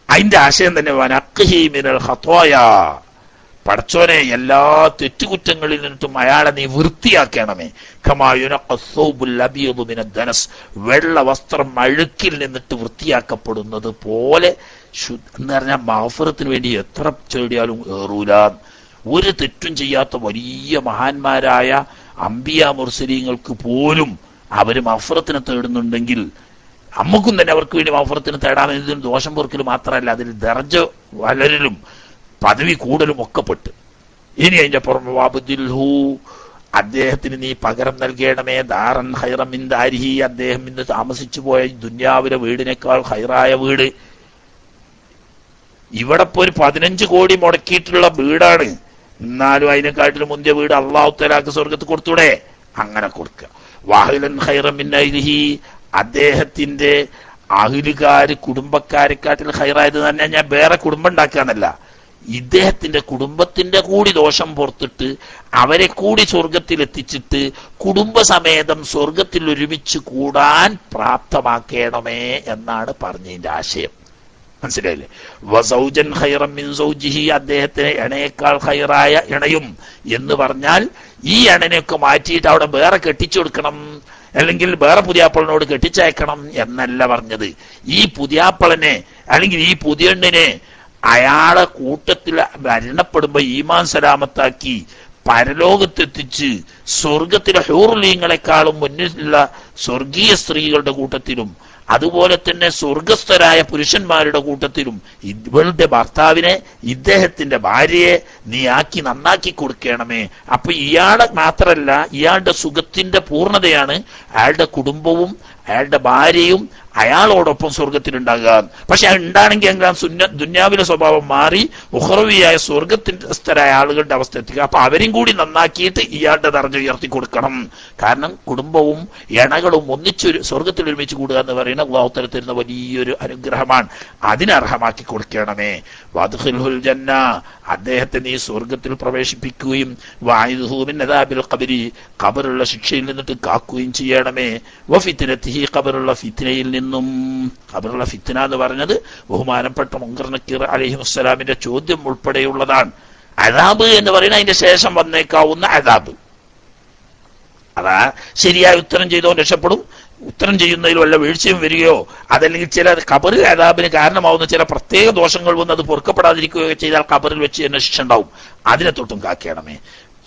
Speaker 1: അതിന്റെ ആശയം തന്നെ വനഖ്ഹി മിനൽ ഖത്വായ, പടച്ചോനെ എല്ലാ തെറ്റുകുറ്റങ്ങളിൽ നിന്നിട്ടും അയാളെ നീ വൃത്തിയാക്കണമേ. കമാ യുനഖ്സൗബുൽ അബീദു മിനദ് ദനസ്, വെള്ള വസ്ത്രം അഴുക്കിൽ നിന്നിട്ട് വൃത്തിയാക്കപ്പെടുന്നത് പോലെ എന്ന് പറഞ്ഞാൽ മഗ്ഫിറത്തിന് വേണ്ടി എത്ര ചേടിയാലും ഏറൂല. ഒരു തെറ്റും ചെയ്യാത്ത വലിയ മഹാന്മാരായ അംബിയ മുർസലീങ്ങൾക്ക് പോലും അവര് മഗ്ഫിറത്തിനെ തേടുന്നുണ്ടെങ്കിൽ നമുക്കും തന്നെ അവർക്ക് വേണ്ടി മഗ്ഫിറത്തിനെ തേടാമെന്നതിന് ദോഷം പൊറുക്കൽ മാത്രമല്ല, അതിൽ ദർജ വളരലും പദവി കൂടലും ഒക്കെ പെട്ട്. ഇനി അതിന്റെ പുറമെ വാബുദിൽഹു, അദ്ദേഹത്തിന് നീ പകരം നൽകണമേ. ദാറൻ ഖൈറൻ മിൻ ദാരിഹി, അദ്ദേഹം ഇന്ന് താമസിച്ചു പോയ ദുന്യാവിലെ വീടിനേക്കാൾ ഖൈറായ വീട്. ഇവിടെ ഇപ്പൊ ഒരു 15 കോടി മുടക്കിയിട്ടുള്ള വീടാണ്, എന്നാലും അതിനെക്കാട്ടിലും മുന്തിയ വീട് അള്ളാഹു തആലാക്ക് സ്വർഗത്ത് കൊടുത്തൂടെ? അങ്ങനെ കൊടുക്കുക. വാഹിലൻ ഖൈറൻ മിൻ അഹ്ലിഹി, അദ്ദേഹത്തിന്റെ അഹ്ലുകാര് കുടുംബക്കാരെക്കാട്ടിൽ ഖൈറായത് തന്നെ ഞാൻ വേറെ കുടുംബം ഉണ്ടാക്കാന്നല്ല, ഇദ്ദേഹത്തിന്റെ കുടുംബത്തിന്റെ കൂടി ദോഷം പുറത്തിട്ട് അവരെ കൂടി സ്വർഗത്തിൽ എത്തിച്ചിട്ട് കുടുംബസമേതം സ്വർഗത്തിൽ ഒരുമിച്ച് കൂടാൻ പ്രാപ്തമാക്കണമേ എന്നാണ് പറഞ്ഞതിന്റെ ആശയം. മനസ്സിലായില്ലേ? വസൗജൻ ഖൈറൻ മിൻ സൗജിഹി, അദ്ദേഹത്തിന് ഇണയേക്കാൾ ഖൈറായ ഇണയും എന്ന് പറഞ്ഞാൽ ഈ ഇണനെയൊക്കെ മാറ്റിയിട്ട് അവിടെ വേറെ കെട്ടിച്ചു കൊടുക്കണം, അല്ലെങ്കിൽ വേറെ പുതിയാപ്പളനോട് കെട്ടിച്ചയക്കണം എന്നല്ല പറഞ്ഞത്. ഈ പുതിയാപ്പളനെ അല്ലെങ്കിൽ ഈ പുതിയണ്ണിനെ അയാളെ കൂട്ടത്തിൽ മരണപ്പെടുമ്പോ ഈമാൻ സലാമത്താക്കി പരലോകത്തെത്തിച്ച് സ്വർഗത്തിലെ ഹൂറുലീങ്ങളെക്കാളും മുന്നിലുള്ള സ്വർഗീയ സ്ത്രീകളുടെ കൂട്ടത്തിലും അതുപോലെ തന്നെ സ്വർഗസ്ഥരായ പുരുഷന്മാരുടെ കൂട്ടത്തിലും ഇവളുടെ ഭർത്താവിനെ, ഇദ്ദേഹത്തിന്റെ ഭാര്യയെ നീ ആക്കി നന്നാക്കി കൊടുക്കണമേ. അപ്പൊ ഇയാളെ മാത്രല്ല, ഇയാളുടെ സുഖത്തിന്റെ പൂർണ്ണതയാണ് അയാളുടെ കുടുംബവും അയാളുടെ ഭാര്യയും അയാളോടൊപ്പം സ്വർഗത്തിലുണ്ടാകുക. പക്ഷെ അത് ഉണ്ടാണെങ്കിൽ എല്ലാം ദുന്യാവിലെ സ്വഭാവം മാറി ഉഖ്റവിയായ സ്വർഗത്തിൻസ്ഥരായ ആളുകളുടെ അവസ്ഥ എത്തിക്കുക. അപ്പൊ അവരും കൂടി നന്നാക്കിയിട്ട് ഇയാളുടെ ദർജ ഉയർത്തി കൊടുക്കണം. കാരണം കുടുംബവും ഇണകളും ഒന്നിച്ച് സ്വർഗത്തിൽ ഒരുമിച്ച് കൂടുക എന്ന് പറയുന്ന അല്ലാഹു തആല തരുന്ന വലിയൊരു അനുഗ്രഹമാണ്. അതിനർഹമാക്കി കൊടുക്കണമേ. വദ്ഖിൽഹുൽ ജന്ന, അദ്ദേഹത്തെ നീ സ്വർഗത്തിൽ പ്രവേശിപ്പിക്കുകയും വഅഇദ്ഹു മിൻ അദാബിൽ ഖബരി, ഖബറുള്ള ശിക്ഷയിൽ നിന്നിട്ട് കാക്കുകയും ചെയ്യണമേ. വഫിത്നതിഹി, ഖബറുള്ള ഫിത്നയിൽ നിന്നും. ഖബറുള്ള ഫിത്ന എന്ന് പറഞ്ഞത് ബഹുമാനപ്പെട്ട മുൻകർ നക്കീർ അലൈഹിസ്സലാമിന്റെ ചോദ്യം ഉൾപ്പെടെയുള്ളതാണ്. അദാബ് എന്ന് പറയുന്നത് അതിന്റെ ശേഷം വന്നേക്കാവുന്ന അദാബ്. അതാ ശരിയായ ഉത്തരം ചെയ്തോ രക്ഷപ്പെടും, ഉത്തരം ചെയ്യുന്നതിൽ വല്ല വീഴ്ചയും വരികയോ അതല്ലെങ്കിൽ ചില ഖബറിൽ അദാബിന് കാരണമാവുന്ന ചില പ്രത്യേക ദോഷങ്ങൾ വന്ന് അത് പൊറുക്കപ്പെടാതിരിക്കുകയോ ചെയ്താൽ ഖബറിൽ വെച്ച് തന്നെ ശിക്ഷ ഉണ്ടാവും. അതിനെ തൊട്ടും കാക്കണമേ.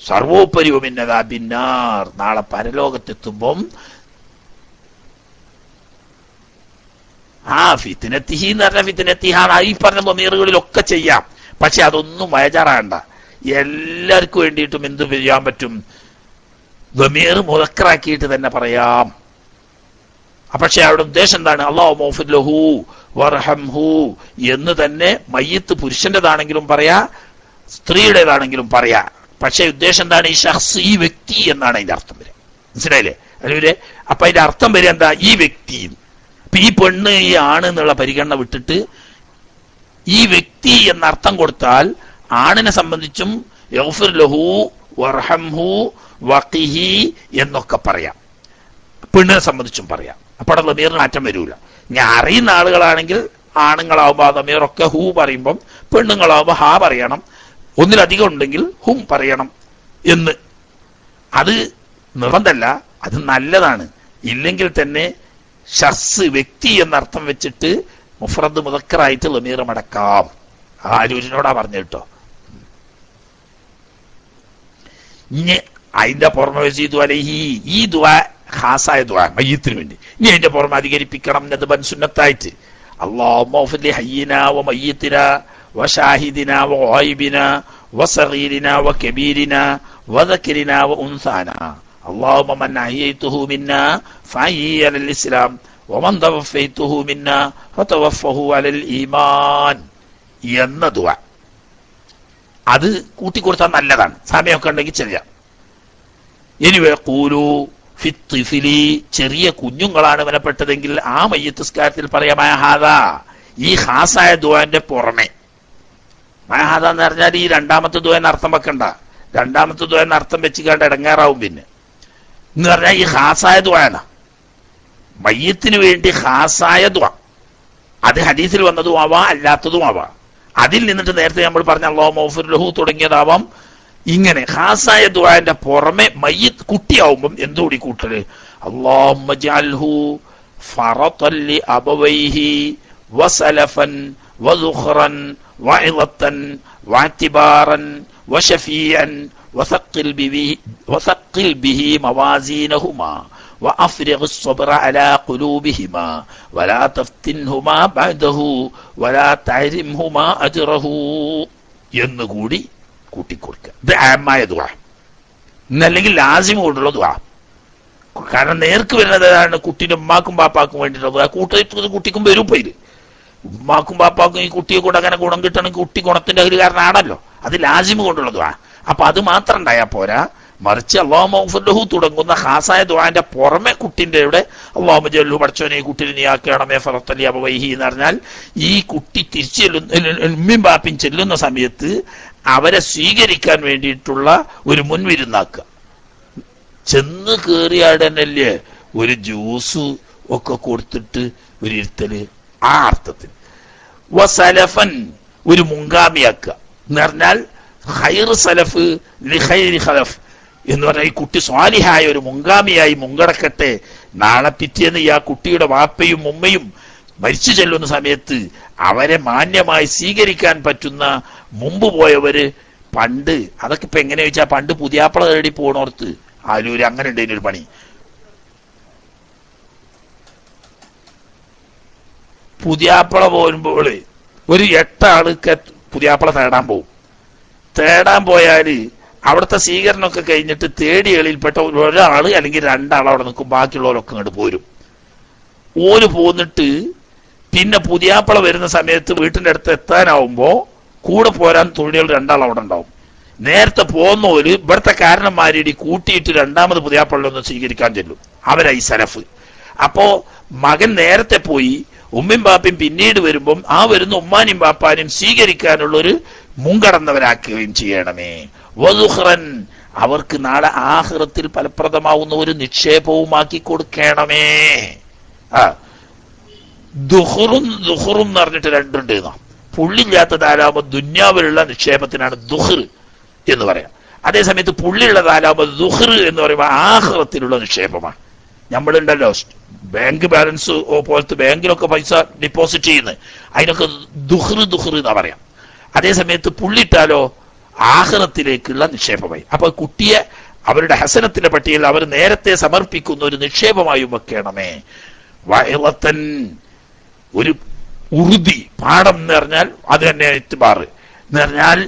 Speaker 1: സർവോപരിവുമിന്നതാബിന്നാർ, നാളെ പരലോകത്തെത്തുമ്പം ഫിത്നത്തിഹി എന്ന് പറഞ്ഞ ഫിത്നത്തിഹാണ്. ഈ പറഞ്ഞ ദമീറുകളിലൊക്കെ ചെയ്യാം. പക്ഷെ അതൊന്നും വയജാറാണ്ട. എല്ലാവർക്കും വേണ്ടിയിട്ടും എന്ത് ചെയ്യാൻ പറ്റും? ദമീർ മുദക്കറാക്കിയിട്ട് തന്നെ പറയാം. പക്ഷെ അവിടെ ഉദ്ദേശം എന്താണ്? അല്ലാഹു മഗ്ഫിർ ലഹു വർഹംഹു എന്ന് തന്നെ മയ്യിത്ത് പുരുഷന്റേതാണെങ്കിലും പറയാ, സ്ത്രീയുടേതാണെങ്കിലും പറയാ. പക്ഷെ ഉദ്ദേശം എന്താണ്? ഈ ഷഖ്സ്, ഈ വ്യക്തി എന്നാണ് അതിന്റെ അർത്ഥം വരിക. മനസ്സിലായില്ലേ? അല്ലെങ്കിൽ അപ്പൊ അതിന്റെ അർത്ഥം വരിക എന്താ? ഈ വ്യക്തി. ഈ പെണ്ണ്, ഈ ആണ് എന്നുള്ള പരിഗണന വിട്ടിട്ട് ഈ വ്യക്തി എന്നർത്ഥം കൊടുത്താൽ ആണിനെ സംബന്ധിച്ചും യഗ്ഫിർ ലഹു വർഹംഹു വഖിഹി എന്നൊക്കെ പറയാം, പെണ്ണിനെ സംബന്ധിച്ചും പറയാം. അപ്പോൾ അവിടെ ദമീറിന് മാറ്റം വരൂല. ഞാൻ അറിയുന്ന ആളുകളാണെങ്കിൽ ആണുങ്ങളാവുമ്പോൾ ആ ദമീറൊക്കെ ഹൂ പറയുമ്പം, പെണ്ണുങ്ങളാവുമ്പോൾ ഹാ പറയണം, ഒന്നിലധികം ഉണ്ടെങ്കിൽ ഹും പറയണം എന്ന്. അത് നിർബന്ധമല്ല, അത് നല്ലതാണ്. ഇല്ലെങ്കിൽ തന്നെ ഷഖ്സ്, വ്യക്തി എന്നർത്ഥം വെച്ചിട്ട് മുഫ്രദ് മുദക്കറായിട്ട് ദമീർ മടക്കാം. ആലൂരിനോടാ പറഞ്ഞു കേട്ടോ. ഇനി അതിന്റെ പുറമെ വെച്ച് അലൈഹി, ഈ ദുആ ഖാസായ ദുആ മയ്യിത്തിന് വേണ്ടി. ഇനി അതിന്റെ പുറമെ അധികരിപ്പിക്കണം നദ്ബൻ സുന്നത്തായിട്ട്. അല്ലാഹുമ്മ ഗ്ഫിർ ലി ഹയ്യിനാ വ മയ്യിത്തിനാ വ ഷാഹിദിനാ വ ഗായിബിനാ വ സഗീരിനാ വ കബീരിനാ വ ദക്രിനാ വ ഉൻസാനാ. اللهم من أحييته منا فأحيه على الإسلام ومن توفيته منا فتوفه على الإيمان എന്ന ദുആ. അത് കൂട്ടിക്കൊടുത്താൽ നല്ലതാണ്. സമയമൊക്കെ ഉണ്ടെങ്കിൽ ചെയ്യാം. എനിവേ ഖൂലു ഫിത്തിഫിലി, ചെറിയ കുഞ്ഞുങ്ങളാണ് വനപ്പെട്ടതെങ്കിൽ ആ മയ്യിത്ത് നിസ്കാരത്തിൽ പറയാമായ ഹാദാ, ഈ ഖാസായ ദുആന്റെ പുറമെ. മഹാദ എന്ന് പറഞ്ഞാൽ ഈ രണ്ടാമത്തെ ദുആ എന്ന് അർത്ഥം വെക്കണ്ട. രണ്ടാമത്തെ ദുആ എന്ന് അർത്ഥം വെച്ചിക്കാണ്ട് ഇടങ്ങാറാവും. പിന്നെ എന്ന് പറഞ്ഞാൽ ഈ ഖാസായ ദുആന, മയ്യത്തിന് വേണ്ടി ഖാസായ ദുആ. അത് ഹദീസിൽ വന്നതും ആവാം, അല്ലാത്തതും ആവാം. അതിൽ നിന്നിട്ട് നേരത്തെ നമ്മൾ പറഞ്ഞ അല്ലാഹു മഗ്ഫിർ ലഹു തുടങ്ങിയതാവാം. ഇങ്ങനെ ഖാസായ ദുആന്റെ പുറമെ മയ്യിത്ത് കുട്ടിയാവുമ്പം എന്തുകൂടി കൂട്ടല്? അല്ലാഹുമ്മ ജഅൽഹു ഫറതൻ ലി അബവൈഹി വസലഫൻ വസുഖറൻ വഇളത്തൻ വഅതിബാറൻ വശഫീഅൻ وثقل به موازينهما وأفرغ الصبر على قلوبهما ولا تفتنهما بعده ولا تعرمهما أجره എന്നുകൂടി കൂട്ടിക്കൊടുക്കുക. ഇത് ആമായ ദുആ എന്നല്ലെങ്കിൽ ലാസിമ് കൊണ്ടുള്ള ദുആ. കാരണം നേർക്ക് വരുന്നതാണ് കുട്ടീൻ്റെ ഉമ്മാക്കും പാപ്പാക്കും വേണ്ടിയിട്ടുള്ള കൂട്ടിട്ട് കുട്ടിക്കും വരും. പേര് ഉമ്മാക്കും പാപ്പാക്കും ഈ കുട്ടിയെ കൂടെ അങ്ങനെ ഗുണം കിട്ടണമെങ്കിൽ കുട്ടി ഗുണത്തിന്റെ കാരണമാണല്ലോ. അത് ലാസിമ് കൊണ്ടുള്ള ദുആ. അപ്പൊ അത് മാത്രം ഉണ്ടായാൽ പോരാ, മറിച്ച് അല്ലാഹു മഗ്ഫിർ ലഹു തുടങ്ങുന്ന ഖാസായ ദുആന്റെ പുറമെ കുട്ടിന്റെ ഇവിടെ അല്ലാഹു ജല്ലു പഠിച്ചോനെ ഈ കുട്ടിനെ നീയാക്കണമേ ഫറതൻ ലി അബവൈഹി എന്ന് പറഞ്ഞാൽ ഈ കുട്ടി തിരിച്ചു ഉമ്മയും ബാപ്പയും ചെല്ലുന്ന സമയത്ത് അവരെ സ്വീകരിക്കാൻ വേണ്ടിയിട്ടുള്ള ഒരു മുൻവിരുന്നാക്കുക. ചെന്ന് കയറിയാടനല്ലേ ഒരു ജ്യൂസ് ഒക്കെ കൊടുത്തിട്ട് ഒരു ഇരുത്തല്, ആ അർത്ഥത്തിൽ. വസലഫൻ, ഒരു മുൻഗാമിയാക്കുക എന്ന് പറഞ്ഞാൽ ഖൈർ സലഫ് ലിഖൈരി ഖലഫ് എന്ന് പറഞ്ഞാൽ ഈ കുട്ടി സ്വാലിഹായ ഒരു മുൻഗാമിയായി മുൻകടക്കട്ടെ. നാളെ പിറ്റേന്ന് ഈ ആ കുട്ടിയുടെ വാപ്പയും ഉമ്മയും മരിച്ചു ചെല്ലുന്ന സമയത്ത് അവരെ മാന്യമായി സ്വീകരിക്കാൻ പറ്റുന്ന മുമ്പ് പോയവര് പണ്ട്, അതൊക്കെ ഇപ്പൊ എങ്ങനെ വെച്ചാൽ പണ്ട് പുതിയാപ്പള തേടി പോണോർത്ത് ആലൂര് അങ്ങനെ ഉണ്ട് ഒരു പണി. പുതിയാപ്പള പോകുമ്പോൾ ഒരു 8 ആൾക്ക് പുതിയാപ്പള തേടാൻ പോകും. തേടാൻ പോയാല് അവിടുത്തെ സ്വീകരണമൊക്കെ കഴിഞ്ഞിട്ട് തേടികളിൽപ്പെട്ട ഒരാള് അല്ലെങ്കിൽ 2 ആൾ അവിടെ നിൽക്കും, ബാക്കിയുള്ളവരൊക്കെ ഇങ്ങോട്ട് പോരും. ഓല് പോന്നിട്ട് പിന്നെ പുതിയാപ്പള വരുന്ന സമയത്ത് വീട്ടിന്റെ അടുത്ത് എത്താനാവുമ്പോ കൂടെ പോരാൻ തൊഴിലുകൾ രണ്ടാൾ അവിടെ ഉണ്ടാവും. നേരത്തെ പോന്നോര് ഇവിടുത്തെ കാരണന്മാരിടി കൂട്ടിയിട്ട് രണ്ടാമത് പുതിയാപ്പള്ളൊന്ന് സ്വീകരിക്കാൻ ചെല്ലും. അവരായി സലഫ്. അപ്പോ മകൻ നേരത്തെ പോയി ഉമ്മയും ബാപ്പയും പിന്നീട് വരുമ്പം ആ വരുന്ന ഉമ്മാനും ബാപ്പാനും സ്വീകരിക്കാനുള്ളൊരു മുൻകടന്നവരാക്കുകയും ചെയ്യണമേ. വദുഖ്റൻ, അവർക്ക് നാളെ ആഖിറത്തിൽ ഫലപ്രദമാവുന്ന ഒരു നിക്ഷേപവുമാക്കി കൊടുക്കണമേ. ദുഖുറും ദുഖുറും എന്ന് പറഞ്ഞിട്ട് രണ്ടുണ്ട്. പുള്ളില്ലാത്തതാലാകുമ്പോൾ ദുന്യാവിലുള്ള നിക്ഷേപത്തിനാണ് ദുഖർ എന്ന് പറയാം. അതേസമയത്ത് പുള്ളിയുള്ളതാലാകുമ്പോൾ ദുഖർ എന്ന് പറയുമ്പോൾ ആഖിറത്തിലുള്ള നിക്ഷേപമാണ്. നമ്മളുണ്ടല്ലോ ബാങ്ക് ബാലൻസ് പോലത്തെ ബാങ്കിലൊക്കെ പൈസ ഡിപ്പോസിറ്റ് ചെയ്യുന്നത്, അതിനൊക്കെ ദുഖർ ദുഖർ എന്നാ പറയാം. അതേസമയത്ത് പുള്ളിട്ടാലോ ആഖിറത്തിലേക്കുള്ള നിക്ഷേപമായി. അപ്പൊ കുട്ടിയെ അവരുടെ ഹസനത്തിന്റെ പട്ടികയിൽ അവർ നേരത്തെ സമർപ്പിക്കുന്ന ഒരു നിക്ഷേപമായും വെക്കണമേ. വഅളത്തൻ, ഒരു ഉറുതി, പാഠം എന്ന് പറഞ്ഞാൽ അത് തന്നെ ഇത്ബാറ് എന്ന് പറഞ്ഞാൽ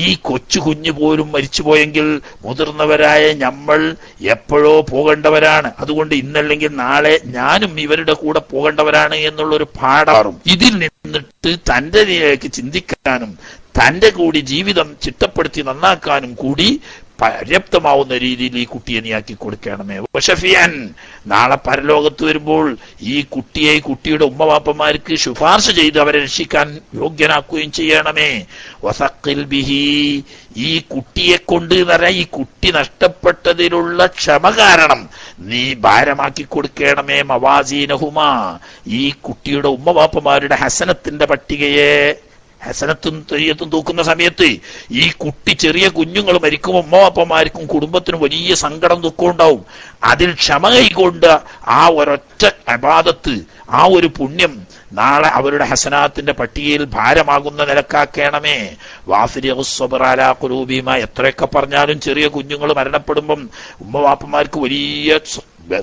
Speaker 1: ഈ കൊച്ചു കുഞ്ഞു പോലും മരിച്ചുപോയെങ്കിൽ മുതിർന്നവരായ നമ്മൾ എപ്പോഴോ പോകേണ്ടവരാണ്. അതുകൊണ്ട് ഇന്നല്ലെങ്കിൽ നാളെ ഞാനും ഇവരുടെ കൂടെ പോകേണ്ടവരാണ് എന്നുള്ളൊരു പാഠം. ഇതിൽ നിന്നിട്ട് തന്റെ നിലയിലേക്ക് ചിന്തിക്കാനും തന്റെ കൂടി ജീവിതം ചിട്ടപ്പെടുത്തി നന്നാക്കാനും കൂടി പര്യാപ്തമാവുന്ന രീതിയിൽ ഈ കുട്ടിയെ നീയാക്കി കൊടുക്കണമേ. വശഫിയൻ, നാളെ പരലോകത്ത് വരുമ്പോൾ ഈ കുട്ടിയെ കുട്ടിയുടെ ഉമ്മവാപ്പന്മാർക്ക് ശുപാർശ ചെയ്ത് അവരെ രക്ഷിക്കാൻ യോഗ്യനാക്കുകയും ചെയ്യണമേ. വസഖിൽ ബിഹി, ഈ കുട്ടിയെ കൊണ്ട് എന്ന് പറഞ്ഞാൽ ഈ കുട്ടി നഷ്ടപ്പെട്ടതിലുള്ള ക്ഷമ കാരണം നീ ഭാരമാക്കി കൊടുക്കണമേ. മവാസീനഹുമാ, ഈ കുട്ടിയുടെ ഉമ്മവാപ്പന്മാരുടെ ഹസനത്തിന്റെ പട്ടികയെ, ഹസനത്തും തെയ്യത്തും തൂക്കുന്ന സമയത്ത് ഈ കുട്ടി ചെറിയ കുഞ്ഞുങ്ങൾ മരിക്കുമ്പോൾ ഉമ്മവാപ്പന്മാർക്കും കുടുംബത്തിനും വലിയ സങ്കടം ദുഃഖം ഉണ്ടാവും. അതിൽ ക്ഷമ കൈകൊണ്ട് ആ ഒരൊറ്റ ഇബാദത്ത്, ആ ഒരു പുണ്യം നാളെ അവരുടെ ഹസനാത്തിന്റെ പട്ടികയിൽ ഭാരമാകുന്ന നിലക്കാക്കണമേ. വാഫിരിഅലാ ഖുലൂബിഹിം, എത്രയൊക്കെ പറഞ്ഞാലും ചെറിയ കുഞ്ഞുങ്ങൾ മരണപ്പെടുമ്പം ഉമ്മവാപ്പന്മാർക്ക് വലിയ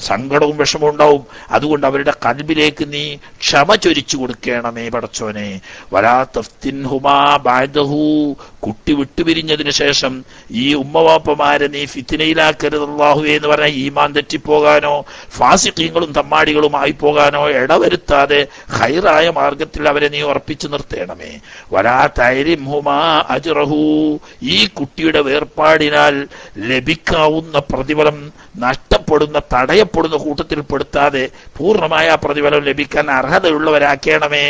Speaker 1: സങ്കടവും വിഷമവും ഉണ്ടാവും. അതുകൊണ്ട് അവരുടെ കൽബിലേക്ക് നീ ക്ഷമ ചൊരിച്ചു കൊടുക്കണമേ പടച്ചോനെ. വലാ തഫ്തിൻഹുമാ ബഅദഹു, കുട്ടി വിട്ടുപിരിഞ്ഞതിന് ശേഷം ഈ ഉമ്മവാപ്പമാരെ നീ ഫിത്നയിലാക്കരുത് അല്ലാഹുവേ എന്ന് പറഞ്ഞാൽ ഈമാൻ തെറ്റിപ്പോകാനോ ഫാസിഖീങ്ങളും തമ്മാടികളും ആയി പോകാനോ ഇടവരുത്താതെ ഖൈറായ മാർഗത്തിൽ അവരെ നീ ഉറപ്പിച്ചു നിർത്തണമേ. വലാ തൈരിംഹുമാ അജ്റഹു, ഈ കുട്ടിയുടെ വേർപാടിനാൽ ലഭിക്കാവുന്ന പ്രതിഫലം നഷ്ടപ്പെടുന്ന തടയപ്പെടുന്ന കൂട്ടത്തിൽ പെടുത്താതെ പൂർണ്ണമായ പ്രതിഫലം ലഭിക്കാൻ അർഹതയുള്ളവരാക്കണമേ.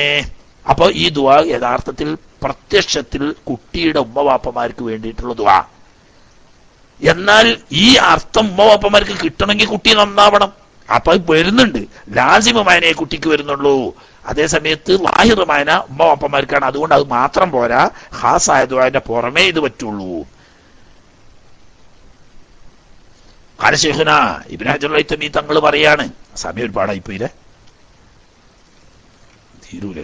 Speaker 1: അപ്പൊ ഈ ദുആ യഥാർത്ഥത്തിൽ പ്രത്യക്ഷത്തിൽ കുട്ടിയുടെ ഉമ്മവാപ്പമാർക്ക് വേണ്ടിയിട്ടുള്ള ദുആ. എന്നാൽ ഈ അർത്ഥം ഉമ്മവാപ്പമാർക്ക് കിട്ടണമെങ്കിൽ കുട്ടി നന്നാവണം. അപ്പൊ വരുന്നുണ്ട്, ലാസിമമായനെ കുട്ടിക്ക് വരുന്നുള്ളൂ. അതേസമയത്ത് ലാഹിറുമായന ഉമ്മവാപ്പമാർക്കാണ്. അതുകൊണ്ട് അത് മാത്രം പോരാ, ഖാസായ ദുആന്റെ പുറമേ ഇത് പറ്റുള്ളൂ. ഖാലശൈഖുന ഇബ്നു ഹജർ അൽ-ഹൈതമി തങ്ങൾ പറയാണ്, സമയം ഒരുപാടായി പോയില്ലേ, തീരൂലേ,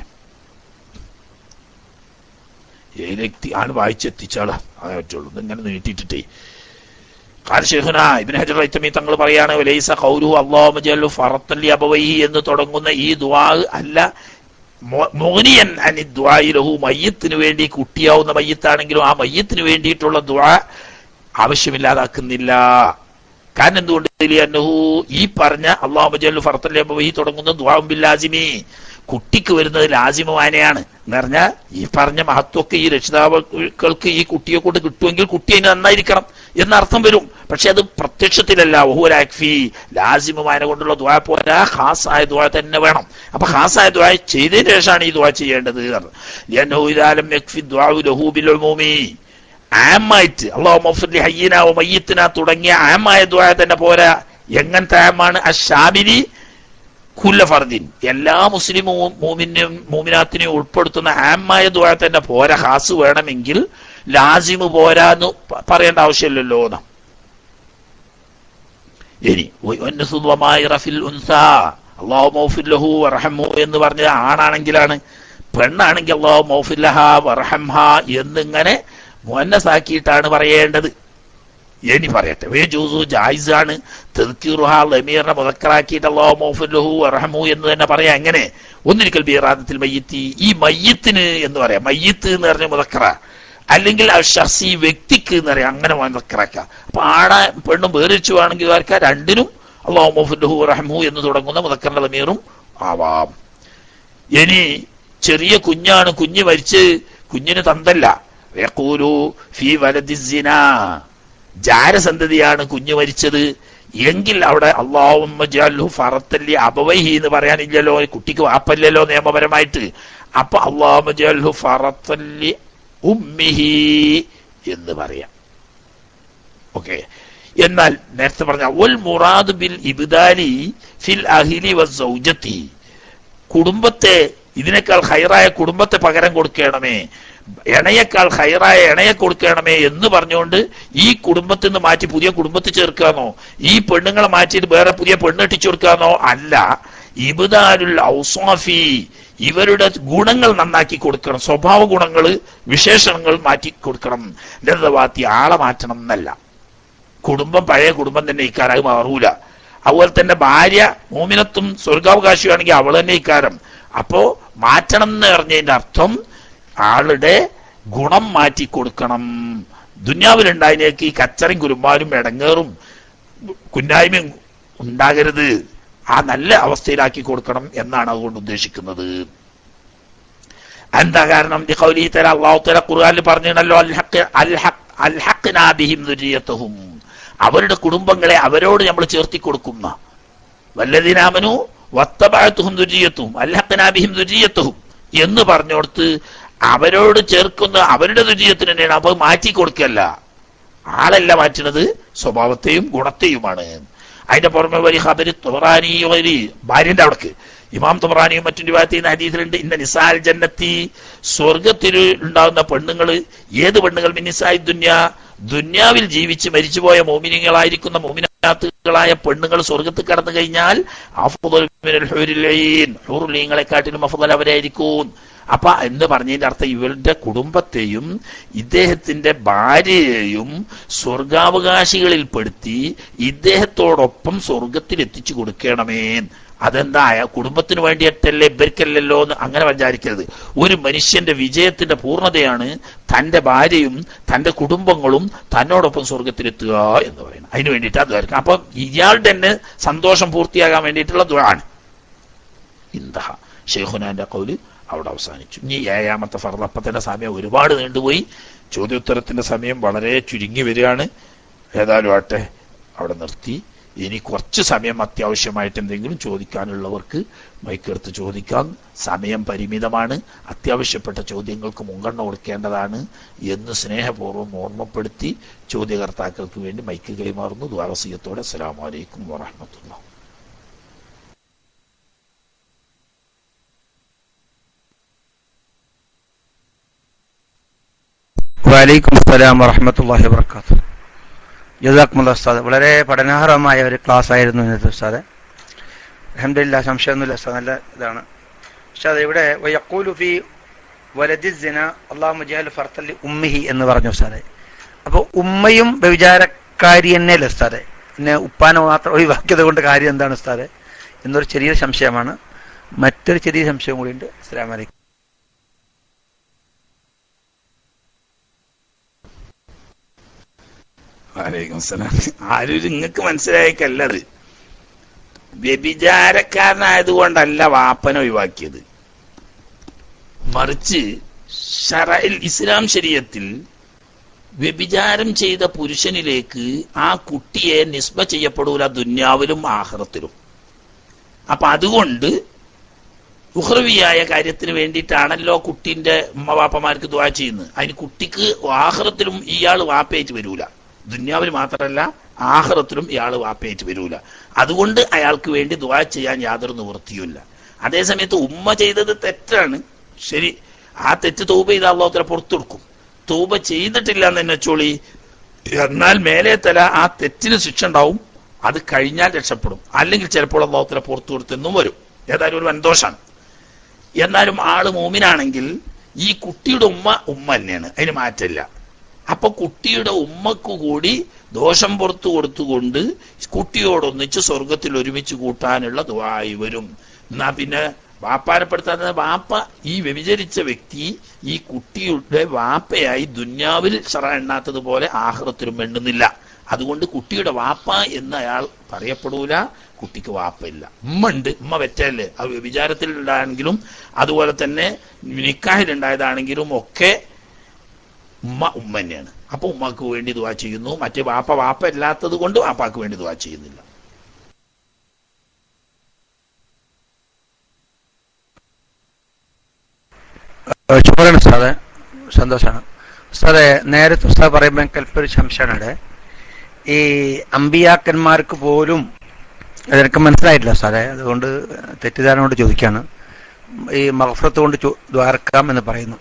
Speaker 1: ഏതെത്തി ആണ് വായിച്ചെത്തിച്ചാളാ അതേ പറ്റുള്ളൂ, ഇങ്ങനെ നീട്ടിയിട്ടേ. ഖാലശൈഖുന ഇബ്നു ഹജർ അൽ-ഹൈതമി തങ്ങൾ പറയാണ്, ലൈസ ഖൗലുഹു അല്ലാഹുമ്മ ജഅൽ ഫറത്തൻ ലി അബവൈഹി എന്ന് തുടങ്ങുന്ന ഈ ദുആ അല്ല മുഗ്നിയൻ അനി ദുആഇ ലഹു, മയ്യിത്തിന് വേണ്ടി, കുട്ടിയാവുന്ന മയ്യിത്താണെങ്കിലും ആ മയ്യിത്തിന് വേണ്ടിയിട്ടുള്ള ദുആ ആവശ്യമില്ലാതാക്കുന്നില്ല. കാരണം എന്തുകൊണ്ട്, ഈ പറഞ്ഞ അല്ലാഹുമ്മ ജഅൽ ഫറത്തൻ ലി അബവൈഹി തുടങ്ങുന്ന ദുആ ബിൽ ലാസിമി, കുട്ടിക്ക് വരുന്നത് ലാസിമമാനെയാണ് എന്ന് പറഞ്ഞാൽ ഈ പറഞ്ഞ മഹത്വമൊക്കെ ഈ രക്ഷിതാക്കൾക്ക് ഈ കുട്ടിയെ കൊണ്ട് കിട്ടുമെങ്കിൽ കുട്ടി അതിന് നന്നായിരിക്കണം എന്നർത്ഥം വരും. പക്ഷെ അത് പ്രത്യക്ഷത്തിലല്ല. ഓഹുരാക്ഫി, ലാസിമമാനെ കൊണ്ടുള്ള ദുആ പോരാ, ഖാസായ ദുആ തന്നെ വേണം. അപ്പൊ ഖാസായ ദുആ ചെയ്തതിന് ശേഷമാണ് ഈ ദുആ ചെയ്യേണ്ടത്. ആമായിട്ട് അല്ലാഹുമ്മ ഗ്ഫിർ ലി ഹയ്യിനാ വ മയ്യിത്തിനാ തുടങ്ങിയ ആമായ ദുആ തന്നെ പോരാ. എങ്ങനത്തെ ആമാണ്? അശ്ശാമിലി കുല്ല ഫർദിൻ, എല്ലാ മുസ്ലിം മൂമിനാത്തിനെയും ഉൾപ്പെടുത്തുന്ന ആമായ ദുആ തന്നെ പോരാ. ഖാസ് വേണമെങ്കിൽ ലാസിമ് പോരാന്ന് പറയേണ്ട ആവശ്യമില്ലല്ലോ. ഇനി അല്ലാഹുമ്മ ഗ്ഫിർ ലഹു വർഹംഹു എന്ന് പറഞ്ഞ ആണാണെങ്കിലാണ്, പെണ്ണാണെങ്കിൽ അല്ലാഹുമ്മ ഗ്ഫിർ ലഹാ വർഹംഹാ എന്നിങ്ങനെ മുഅന്നസാക്കിയിട്ടാണ് പറയേണ്ടത്. ഇനി പറയട്ടെ, വേജൂസു ജായിസാണ് തദ്കീറുഹാ ലമീറിനെ മുദക്കറാക്കിയിട്ട് അല്ലാഹുമ്മ ഗ്ഫിർ ലഹു വർഹംഹു എന്ന് തന്നെ പറയാം. എങ്ങനെ? ഒന്നിരിക്കൽ ബിറാദത്തിൽ മയ്യിത്തി, ഈ മയ്യിത്തിന് എന്ന് പറയാം. മയ്യിത്ത് എന്ന് പറഞ്ഞ മുദക്കറ, അല്ലെങ്കിൽ ഷഖ്സി വ്യക്തിക്ക് എന്ന് പറയാം, അങ്ങനെ മുദക്കറാക്കാം. അപ്പൊ ആണ പെണ്ണും വേറിച്ചുവാണെങ്കിൽ രണ്ടിനും അല്ലാഹുമ്മ ഗ്ഫിർ ലഹു വർഹംഹു എന്ന് തുടങ്ങുന്ന മുദക്കറിന്റെ ലമീറും ആവാം. ഇനി ചെറിയ കുഞ്ഞാണ്, കുഞ്ഞ് മരിച്ച് കുഞ്ഞിന് തന്തല്ല, യഖൂലു ഫീ വലദി സിനാ, ജാരസന്തതിയാണ് കുഞ്ഞ് മരിച്ചത് എങ്കിൽ അവിടെ അല്ലാഹുമ്മ ജഅൽഹു ഫറത്തല്ലി അബവൈഹി എന്ന് പറയാനില്ലല്ലോ, കുട്ടിക്ക് വാപ്പല്ലല്ലോ നിയമപരമായിട്ട്. അപ്പൊ അല്ലാഹുമ്മ ജഅൽഹു ഫറത്തല്ലി ഉമ്മിഹി എന്ന് പറയാം. ഓക്കെ. എന്നാൽ നേരത്തെ പറഞ്ഞ വൽ മുറാദ് ബിൽ ഇബ്ദാലി ഫിൽ അഹ്ലി വസ്സൗജതി, കുടുംബത്തെ, ഇതിനേക്കാൾ ഹൈറായ കുടുംബത്തെ പകരം കൊടുക്കണമേ, ഇണയേക്കാൾ ഹൈറായ ഇണയെ കൊടുക്കണമേ എന്ന് പറഞ്ഞുകൊണ്ട് ഈ കുടുംബത്തിൽ നിന്ന് മാറ്റി പുതിയ കുടുംബത്തിൽ ചേർക്കാന്നോ, ഈ പെണ്ണുങ്ങളെ മാറ്റിയിട്ട് വേറെ പുതിയ പെണ്ണെട്ടിച്ചു കൊടുക്കാന്നോ അല്ല. ഇബ്ദാലുൽ ഔസാഫി, ഇവരുടെ ഗുണങ്ങൾ നന്നാക്കി കൊടുക്കണം, സ്വഭാവ ഗുണങ്ങൾ വിശേഷണങ്ങൾ മാറ്റി കൊടുക്കണം. ലദവാത്തി, ആളെ മാറ്റണം എന്നല്ല. കുടുംബം പഴയ കുടുംബം തന്നെ ഇക്കാരം മാറൂല. അതുപോലെ തന്നെ ഭാര്യ മോമിനത്തും സ്വർഗാവകാശിയാണെങ്കിൽ അവൾ തന്നെ ഇക്കാരം. അപ്പോ മാറ്റണം എന്ന് പറഞ്ഞതിന്റെ അർത്ഥം ആളുടെ ഗുണം മാറ്റി കൊടുക്കണം. ദുന്യാവിലുണ്ടായതിനേക്ക് ഈ കച്ചറയും കുരുമാലും ഇടങ്ങേറും കുന്നായ്മയും ഉണ്ടാകരുത്, ആ നല്ല അവസ്ഥയിലാക്കി കൊടുക്കണം എന്നാണ് അതുകൊണ്ട് ഉദ്ദേശിക്കുന്നത്. എന്താ കാരണം? അല്ലാഹു തആല ഖുർആനിൽ പറഞ്ഞല്ലോ, അൽഹഖ്നാ ബിഹിം ദുരിയതഹും, അവരുടെ കുടുംബങ്ങളെ അവരോട് നമ്മൾ ചേർത്തി കൊടുക്കുന്ന, വല്ലദീന ആമനൂ വത്തബഅതുഹും ദുരിയതഹും അൽഹഖ്നാ ബിഹിം ദുരിയതഹും എന്ന് പറഞ്ഞോടത്ത് അവരോട് ചേർക്കുന്ന അവരുടെ ദുരിയത്തിന് തന്നെയാണ്. അപ്പൊ മാറ്റി കൊടുക്കല്ല, ആളല്ല മാറ്റുന്നത്, സ്വഭാവത്തെയും ഗുണത്തെയുമാണ്. അതിന്റെ പുറമെ വരി ഖബരി തുബറാനി വരി, ഭാര്യന്റെ അവിടക്ക് ഇമാം തുബറാനിയും മറ്റും റിവായത്ത് ചെയ്യുന്ന ഹദീസിലുണ്ട്, ഇന്ന നിസാൽ ജന്നത്തി, സ്വർഗത്തിൽ ഉണ്ടാകുന്ന പെണ്ണുങ്ങള്, ഏത് പെണ്ണുങ്ങൾ? മിന്നിസായി ദുന്യാ, ദുന്യാവിൽ ജീവിച്ച് മരിച്ചുപോയ മോമിനികളായിരിക്കുന്ന മോമിനാത്തുകളായ പെണ്ണുങ്ങൾ സ്വർഗത്തിൽ കടന്നു കഴിഞ്ഞാൽ അഫ്ദൽ മിനൽ ഹൂറിൽ ഐൻ, ഹൂറുൽ ഐങ്ങളെക്കാട്ടിലും അഫ്ദൽ അവരായിരിക്കും. അപ്പൊ എന്ന് പറഞ്ഞതിന്റെ അർത്ഥം ഇവരുടെ കുടുംബത്തെയും ഇദ്ദേഹത്തിന്റെ ഭാര്യയെയും സ്വർഗാവകാശികളിൽ പെടുത്തി ഇദ്ദേഹത്തോടൊപ്പം സ്വർഗത്തിൽ എത്തിച്ചു കൊടുക്കണമേ. അതെന്താ, കുടുംബത്തിന് വേണ്ടിയിട്ടല്ലേ, ഇവർക്കല്ലല്ലോ എന്ന് അങ്ങനെ വിചാരിക്കരുത്. ഒരു മനുഷ്യന്റെ വിജയത്തിന്റെ പൂർണ്ണതയാണ് തന്റെ ഭാര്യയും തന്റെ കുടുംബങ്ങളും തന്നോടൊപ്പം സ്വർഗത്തിലെത്തുക എന്ന് പറയുന്നത്. അതിന് വേണ്ടിയിട്ട് അത് വരയ്ക്കാം. അപ്പൊ ഇയാളുടെ തന്നെ സന്തോഷം പൂർത്തിയാകാൻ വേണ്ടിയിട്ടുള്ള ദുആണ്. ഇന്ദഹ ശൈഖുനാന്റെ ഖൗല് അവിടെ അവസാനിച്ചു. ഇനി 7ാമത്തെ ഫർദ്. അപ്പൊ തന്നെ സമയം ഒരുപാട് നീണ്ടുപോയി, ചോദ്യോത്തരത്തിന്റെ സമയം വളരെ ചുരുങ്ങി വരികയാണ്. ഏതായാലും ആട്ടെ, അവിടെ നിർത്തി. ഇനി കുറച്ച് സമയം അത്യാവശ്യമായിട്ട് എന്തെങ്കിലും ചോദിക്കാനുള്ളവർക്ക് മൈക്കെടുത്ത് ചോദിക്കാം. സമയം പരിമിതമാണ്, അത്യാവശ്യപ്പെട്ട ചോദ്യങ്ങൾക്ക് മുൻഗണന കൊടുക്കേണ്ടതാണ് എന്ന് സ്നേഹപൂർവ്വം ഓർമ്മപ്പെടുത്തി ചോദ്യകർത്താക്കൾക്ക് വേണ്ടി മൈക്ക് കൈമാറുന്നു. ദുആ വസിയത്തോടെ അസ്സലാമു അലൈക്കും വറഹ്മത്തുള്ളാഹി.
Speaker 2: വലൈക്കും അസ്സലാം വറഹ്മത്തുള്ളാഹി വബറകാതുഹു. ജസാക്കുമുല്ലാഹ് ഉസ്താദ്. വളരെ പഠനാർഹമായ ഒരു ക്ലാസ് ആയിരുന്നു ഇന്നത്തെ ഉസ്താദ്. അൽഹംദുലില്ലാഹ്, സംശയമൊന്നുമില്ല ഉസ്താദ്, നല്ല ഇതാണ് ഉസ്താദ്. ഇവിടെ വയഖൂലു ഫീ വലദി സിന അല്ലാഹുമ്മ ജഅൽ ഫർത്തല്ലി ഉമ്മിഹി എന്ന് പറഞ്ഞു ഉസ്താദ്. അപ്പൊ ഉമ്മയും വ്യഭിചാരക്കാരി തന്നെയല്ലേ ഉസ്താദ്? പിന്നെ ഉപ്പാനെ മാത്രം ഒഴിവാക്കിയത് കൊണ്ട് കാര്യം എന്താണ് ഉസ്താദ് എന്നൊരു ചെറിയ സംശയമാണ്. മറ്റൊരു ചെറിയ സംശയം കൂടിയുണ്ട്. അസ്സലാമു അലൈക്കും.
Speaker 1: വലൈക്കും സലാം. ആരും നിങ്ങൾക്ക് മനസ്സിലായേക്കല്ലത്, വ്യഭിചാരക്കാരനായതുകൊണ്ടല്ല വാപ്പനെ ഒഴിവാക്കിയത്, മറിച്ച് ശറഇൽ ഇസ്ലാം ശരീഅത്തിൽ വ്യഭിചാരം ചെയ്ത പുരുഷനിലേക്ക് ആ കുട്ടിയെ നിസ്ബ ചെയ്യപ്പെടൂല ദുന്യാവിലും ആഖിറത്തിലും. അപ്പൊ അതുകൊണ്ട് ഉഖ്റവിയായ കാര്യത്തിന് വേണ്ടിയിട്ടാണല്ലോ കുട്ടിന്റെ ഉമ്മ വാപ്പമാർക്ക് ദുആ ചെയ്യുന്നത്. അതിന് കുട്ടിക്ക് ആഖിറത്തിലും ഇയാൾ വാപ്പയായിട്ട് വരൂല, ദുന്യാവിൽ മാത്രമല്ല ആഖിറത്തിലും ഇയാൾ വാപ്പയായിട്ട് വരൂല. അതുകൊണ്ട് അയാൾക്ക് വേണ്ടി ദുആ ചെയ്യാൻ യാതൊരു നിവൃത്തിയുമില്ല. അതേസമയത്ത് ഉമ്മ ചെയ്തത് തെറ്റാണ്, ശരി, ആ തെറ്റ് തൗബ ചെയ്ത് അല്ലാഹു തആല പുറത്തു കൊടുക്കും. തൗബ ചെയ്തിട്ടില്ല എന്ന് തന്നെ വെച്ചോളി, എന്നാൽ മേലെ തല ആ തെറ്റിന് ശിക്ഷ ഉണ്ടാവും. അത് കഴിഞ്ഞാൽ രക്ഷപ്പെടും, അല്ലെങ്കിൽ ചിലപ്പോൾ അല്ലാഹു തആല പുറത്തു കൊടുത്തെന്നും വരും. ഏതായാലും ഒരു വൻദോഷാണ്. എന്നാലും ആള് മോമിനാണെങ്കിൽ ഈ കുട്ടിയുടെ ഉമ്മ തന്നെയാണ്, അതിന് മാറ്റമില്ല. അപ്പൊ കുട്ടിയുടെ ഉമ്മക്ക് കൂടി ദോഷം പുറത്തു കൊടുത്തുകൊണ്ട് കുട്ടിയോടൊന്നിച്ച് സ്വർഗത്തിൽ ഒരുമിച്ച് കൂട്ടാനുള്ള ദുആയി വരും. എന്നാ പിന്നെ വാപ്പാനപ്പെടുത്താത്ത വാപ്പ, ഈ വ്യഭിചരിച്ച വ്യക്തി ഈ കുട്ടിയുടെ വാപ്പയായി ദുന്യാവിൽ ശറ എണ്ണാത്തതുപോലെ ആഖിറത്തിലും എണ്ണുന്നില്ല. അതുകൊണ്ട് കുട്ടിയുടെ വാപ്പ എന്ന് അയാൾ പറയപ്പെടൂല, കുട്ടിക്ക് വാപ്പയില്ല. ഉമ്മ ഉണ്ട്, ഉമ്മ വെച്ചല്ലേ, അത് വിചാരത്തിൽ ഉണ്ടായെങ്കിലും അതുപോലെ തന്നെ നിക്കാഹിലുണ്ടായതാണെങ്കിലും ഒക്കെ ഉമ്മ തന്നെയാണ്. അപ്പൊ ഉമ്മക്ക് വേണ്ടി ദുആ ചെയ്യുന്നു. മറ്റേ വാപ്പ ഇല്ലാത്തത് കൊണ്ട് വാപ്പാക്ക് വേണ്ടി ദുആ ചെയ്യുന്നില്ല.
Speaker 2: സാറേ സന്തോഷമാണ് സാറേ. നേരത്തെ ഉസ്താദ് പറയുമ്പോൾ കൽപ്പൊരു സംശയമാണ്. ഈ അമ്പിയാക്കന്മാർക്ക് പോലും അതെനിക്ക് മനസ്സിലായിട്ടില്ല സാറേ, അതുകൊണ്ട് തെറ്റിദ്ധാരണ കൊണ്ട് ചോദിക്കുകയാണ്. ഈ മഗ്ഫിറത്ത് കൊണ്ട് ദ്വാരക്കാം എന്ന് പറയുന്നു.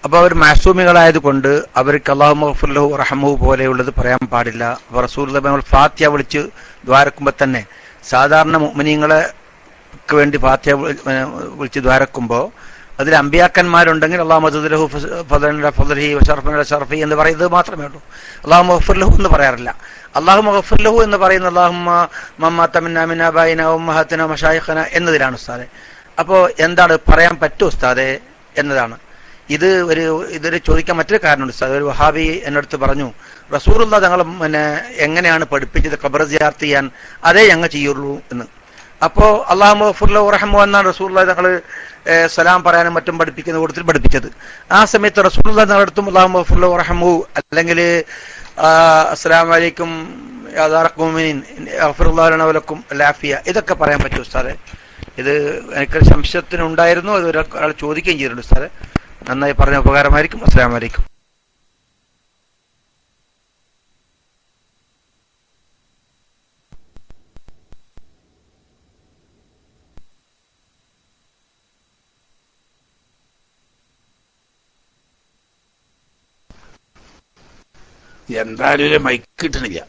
Speaker 2: അപ്പോൾ അവർ മാസൂമികളായത് കൊണ്ട് അവർക്ക് അല്ലാഹു മഗ്ഫിർ ലഹു റഹ്മഹു പോലെയുള്ളത് പറയാൻ പാടില്ല. അപ്പോൾ റസൂലുള്ളാഹി ഫാത്തിഹ വിളിച്ച് ദ്വാരക്കുമ്പോൾ തന്നെ സാധാരണ മുഅ്മിനീങ്ങൾക്ക് വേണ്ടി ഫാത്തിഹ വിളിച്ച് ദ്വാരക്കുമ്പോൾ അതിൽ അമ്പിയാക്കന്മാരുണ്ടെങ്കിൽ അല്ലാഹു മദ്ദ ലഹു ഫദ്ലിഹി വശർഫൻ ഷർഫി എന്ന് പറയുന്നത് മാത്രമേ ഉള്ളൂ. അല്ലാഹു മഗ്ഫിർ ലഹു എന്ന് പറയാറില്ല. അല്ലാഹു മഗ്ഫിർ ലഹു എന്ന് പറയുന്ന അല്ലാഹുമ്മ മമ്മാത മിന്നാ മിൻ ആബായിനാ വഉമ്മഹാത്തിനാ മശായിഖനാ എന്നതിലാണ് ഉസ്താദെ. അപ്പോൾ എന്താണ് പറയാൻ പറ്റുമോ ഉസ്താദെ എന്നതാണ്. ഇതൊരു ചോദിക്കാൻ മറ്റൊരു കാരണമുണ്ട് ഉസ്താദ്. ഒരു വഹാബി എന്നടുത്ത് പറഞ്ഞു, റസൂലുള്ളാഹി തങ്ങൾ എങ്ങനെയാണ് പഠിപ്പിച്ചത് ഖബർ സിയാറത്ത് ചെയ്യാൻ, അതേ ഞങ്ങൾ ചെയ്യുള്ളൂ എന്ന്. അപ്പോൾ അല്ലാഹു മഗ്ഫിർ ലഹു റഹ്മഹു എന്നാണ് റസൂലുള്ളാഹി തങ്ങൾ സലാം പറയാനും മറ്റും പഠിപ്പിക്കുന്ന കൂട്ടത്തിൽ പഠിപ്പിച്ചത്. ആ സമയത്ത് റസൂലുള്ളാഹി തങ്ങളടുത്തും അല്ലാഹു മഗ്ഫിർ ലഹു റഹ്മഹു അല്ലെങ്കിൽ അസ്സലാമു അലൈക്കും യാ ദാറൽ മുഅ്മിനീൻ അഗ്ഫിറുല്ലാഹു ലനാ വലക്കും അൽആഫിയ ഇതൊക്കെ പറയാൻ പറ്റും ഉസ്താദെ? ഇത് എനിക്കൊരു സംശയത്തിനുണ്ടായിരുന്നു, അത് ഒരാൾ ചോദിക്കുകയും ചെയ്തിട്ടുണ്ട് ഉസ്താദെ. നന്നായി പറഞ്ഞ ഉപകാരമായിരിക്കും. അസ്സലാമു അലൈക്കും.
Speaker 1: എന്തായാലും ഒരു മൈക്ക് കിട്ടണില്ല.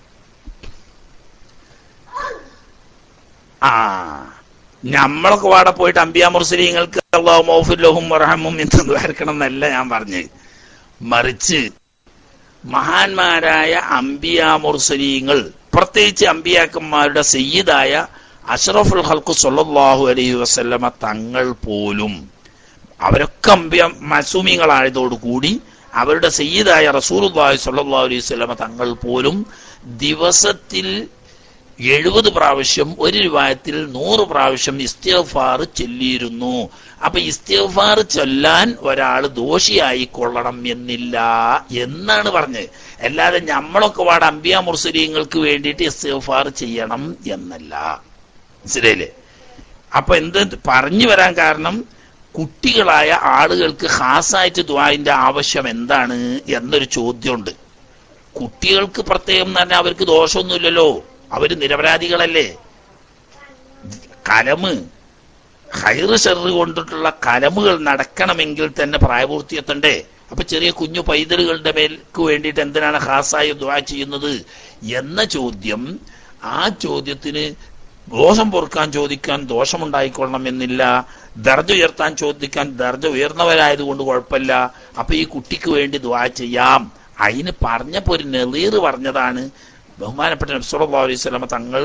Speaker 1: നമ്മളൊക്കെ വാടെ പോയിട്ട് അമ്പിയാ മുർസലീങ്ങൾക്ക് അല്ലാഹു മഗ്ഫിർ ലഹും വറഹ്മും എന്ന് ദ്വാരക്കണം എന്നല്ല ഞാൻ പറഞ്ഞത്. മറിച്ച് മഹാന്മാരായ അമ്പിയാ മുർസലീങ്ങൾ, പ്രത്യേകിച്ച് അമ്പിയാക്കന്മാരുടെ സയ്യിദായ അഷ്റഫുൽ ഖൽഖ് സ്വല്ലല്ലാഹു അലൈഹി വസല്ലമ തങ്ങൾ പോലും, അവരൊക്കെ മഅ്സൂമീങ്ങളായതോടുകൂടി അവരുടെ സയ്യിദായ റസൂലുള്ളാഹി സ്വല്ലല്ലാഹു അലൈഹി വസല്ലമ തങ്ങൾ പോലും ദിവസത്തിൽ 70 പ്രാവശ്യം, ഒരു റിവായത്തിൽ 100 പ്രാവശ്യം ഇസ്തിഗ്ഫാർ ചൊല്ലിയിരുന്നു. അപ്പൊ ഇസ്തിഗ്ഫാർ ചൊല്ലാൻ ഒരാൾ ദോഷിയായി കൊള്ളണം എന്നില്ല എന്നാണ് പറഞ്ഞത്. അല്ലാതെ നമ്മളൊക്കെ വാട അമ്പിയാ മുർസലീങ്ങൾക്ക് വേണ്ടിയിട്ട് ഇസ്തിഗ്ഫാർ ചെയ്യണം എന്നല്ല. മനസ്സിലായില്ലേ? അപ്പൊ എന്ത് പറഞ്ഞു വരാൻ കാരണം, കുട്ടികളായ ആളുകൾക്ക് ഖാസായിട്ട് ദുആഇന്റെ ആവശ്യം എന്താണ് എന്നൊരു ചോദ്യമുണ്ട്. കുട്ടികൾക്ക് പ്രത്യേകം തന്നെ അവർക്ക് ദോഷമൊന്നുമില്ലല്ലോ, അവര് നിരപരാധികളല്ലേ. കലമ് ഖൈറ് ഷർറ് കൊണ്ടിട്ടുള്ള കലമുകൾ നടക്കണമെങ്കിൽ തന്നെ പ്രായപൂർത്തിയെത്തണ്ടേ. അപ്പൊ ചെറിയ കുഞ്ഞു പൈതലുകളുടെ മേൽക്ക് വേണ്ടിയിട്ട് എന്തിനാണ് ഖാസായി ദുആ ചെയ്യുന്നത് എന്ന ചോദ്യം, ആ ചോദ്യത്തിന് ദോഷം പൊറുക്കാൻ ചോദിക്കാൻ ദോഷമുണ്ടായിക്കൊള്ളണം എന്നില്ല, ദർജ ഉയർത്താൻ ചോദിക്കാൻ ദർജ ഉയർന്നവരായതുകൊണ്ട് കുഴപ്പമില്ല. അപ്പൊ ഈ കുട്ടിക്ക് വേണ്ടി ദുആ ചെയ്യാം. അതിന് പറഞ്ഞപ്പോ ഒരു നെളീർ പറഞ്ഞതാണ്, ബഹുമാനപ്പെട്ട നബി സല്ലല്ലാഹു അലൈഹി വസല്ലമ തങ്ങൾ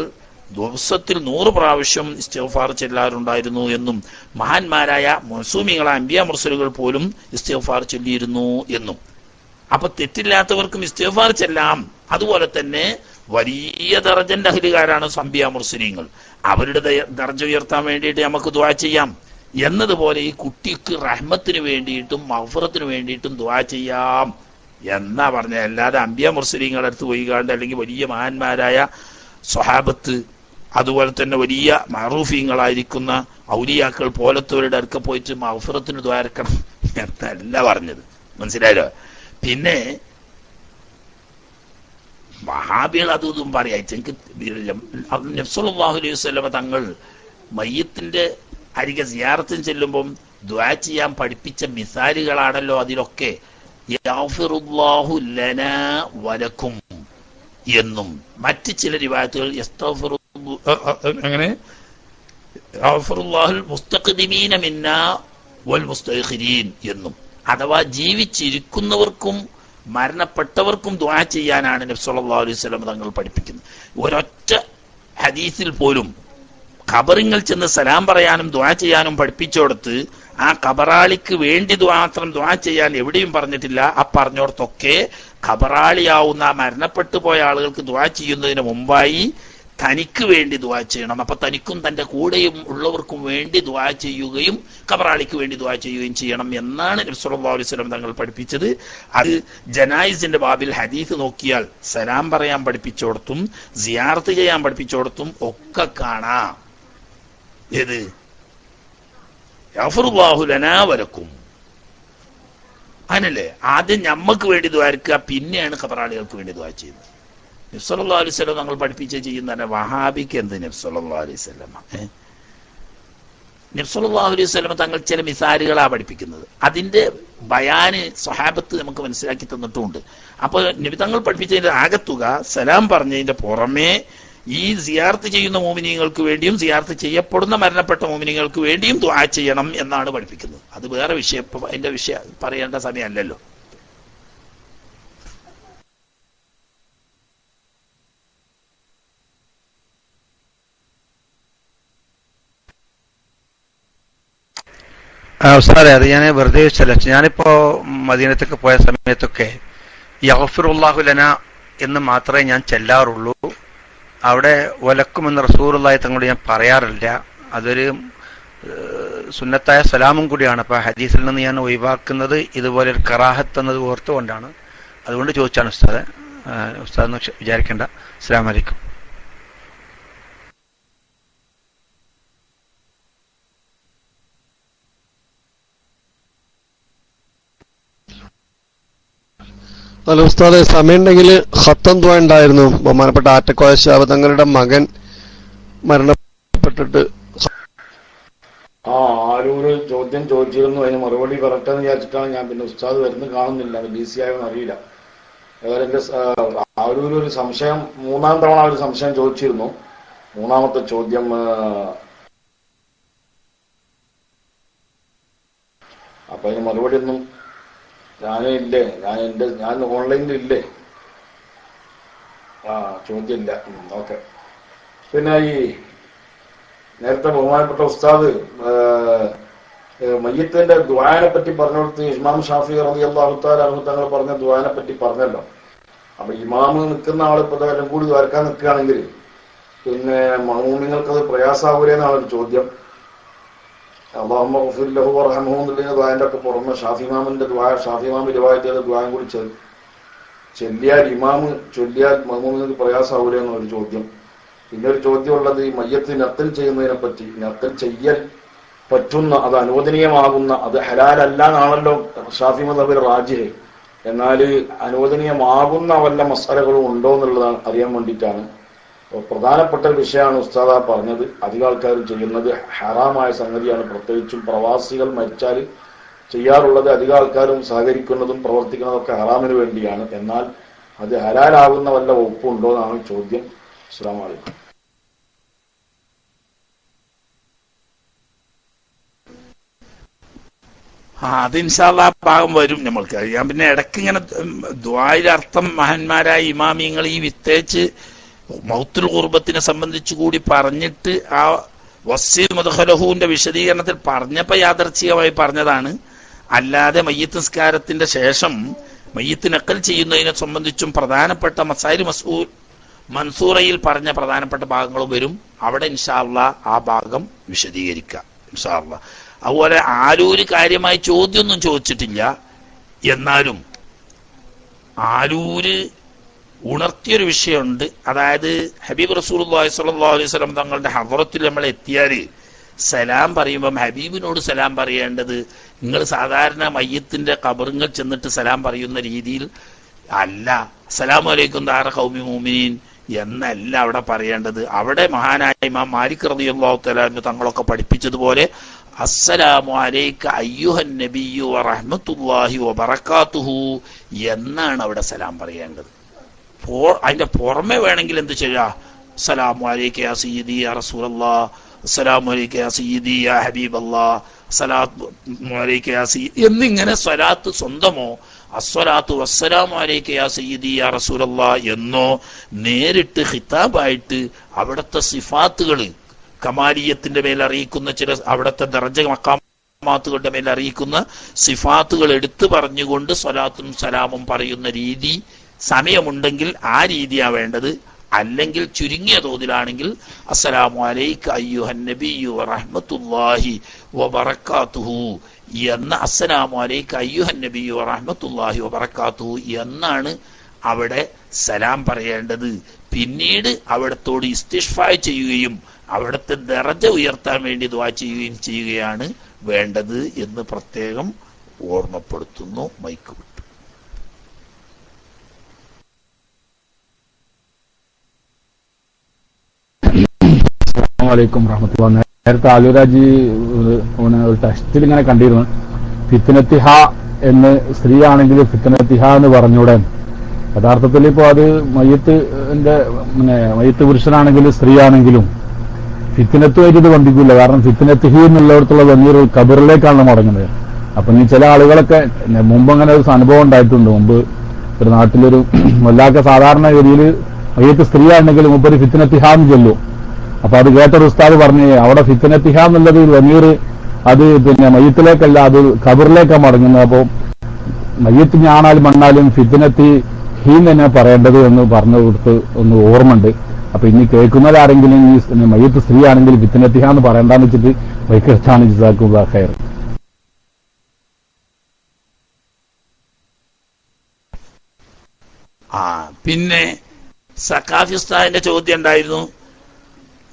Speaker 1: ദിവസത്തിൽ 100 പ്രാവശ്യം ഇസ്തിഗ്ഫാർ ചൊല്ലാറുണ്ടായിരുന്നു എന്നും മഹാന്മാരായ മഅ്സൂമികളായ അമ്പിയാ മുർസലുകൾ പോലും ഇസ്തിഗ്ഫാർ ചൊല്ലിയിരുന്നു എന്നും. അപ്പൊ തെറ്റില്ലാത്തവർക്കും ഇസ്തിഗ്ഫാർ ചെല്ലാം. അതുപോലെ തന്നെ വലിയ ദർജന്റെ അഹ്ലുകാരാണ് അമ്പിയാ മുർസലീങ്ങൾ, അവരുടെ ദർജ ഉയർത്താൻ വേണ്ടിയിട്ട് നമുക്ക് ദുആ ചെയ്യാം എന്നതുപോലെ ഈ കുട്ടിക്ക് റഹ്മത്തിന് വേണ്ടിയിട്ടും മഗ്ഫിറത്തിന് വേണ്ടിയിട്ടും ദുആ ചെയ്യാം എന്നാ പറഞ്ഞ. അല്ലാതെ അമ്പിയാ മുർസലീങ്ങളുടെ അടുത്ത് പോയി കാണ്ട് അല്ലെങ്കിൽ വലിയ മഹാന്മാരായ സ്വഹാബത്ത്, അതുപോലെ തന്നെ വലിയ മഅറൂഫീങ്ങളായിരിക്കുന്ന ഔലിയാക്കൾ പോലത്തവരുടെ അടുക്ക പോയിട്ട് മഗ്ഫിറത്തിന് ദ്വാരക്കണം എന്നല്ല പറഞ്ഞത്. മനസ്സിലായല്ലോ? പിന്നെ വഹാബികൾ അതും പറയാ. എനിക്ക് നബി സല്ലല്ലാഹു അലൈഹി വസല്ലമ തങ്ങൾ മയ്യത്തിന്റെ അരികെ സിയാറത്തിന് ചെല്ലുമ്പം ദുആ ചെയ്യാൻ പഠിപ്പിച്ച മിസാലുകളാണല്ലോ അതിലൊക്കെ. യഗ്ഫിറുല്ലാഹു ലനാ വലക്കും എന്നും മറ്റ് ചില റിവായത്തുകൾ അങ്ങനെ യഗ്ഫിറുല്ലാഹുൽ മുസ്തഖ്ദിമീന മിന്നാ വൽ മുസ്തഖിരീൻ എന്നും, അഥവാ ജീവിച്ചിരിക്കുന്നവർക്കും മരണപ്പെട്ടവർക്കും ദുആ ചെയ്യാനാണ് നബി സല്ലല്ലാഹു അലൈഹി വസല്ലം തങ്ങൾ പഠിപ്പിക്കുന്നത്. ഒരൊറ്റ ഹദീസിൽ പോലും ഖബറിൽ ചെന്ന് സലാം പറയാനും ദുആ ചെയ്യാനും പഠിപ്പിച്ചോടത്ത് ആ ഖബറാളിക്ക് വേണ്ടി മാത്രം ദുആ ചെയ്യാൻ എവിടെയും പറഞ്ഞിട്ടില്ല. ആ പറഞ്ഞോടത്തൊക്കെ ഖബറാളിയാവുന്ന മരണപ്പെട്ടു പോയ ആളുകൾക്ക് ദുആ ചെയ്യുന്നതിന് മുമ്പായി തനിക്ക് വേണ്ടി ദുആ ചെയ്യണം. അപ്പൊ തനിക്കും തന്റെ കൂടെയും ഉള്ളവർക്കും വേണ്ടി ദുആ ചെയ്യുകയും ഖബറാളിക്ക് വേണ്ടി ദുആ ചെയ്യുകയും ചെയ്യണം എന്നാണ് നബി സല്ലല്ലാഹു അലൈഹി വസല്ലം തങ്ങൾ പഠിപ്പിച്ചത്. അത് ജനായിസിന്റെ ബാബിൽ ഹദീസ് നോക്കിയാൽ സലാം പറയാൻ പഠിപ്പിച്ചോടത്തും സിയാറത്ത് ചെയ്യാൻ പഠിപ്പിച്ചോടത്തും ഒക്കെ കാണാം. ഏത് യഗ്ഫിറുല്ലാഹു ലനാ വലക്കും, അങ്ങനല്ലേ? ആദ്യം ഞമ്മക്ക് വേണ്ടി ദ്വാരക്കുക, പിന്നെയാണ് ഖബറാളികൾക്ക് വേണ്ടി ദ്വാ ചെയ്യുന്നത്. നബി സല്ലല്ലാഹു അലൈഹി വസല്ലം തങ്ങൾ പഠിപ്പിച്ച ചെയ്യുന്ന വഹാബിക്ക് എന്ത് നബി സല്ലല്ലാഹു അലൈഹി വസല്ലം നബി സല്ലല്ലാഹു അലൈഹി വസല്ലം തങ്ങൾ ചില മിസാലുകളാണ് പഠിപ്പിക്കുന്നത്. അതിന്റെ ബയാന് സ്വഹാബത്ത് നമുക്ക് മനസ്സിലാക്കി തന്നിട്ടുമുണ്ട്. അപ്പൊ നബി തങ്ങൾ പഠിപ്പിച്ചതിന്റെ ആകത്തുക സലാം പറഞ്ഞതിന്റെ പുറമെ ഈ സിയാർത്ത് ചെയ്യുന്ന മോമിനീങ്ങൾക്ക് വേണ്ടിയും സിയാർത്ത് ചെയ്യപ്പെടുന്ന മരണപ്പെട്ട മോമിനീങ്ങൾക്ക് വേണ്ടിയും ദുആ ചെയ്യണം എന്നാണ് പഠിപ്പിക്കുന്നത്. അത് വേറെ വിഷയം, അതിന്റെ വിഷയം പറയേണ്ട സമയമല്ലല്ലോ.
Speaker 2: സാറേ, അത് ഞാൻ വെറുതെ വെച്ചല്ല. ഞാനിപ്പോ മദീനത്തേക്ക് പോയ സമയത്തൊക്കെ യഗ്ഫിറുല്ലാഹു ലനാ എന്ന് മാത്രമേ ഞാൻ ചെല്ലാറുള്ളൂ. അവിടെ വലക്കുമെന്ന് റസൂലുള്ളാഹി തങ്ങളോട് ഞാൻ പറയാറില്ല. അതൊരു സുന്നത്തായ സലാമും കൂടിയാണ്. അപ്പൊ ഹദീസിൽ നിന്ന് ഞാൻ ഒഴിവാക്കുന്നത് ഇതുപോലെ ഒരു കറാഹത്ത് എന്നത് ഓർത്തുകൊണ്ടാണ്. അതുകൊണ്ട് ചോദിച്ചാണ് ഉസ്താദ്. ഉസ്താദ് വിചാരിക്കേണ്ട. അസ്സലാമു അലൈക്കും.
Speaker 3: അല്ല ഉസ്താദെ, സമയമുണ്ടെങ്കിൽ ഖത്തം ദുആ ഉണ്ടായിരുന്നു. ബഹുമാനപ്പെട്ട ആറ്റക്കോയ ശിഹാബ് തങ്ങളുടെ മകൻ മരണപ്പെട്ടിട്ട്
Speaker 4: ആരൂര് ചോദ്യം ചോദിച്ചിരുന്നു. അതിന് മറുപടി പറട്ടെന്ന് വിചാരിച്ചിട്ടാണ് ഞാൻ. പിന്നെ ഉസ്താദ് വരുന്ന കാണുന്നില്ല, അത് ബിസി ആയെന്ന് അറിയില്ല. എന്റെ ആരൂര് ഒരു സംശയം, 3-ാം തവണ ഒരു സംശയം ചോദിച്ചിരുന്നു. 3-ാമത്തെ ചോദ്യം അപ്പൊ അതിന് മറുപടി ഒന്നും ഞാനില്ലേ, ഞാൻ ഓൺലൈനിൽ ഇല്ലേ? ചോദ്യം ഇല്ല. ഓക്കെ. പിന്നെ ഈ നേരത്തെ ബഹുമാനപ്പെട്ട ഉസ്താദ് മയ്യത്തിന്റെ ദുആനെ പറ്റി പറഞ്ഞുകൊടുത്ത് ഇമാം ഷാഫി റളിയല്ലാഹു തആല അൻഹു തങ്ങൾ പറഞ്ഞ ദുആനെ പറ്റി പറഞ്ഞല്ലോ. അപ്പൊ ഇമാമ് നിൽക്കുന്ന ആള് ഇപ്പൊ എല്ലാം കൂടി ദ്വാരക്കാൻ നിൽക്കുകയാണെങ്കിൽ പിന്നെ മഅ്മൂമിങ്ങൾക്കത് പ്രയാസാവൂലെന്നാണ് ഒരു ചോദ്യം. അല്ലാഹുമ്മ ഗ്ഫിർ ലഹു വർഹംഹു എന്നുള്ള ദുആന്റെ ഒക്കെ പുറമെ ഷാഫി ഇമാമിന്റെ ദുആ, ഷാഫി ഇമാം റിവായത്ത് ചെയ്ത ദുആയും കൂടി ചൊല്ലിയാൽ മഅ്മൂമിങ്ങൾക്ക് പ്രയാസാവൂലെ എന്നൊരു ചോദ്യം. പിന്നെ ഒരു ചോദ്യം ഉള്ളത് ഈ മയ്യത്ത് നഖൽ ചെയ്യുന്നതിനെ പറ്റി. നഖൽ ചെയ്യൽ പറ്റുന്ന, അത് അനുവദനീയമാകുന്ന, അത് ഹലാലല്ല എന്നാണല്ലോ ഷാഫി മദ്ഹബിൽ റാജിഹ്. എന്നാൽ അനുവദനീയമാകുന്ന വല്ല മസാലകളും ഉണ്ടോ എന്നുള്ളതാണ് അറിയാൻ വേണ്ടിയിട്ടാണ്. പ്രധാനപ്പെട്ട ഒരു വിഷയമാണ് ഉസ്താദ പറഞ്ഞത്. അധികം ആൾക്കാരും ചെയ്യുന്നത് ഹറാമായ സംഗതിയാണ്. പ്രത്യേകിച്ചും പ്രവാസികൾ മരിച്ചാൽ ചെയ്യാറുള്ളത് അധികം ആൾക്കാരും സഹകരിക്കുന്നതും പ്രവർത്തിക്കുന്നതൊക്കെ ഹറാമിന് വേണ്ടിയാണ്. എന്നാൽ അത് ഹലാലാകുന്ന വല്ല വകുപ്പുണ്ടോ എന്നാണ് ചോദ്യം. അസ്സലാമു അലൈക്കും.
Speaker 1: അത് ഇൻഷാ അല്ലാഹ് ഭാഗം വരും നമ്മൾക്ക്. ഞാൻ പിന്നെ ഇടയ്ക്ക് ഇങ്ങനെ ദുആയിലെ അർത്ഥം മഹാന്മാരായ ഇമാമിങ്ങൾ ഈ വിത്തേച്ച് മൗത്തുൽ ഖുർബത്തിനെ സംബന്ധിച്ചു കൂടി പറഞ്ഞിട്ട് ആ വസ്സി മദ്ഖലഹുവിന്റെ വിശദീകരണത്തിൽ പറഞ്ഞപ്പോ യാദർച്ഛികമായി പറഞ്ഞതാണ്. അല്ലാതെ മയ്യിത്ത് നിസ്കാരത്തിന്റെ ശേഷം മയ്യിത്ത് നഖൽ ചെയ്യുന്നതിനെ സംബന്ധിച്ചും പ്രധാനപ്പെട്ട മസായിൽ മൻസൂറയിൽ പറഞ്ഞ പ്രധാനപ്പെട്ട ഭാഗങ്ങളും വരും. അവിടെ ഇൻഷാ അല്ലാഹ് ആ ഭാഗം വിശദീകരിക്കാം ഇൻഷാ അല്ലാഹ്. അതുപോലെ ആരൂര് കാര്യമായി ചോദ്യമൊന്നും ചോദിച്ചിട്ടില്ല. എന്നാലും ആരൂര് ഉണർത്തിയൊരു വിഷയമുണ്ട്. അതായത് ഹബീബ് റസൂലുള്ളാഹി സ്വല്ലല്ലാഹു അലൈഹി വസല്ലം തങ്ങളുടെ ഹദ്റത്തിൽ നമ്മൾ എത്തിയാൽ സലാം പറയുമ്പം ഹബീബിനോട് സലാം പറയേണ്ടത് നിങ്ങൾ സാധാരണ മയ്യത്തിന്റെ ഖബറിൽ ചെന്നിട്ട് സലാം പറയുന്ന രീതിയിൽ അല്ല. അസ്സലാമു അലൈക്കും ദാറ ഖൗമി മുഅ്മിനീൻ എന്നല്ല അവിടെ പറയേണ്ടത്. അവിടെ മഹാനായ ഇമാം മാലിക് റളിയല്ലാഹു തആല തങ്ങളൊക്കെ പഠിപ്പിച്ചതുപോലെ അസ്സലാമു അലൈക അയ്യുഹൻ നബിയ്യു വറഹ്മത്തുള്ളാഹി വബറകാതുഹു എന്നാണ് അവിടെ സലാം പറയേണ്ടത്. അതിന്റെ പുറമെ വേണമെങ്കിൽ എന്ത് ചെയ്യാ, അസ്സലാമു അലൈക യാ സയ്യിദി യാ റസൂലല്ലാഹ്, അസ്സലാമു അലൈക യാ സയ്യിദി യാ ഹബീബല്ലാഹ്, അസ്സലാമു അലൈക യാ സയ്യിദി എന്നിങ്ങനെ സ്വലാത്ത് സ്വന്തമോ അസ്സലാത്തു വസ്സലാമു അലൈക യാ സയ്യിദി യാ റസൂലല്ലാഹ് എന്നോ നേരിട്ട് ഖിതാബായിട്ട് അവിടുത്തെ സിഫാത്തുകൾ കമാലിയത്തിന്റെ മേൽ അറിയിക്കുന്ന ചില അവിടുത്തെ ദർജ മക്കാം മഖാമാത്തുകളുടെ മേൽ അറിയിക്കുന്ന സിഫാത്തുകൾ എടുത്തു പറഞ്ഞുകൊണ്ട് സ്വലാത്തും സലാമും പറയുന്ന രീതി സമയമുണ്ടെങ്കിൽ ആ രീതിയാണ് വേണ്ടത്. അല്ലെങ്കിൽ ചുരുങ്ങിയ തോതിലാണെങ്കിൽ അസ്സലാമു അലൈക അയ്യുഹൻ നബിയ്യു വറഹ്മത്തുള്ളാഹി വബറകാതുഹു എന്ന അസ്സലാമു അലൈക അയ്യുഹൻ നബിയ്യു വറഹ്മത്തുള്ളാഹി വബറകാതുഹു എന്നാണ് അവിടെ സലാം പറയേണ്ടത്. പിന്നീട് അവിടത്തോട് ഇസ്തിഗ്ഫാർ ചെയ്യുകയും അവിടുത്തെ ദറജ ഉയർത്താൻ വേണ്ടി ദുആ ചെയ്യുകയും ചെയ്യുകയാണ് വേണ്ടത് എന്ന് പ്രത്യേകം ഓർമ്മപ്പെടുത്തുന്നു. മൈക്ക് വിട്ടു.
Speaker 5: അസ്സലാമു റഹ്മത്തുള്ളാഹി. നേരത്തെ ആലുരാജി ഒരു ടെക്സ്റ്റിൽ ഇങ്ങനെ കണ്ടിരുന്നു, ഫിത്നത്തിഹ എന്ന് സ്ത്രീ ആണെങ്കിൽ ഫിത്നത്തിഹ എന്ന് പറഞ്ഞൂടെ. യഥാർത്ഥത്തിൽ ഇപ്പോൾ അത് മയ്യത്ത് പുരുഷനാണെങ്കിലും സ്ത്രീ ആണെങ്കിലും ഫിത്നത്തുമായിട്ട് ഇത് ബന്ധിക്കില്ല. കാരണം ഫിത്നത്തിഹി എന്നുള്ളിടത്തുള്ള വലിയൊരു ഖബറിലേക്കാണ് മടങ്ങുന്നത്. അപ്പൊ നീ ചില ആളുകളൊക്കെ മുമ്പ് അങ്ങനെ ഒരു അനുഭവം ഉണ്ടായിട്ടുണ്ട്. മുമ്പ് ഒരു നാട്ടിലൊരു വല്ലാത്ത സാധാരണ ഗതിയിൽ മയ്യത്ത് സ്ത്രീ ആണെങ്കിൽ മുമ്പൊരു ഫിത്നത്തിഹ എന്ന് ചൊല്ലും. അപ്പൊ അത് കേട്ടൊരു ഉസ്താദ് പറഞ്ഞ് അവിടെ ഫിത്നത്തിഹ എന്നുള്ളത് വലിയൊരു അത് മയ്യത്തിലേക്കല്ല, അത് ഖബറിലേക്കാണ് മടങ്ങുന്നത്. അപ്പൊ മയ്യത്ത് ഞാണാലും മണ്ണാലും ഫിത്നത്തി ഹീൻ തന്നെ പറയേണ്ടത് എന്ന് പറഞ്ഞു കൊടുത്ത് ഒന്ന് ഓർമ്മയുണ്ട്. അപ്പൊ ഇനി കേൾക്കുന്നവരാരെങ്കിലും ഈ മയ്യത്ത് സ്ത്രീ ആണെങ്കിൽ ഫിത്നത്തിഹ എന്ന് പറയണ്ടെന്ന് വെച്ചിട്ട് വൈക്കച്ചാണ് ജസാക്കുല്ലാഹ് ഖൈർ.
Speaker 1: പിന്നെ സഖാഫി ഉസ്താദിന്റെ ചോദ്യം ഉണ്ടായിരുന്നു,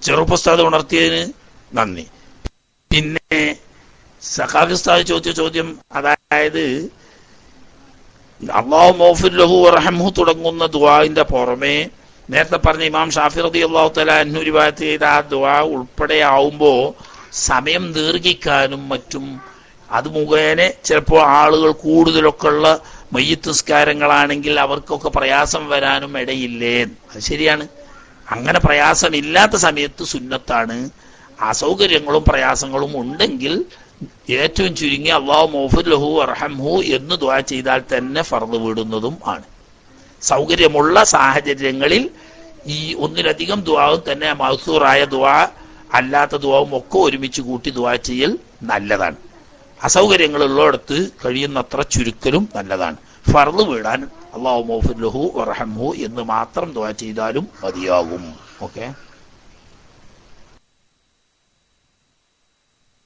Speaker 1: ചെറുപ്പുസ്താദ് ഉണർത്തിയതിന് നന്ദി. പിന്നെ സഖാഫി ഉസ്താദ് ചോദിച്ച ചോദ്യം, അതായത് അല്ലാഹു മഗ്ഫിർ ലഹു വറഹ്മഹു തുടങ്ങുന്ന ദുആഇന്റെ പുറമെ നേരത്തെ പറഞ്ഞ ഇമാം ഷാഫി റളിയല്ലാഹു തആല അൻഹു റിവായത്ത് ചെയ്ത ആ ദുആ ഉൾപ്പെടെ ആവുമ്പോ സമയം ദീർഘിക്കാനും മറ്റും അത് മുഖേന ചിലപ്പോൾ ആളുകൾ കൂടുതലൊക്കെ ഉള്ള മയ്യിത്ത് നിസ്കാരങ്ങളാണെങ്കിൽ അവർക്കൊക്കെ പ്രയാസം വരാനും ഇടയില്ലേ? അത് ശരിയാണ്. അങ്ങനെ പ്രയാസമില്ലാത്ത സമയത്ത് സുന്നത്താണ്. അസൗകര്യങ്ങളും പ്രയാസങ്ങളും ഉണ്ടെങ്കിൽ ഏറ്റവും ചുരുങ്ങി അല്ലാഹു മഗ്ഫിർ ലഹു വറഹ്മഹു എന്ന് ദുആ ചെയ്താൽ തന്നെ ഫർദ് വീടുന്നതും ആണ്. സൗകര്യമുള്ള സാഹചര്യങ്ങളിൽ ഈ ഒന്നിലധികം ദുആവും തന്നെ മഗ്ഫൂറായ ദുആ അല്ലാത്ത ദുആവും ഒക്കെ ഒരുമിച്ച് കൂട്ടി ദുആ ചെയ്യൽ നല്ലതാണ്. അസൗകര്യങ്ങളുള്ളിടത്ത് കഴിയുന്നത്ര ചുരുക്കലും നല്ലതാണ്. ഫർദ് വീടാൻ അല്ലാഹു മഗ്ഫിർ ലഹു വറഹ്മഹു എന്ന് മാത്രം ദുആ ചെയ്താലും മതിയാകും. ഓക്കെ.